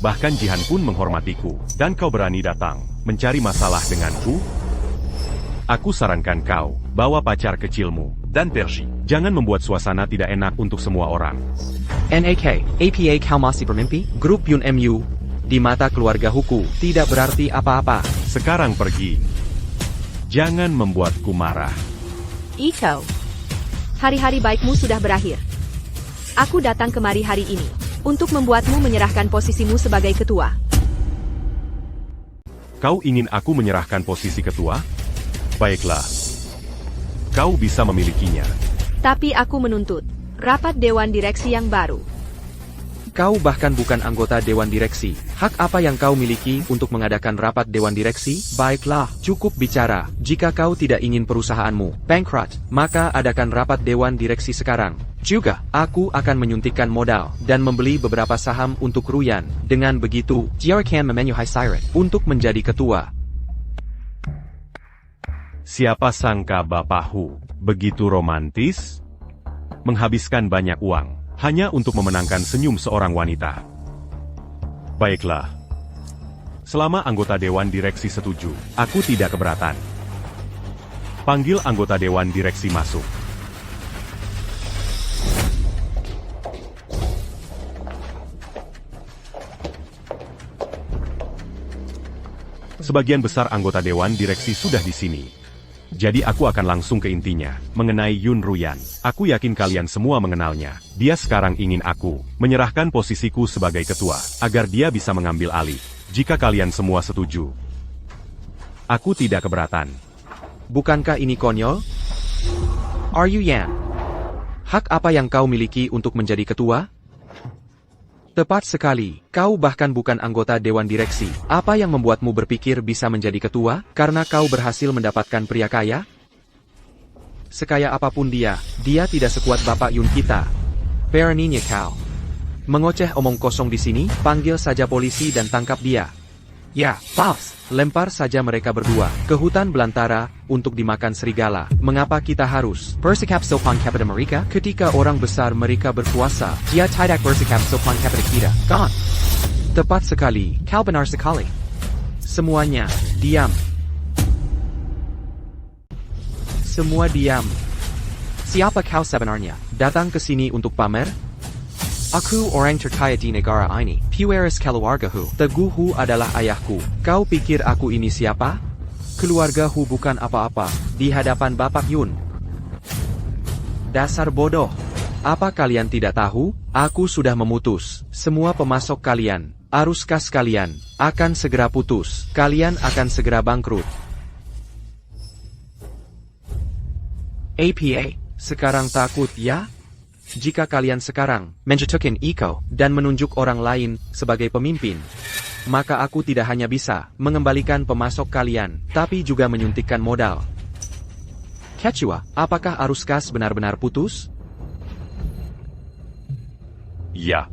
[SPEAKER 2] Bahkan Jihan pun menghormatiku. Dan kau berani datang, mencari masalah denganku? Aku sarankan kau, bawa pacar kecilmu.
[SPEAKER 4] Dan pergi.
[SPEAKER 2] Jangan membuat suasana tidak enak untuk semua orang.
[SPEAKER 1] NAK, APA kau masih bermimpi? Grup Yun MU, di mata keluarga Huku, tidak berarti apa-apa.
[SPEAKER 2] Sekarang pergi. Jangan membuatku marah.
[SPEAKER 5] Iko. Hari-hari baikmu sudah berakhir. Aku datang kemari hari ini untuk membuatmu menyerahkan posisimu sebagai ketua.
[SPEAKER 2] Kau ingin aku menyerahkan posisi ketua? Baiklah. Kau bisa memilikinya.
[SPEAKER 5] Tapi aku menuntut rapat Dewan Direksi yang baru.
[SPEAKER 1] Kau bahkan bukan anggota Dewan Direksi. Hak apa yang kau miliki untuk mengadakan rapat Dewan Direksi? Baiklah, cukup bicara. Jika kau tidak ingin perusahaanmu bankrupt, maka adakan rapat Dewan Direksi sekarang. Juga, aku akan menyuntikkan modal dan membeli beberapa saham untuk Ruyan. Dengan begitu, dia akan memenuhi syarat untuk menjadi ketua.
[SPEAKER 2] Siapa sangka Bapak Hu begitu romantis? Menghabiskan banyak uang hanya untuk memenangkan senyum seorang wanita. Baiklah. Selama anggota Dewan Direksi setuju, aku tidak keberatan. Panggil anggota Dewan Direksi masuk. Sebagian besar anggota Dewan Direksi sudah di sini. Jadi aku akan langsung ke intinya, mengenai Yun Ruyan. Aku yakin kalian semua mengenalnya. Dia sekarang ingin aku menyerahkan posisiku sebagai ketua, agar dia bisa mengambil alih. Jika kalian semua setuju, aku tidak keberatan.
[SPEAKER 1] Bukankah ini konyol? Are you Yan? Hak apa yang kau miliki untuk menjadi ketua? Tepat sekali, kau bahkan bukan anggota Dewan Direksi. Apa yang membuatmu berpikir bisa menjadi ketua? Karena kau berhasil mendapatkan pria kaya? Sekaya apapun dia tidak sekuat Bapak Yun kita. Beraninya kau mengoceh omong kosong di sini, panggil saja polisi dan tangkap dia. Ya, boss. Lempar saja mereka berdua ke hutan belantara untuk dimakan serigala. Mengapa kita harus bersikap sopan kepada mereka? Ketika orang besar mereka berkuasa, dia tidak bersikap sopan kepada kita. Gone. Tepat sekali, kau benar sekali. Semuanya, diam. Semua diam. Siapa kau sebenarnya? Datang ke sini untuk pamer? Aku orang terkaya di negara ini. Pueris keluargaku. Teguhku adalah ayahku. Kau pikir aku ini siapa? Keluargaku bukan apa-apa di hadapan Bapak Yun. Dasar bodoh. Apa kalian tidak tahu? Aku sudah memutus. Semua pemasok kalian, arus kas kalian, akan segera putus. Kalian akan segera bangkrut. APA, sekarang takut ya? Jika kalian sekarang menjatuhkan Iko dan menunjuk orang lain sebagai pemimpin, maka aku tidak hanya bisa mengembalikan pemasok kalian, tapi juga menyuntikkan modal. Quechua, apakah arus kas benar-benar putus?
[SPEAKER 2] Ya.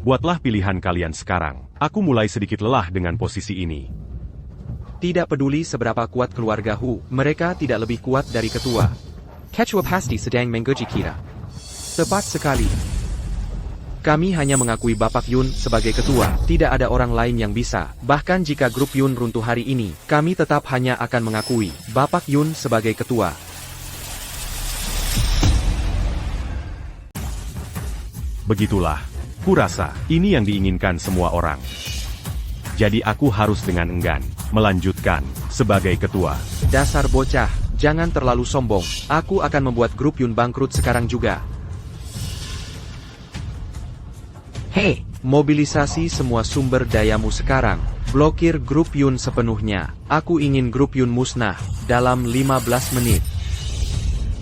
[SPEAKER 2] Buatlah pilihan kalian sekarang. Aku mulai sedikit lelah dengan posisi ini.
[SPEAKER 1] Tidak peduli seberapa kuat keluargaku, mereka tidak lebih kuat dari ketua. Quechua pasti sedang menguji kita. Tepat sekali. Kami hanya mengakui Bapak Yun sebagai ketua, tidak ada orang lain yang bisa. Bahkan jika grup Yun runtuh hari ini, kami tetap hanya akan mengakui Bapak Yun sebagai ketua.
[SPEAKER 2] Begitulah. Kurasa, ini yang diinginkan semua orang. Jadi aku harus dengan enggan melanjutkan sebagai ketua.
[SPEAKER 1] Dasar bocah, jangan terlalu sombong. Aku akan membuat grup Yun bangkrut sekarang juga. Hei, mobilisasi semua sumber dayamu sekarang. Blokir grup Yun sepenuhnya. Aku ingin grup Yun musnah dalam 15 menit.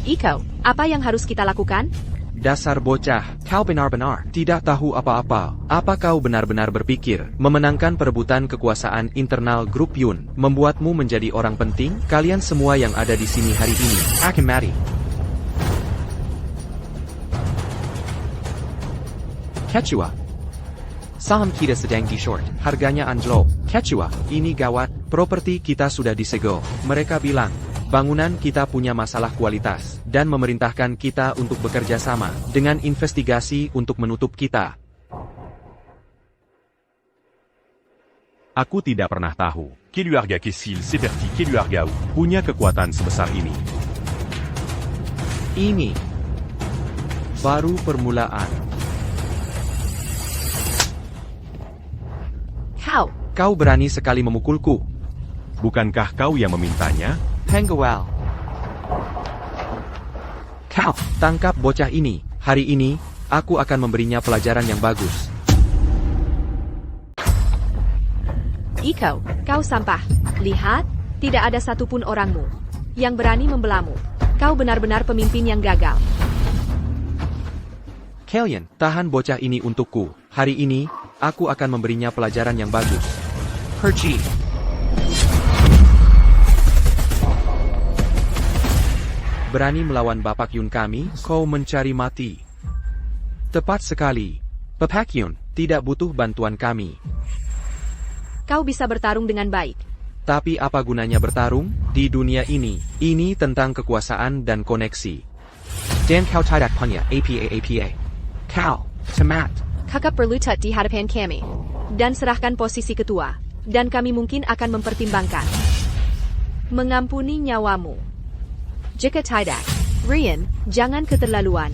[SPEAKER 5] Iko, apa yang harus kita lakukan?
[SPEAKER 1] Dasar bocah, kau benar-benar tidak tahu apa-apa. Apa kau benar-benar berpikir memenangkan perebutan kekuasaan internal grup Yun membuatmu menjadi orang penting? Kalian semua yang ada di sini hari ini akan mati. Quechua, saham kita sedang di-short, harganya anjlok. Quechua, ini gawat, properti kita sudah disegel. Mereka bilang, bangunan kita punya masalah kualitas, dan memerintahkan kita untuk bekerja sama dengan investigasi untuk menutup kita.
[SPEAKER 2] Aku tidak pernah tahu.
[SPEAKER 4] Keluarga Kesil seperti keluarga U
[SPEAKER 2] punya kekuatan sebesar ini.
[SPEAKER 1] Ini baru permulaan. Kau berani sekali memukulku.
[SPEAKER 2] Bukankah kau yang memintanya?
[SPEAKER 1] Penggawal. Kau, tangkap bocah ini. Hari ini, aku akan memberinya pelajaran yang bagus.
[SPEAKER 5] Iko, kau sampah. Lihat, tidak ada satupun orangmu yang berani membelamu. Kau benar-benar pemimpin yang gagal.
[SPEAKER 1] Kalian, tahan bocah ini untukku. Hari ini, aku akan memberinya pelajaran yang bagus. Perci. Berani melawan Bapak Yun kami, kau mencari mati. Tepat sekali. Bapak Yun tidak butuh bantuan kami.
[SPEAKER 5] Kau bisa bertarung dengan baik.
[SPEAKER 1] Tapi apa gunanya bertarung di dunia ini? Ini tentang kekuasaan dan koneksi. Dan kau tidak punya APA. Kau, Tamat.
[SPEAKER 5] Kakak berlutut di hadapan kami. Dan serahkan posisi ketua. Dan kami mungkin akan mempertimbangkan mengampuni nyawamu. Jika tidak, Rian, jangan keterlaluan.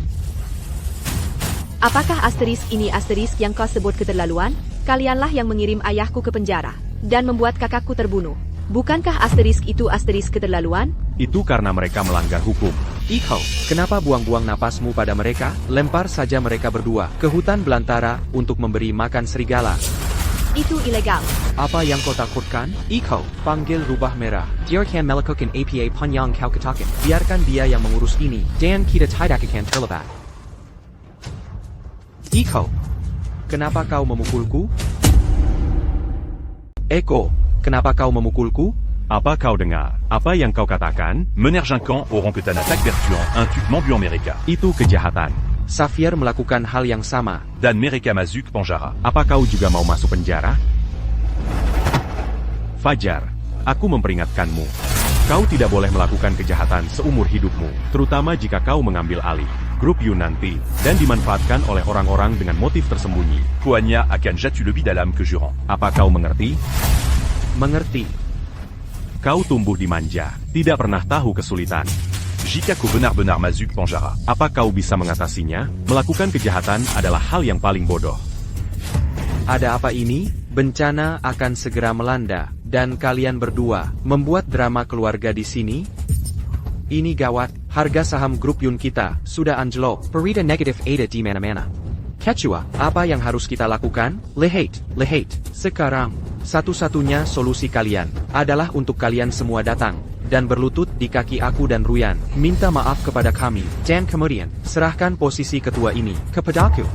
[SPEAKER 5] Apakah asterisk ini asterisk yang kau sebut keterlaluan? Kalianlah yang mengirim ayahku ke penjara dan membuat kakakku terbunuh. Bukankah asterisk itu asterisk keterlaluan?
[SPEAKER 2] Itu karena mereka melanggar hukum.
[SPEAKER 1] Iko, kenapa buang-buang napasmu pada mereka? Lempar saja mereka berdua ke hutan belantara untuk memberi makan serigala.
[SPEAKER 5] Itu ilegal.
[SPEAKER 1] Apa yang kau takutkan? Iko, panggil rubah merah. Biarkan melakukan apa pun yang kau katakan. Biarkan dia yang mengurus ini. Dan kita tidak akan terlibat. Iko, kenapa kau memukulku? Eko, kenapa kau memukulku?
[SPEAKER 2] Apa kau dengar? Apa yang kau katakan?
[SPEAKER 4] Menergincan auront que tan attaque pertuant un tuc Mambuan Mereka.
[SPEAKER 2] Itu kejahatan.
[SPEAKER 1] Xavier melakukan hal yang sama.
[SPEAKER 4] Dan Mereka Mazuk Panjara.
[SPEAKER 2] Apa kau juga mau masuk penjara? Fajar, aku memperingatkanmu. Kau tidak boleh melakukan kejahatan seumur hidupmu, terutama jika kau mengambil alih grup Yu nanti, dan dimanfaatkan oleh orang-orang dengan motif tersembunyi.
[SPEAKER 4] Koanya akan jatu lebih dalam ke jurang.
[SPEAKER 2] Apa kau mengerti?
[SPEAKER 1] Mengerti.
[SPEAKER 2] Kau tumbuh di manja, tidak pernah tahu kesulitan.
[SPEAKER 4] Jika kau benar-benar Mazuk Panjara.
[SPEAKER 2] Apa kau bisa mengatasinya? Melakukan kejahatan adalah hal yang paling bodoh.
[SPEAKER 1] Ada apa ini? Bencana akan segera melanda, dan kalian berdua membuat drama keluarga di sini? Ini gawat, harga saham grup Yun kita sudah anjlok. Berita negatif ada di mana-mana. Kecua, apa yang harus kita lakukan? Lihat. Sekarang, satu-satunya solusi kalian adalah untuk kalian semua datang dan berlutut di kaki aku dan Ruyan, minta maaf kepada kami, dan kemudian serahkan posisi ketua ini kepadaku.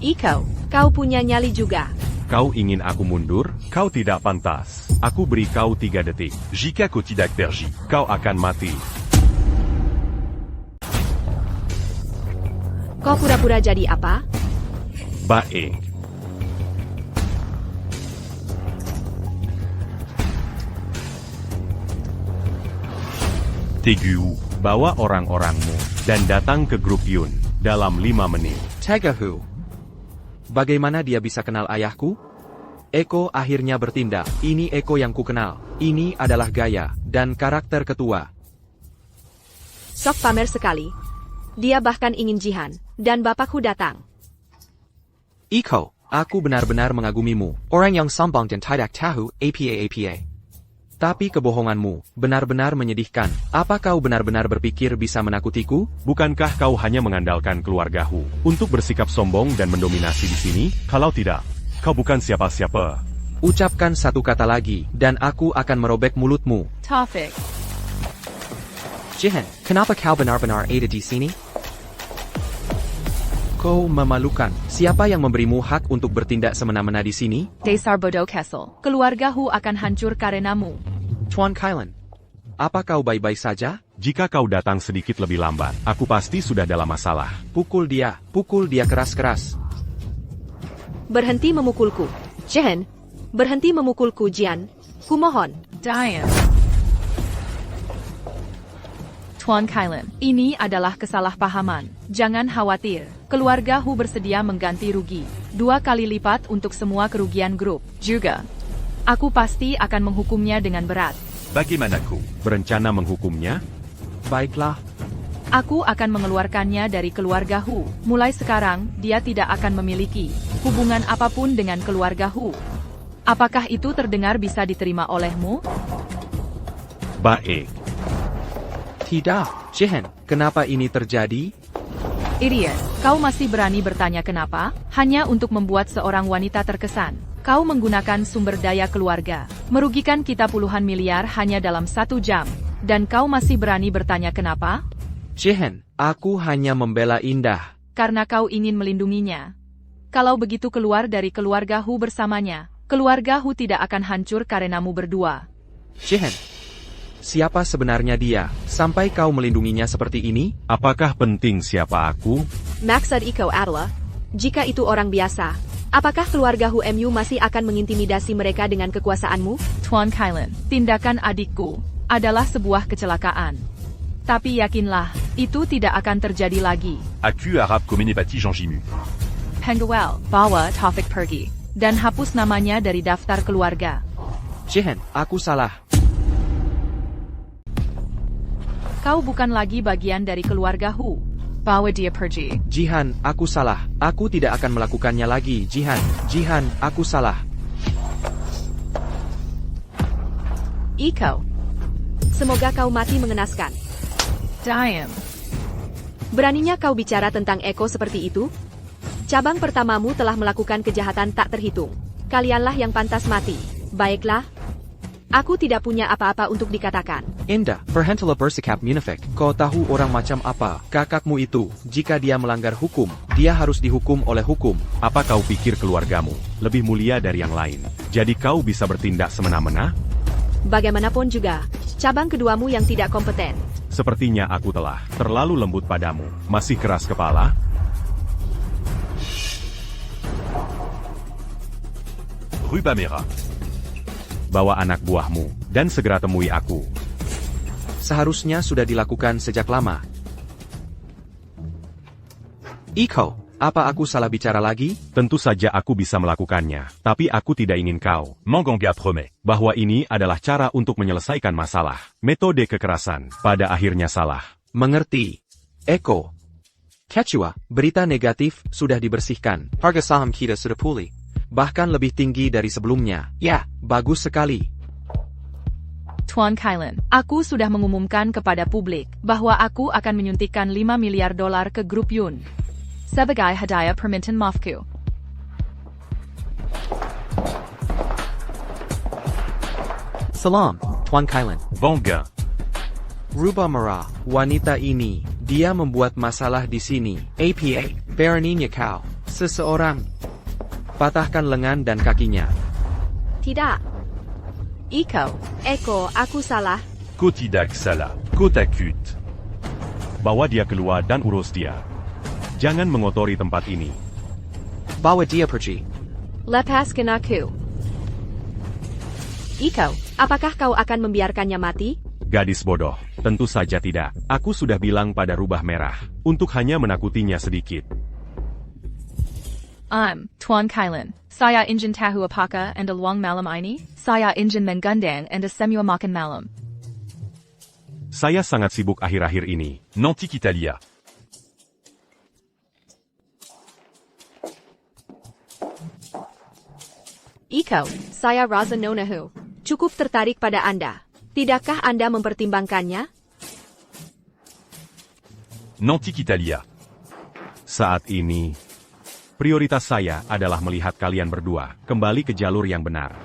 [SPEAKER 5] Iko, kau punya nyali juga.
[SPEAKER 2] Kau ingin aku mundur? Kau tidak pantas. Aku beri kau 3 detik.
[SPEAKER 4] Jika kau tidak pergi.
[SPEAKER 2] Kau akan mati.
[SPEAKER 5] Kau pura-pura jadi apa?
[SPEAKER 2] Baik.
[SPEAKER 4] Tegu.
[SPEAKER 2] Bawa orang-orangmu dan datang ke grup Yun dalam 5 menit.
[SPEAKER 1] Tegahu. Bagaimana dia bisa kenal ayahku? Eko akhirnya bertindak. Ini Eko yang ku kenal. Ini adalah gaya dan karakter ketua.
[SPEAKER 5] Sok pamer sekali. Dia bahkan ingin jihan, dan bapakku datang.
[SPEAKER 1] Iko, aku benar-benar mengagumimu. Orang yang sombong dan tidak tahu apa-apa. Tapi kebohonganmu benar-benar menyedihkan. Apa kau benar-benar berpikir bisa menakutiku?
[SPEAKER 2] Bukankah kau hanya mengandalkan keluargamu untuk bersikap sombong dan mendominasi di sini? Kalau tidak, kau bukan siapa-siapa.
[SPEAKER 1] Ucapkan satu kata lagi, dan aku akan merobek mulutmu.
[SPEAKER 3] Taufik.
[SPEAKER 1] Jihan, kenapa kau benar-benar ada di sini? Kau memalukan. Siapa yang memberimu hak untuk bertindak semena-mena di sini?
[SPEAKER 3] Desar Bodoh Castle. Keluarga Hu akan hancur karenamu.
[SPEAKER 1] Tuan Kailan, apa kau baik-baik saja?
[SPEAKER 2] Jika kau datang sedikit lebih lambat, aku pasti sudah dalam masalah.
[SPEAKER 1] Pukul dia keras-keras.
[SPEAKER 5] Berhenti memukulku. Jihan, berhenti memukulku Jian. Kumohon.
[SPEAKER 3] Diane. Tuan Kailan, ini adalah kesalahpahaman. Jangan khawatir. Keluarga Hu bersedia mengganti rugi 2 kali lipat untuk semua kerugian grup. Juga, aku pasti akan menghukumnya dengan berat.
[SPEAKER 4] Bagaimana kau?
[SPEAKER 2] Berencana menghukumnya?
[SPEAKER 1] Baiklah.
[SPEAKER 3] Aku akan mengeluarkannya dari keluarga Hu. Mulai sekarang, dia tidak akan memiliki hubungan apapun dengan keluarga Hu. Apakah itu terdengar bisa diterima olehmu?
[SPEAKER 2] Baik.
[SPEAKER 1] Tidak. Jihan, kenapa ini terjadi?
[SPEAKER 3] Idiot, kau masih berani bertanya kenapa? Hanya untuk membuat seorang wanita terkesan. Kau menggunakan sumber daya keluarga, merugikan kita puluhan miliar hanya dalam 1 jam. Dan kau masih berani bertanya kenapa?
[SPEAKER 1] Jihan, aku hanya membela Indah.
[SPEAKER 3] Karena kau ingin melindunginya. Kalau begitu keluar dari keluarga Hu bersamanya, keluarga Hu tidak akan hancur karenamu berdua.
[SPEAKER 1] Jihan, siapa sebenarnya dia, sampai kau melindunginya seperti ini?
[SPEAKER 2] Apakah penting siapa aku?
[SPEAKER 5] Maksud Iko adalah, jika itu orang biasa, apakah keluarga Hu MU masih akan mengintimidasi mereka dengan kekuasaanmu?
[SPEAKER 3] Tuan Kailan, tindakan adikku adalah sebuah kecelakaan. Tapi yakinlah, itu tidak akan terjadi lagi.
[SPEAKER 4] Aku Arab Komenepati Jean Jimu.
[SPEAKER 3] Hengguel, bawa Taufik pergi, dan hapus namanya dari daftar keluarga.
[SPEAKER 1] Jihan, aku salah.
[SPEAKER 3] Kau bukan lagi bagian dari keluarga Hu. Bawa dia pergi.
[SPEAKER 1] Jihan, aku salah. Aku tidak akan melakukannya lagi, Jihan. Jihan, aku salah.
[SPEAKER 5] Iko. Semoga kau mati mengenaskan.
[SPEAKER 3] Diam.
[SPEAKER 5] Beraninya kau bicara tentang Eko seperti itu? Cabang pertamamu telah melakukan kejahatan tak terhitung. Kalianlah yang pantas mati. Baiklah. Aku tidak punya apa-apa untuk dikatakan.
[SPEAKER 1] Indah, Perhentala bersikap munafik. Kau tahu orang macam apa kakakmu itu? Jika dia melanggar hukum, dia harus dihukum oleh hukum.
[SPEAKER 2] Apa kau pikir keluargamu lebih mulia dari yang lain? Jadi kau bisa bertindak semena-mena?
[SPEAKER 5] Bagaimanapun juga, cabang keduamu yang tidak kompeten.
[SPEAKER 2] Sepertinya aku telah terlalu lembut padamu. Masih keras kepala?
[SPEAKER 4] Rue Bamera.
[SPEAKER 2] Bawa anak buahmu, dan segera temui aku.
[SPEAKER 1] Seharusnya sudah dilakukan sejak lama. Iko, apa aku salah bicara lagi?
[SPEAKER 2] Tentu saja aku bisa melakukannya, tapi aku tidak ingin kau
[SPEAKER 4] Manganga promet.
[SPEAKER 2] bahwa ini adalah cara untuk menyelesaikan masalah. Metode kekerasan pada akhirnya salah.
[SPEAKER 1] Mengerti. Eko. Quechua, berita negatif sudah dibersihkan. Harga saham kita sudah pulih. Bahkan lebih tinggi dari sebelumnya. Ya, bagus sekali.
[SPEAKER 3] Tuan Kailan, aku sudah mengumumkan kepada publik bahwa aku akan menyuntikkan $5 miliar ke grup Yun sebagai hadiah permintaan maafku.
[SPEAKER 1] Salam, Tuan Kailan.
[SPEAKER 4] Vanga.
[SPEAKER 1] Ruba Mara, wanita ini, dia membuat masalah di sini. APA, beraninya kau. Seseorang. Patahkan lengan dan kakinya.
[SPEAKER 5] Tidak.
[SPEAKER 3] Iko,
[SPEAKER 5] Eko, aku salah.
[SPEAKER 4] Kotidak salah. Kotakut.
[SPEAKER 2] Bawa dia keluar dan urus dia. Jangan mengotori tempat ini.
[SPEAKER 1] Bawa dia pergi.
[SPEAKER 5] Lepaskan aku. Iko, apakah kau akan membiarkannya mati?
[SPEAKER 2] Gadis bodoh, tentu saja tidak. Aku sudah bilang pada rubah merah, untuk hanya menakutinya sedikit.
[SPEAKER 3] Tuan Kailan, saya ingin tahu apakah anda luang malam ini? Saya ingin menggandeng anda semua makan malam.
[SPEAKER 2] Saya sangat sibuk akhir-akhir ini.
[SPEAKER 4] Nanti kita lihat.
[SPEAKER 5] Iko, saya Raza Nonahu. Cukup tertarik pada Anda. Tidakkah Anda mempertimbangkannya?
[SPEAKER 4] Nanti kita lihat.
[SPEAKER 2] Saat ini, prioritas saya adalah melihat kalian berdua kembali ke jalur yang benar.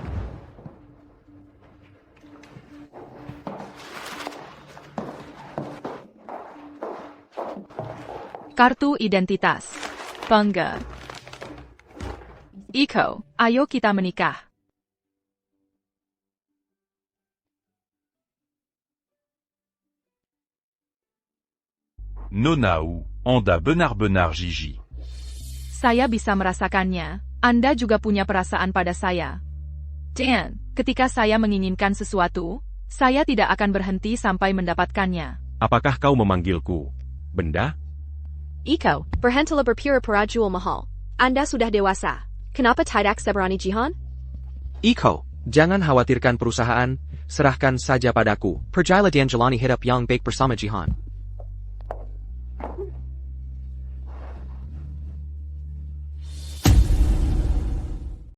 [SPEAKER 3] Kartu identitas. Bangga. Iko, ayo kita menikah.
[SPEAKER 4] Nonau, Anda benar-benar Gigi.
[SPEAKER 3] Saya bisa merasakannya. Anda juga punya perasaan pada saya. Dan, ketika saya menginginkan sesuatu, saya tidak akan berhenti sampai mendapatkannya.
[SPEAKER 2] Apakah kau memanggilku benda?
[SPEAKER 5] Iko, berhentilah berpura-pura jual mahal. Anda sudah dewasa. Kenapa tidak seberani Jihan?
[SPEAKER 1] Iko, jangan khawatirkan perusahaan, serahkan saja padaku. Pergilah dan jalani hidup yang baik bersama Jihan.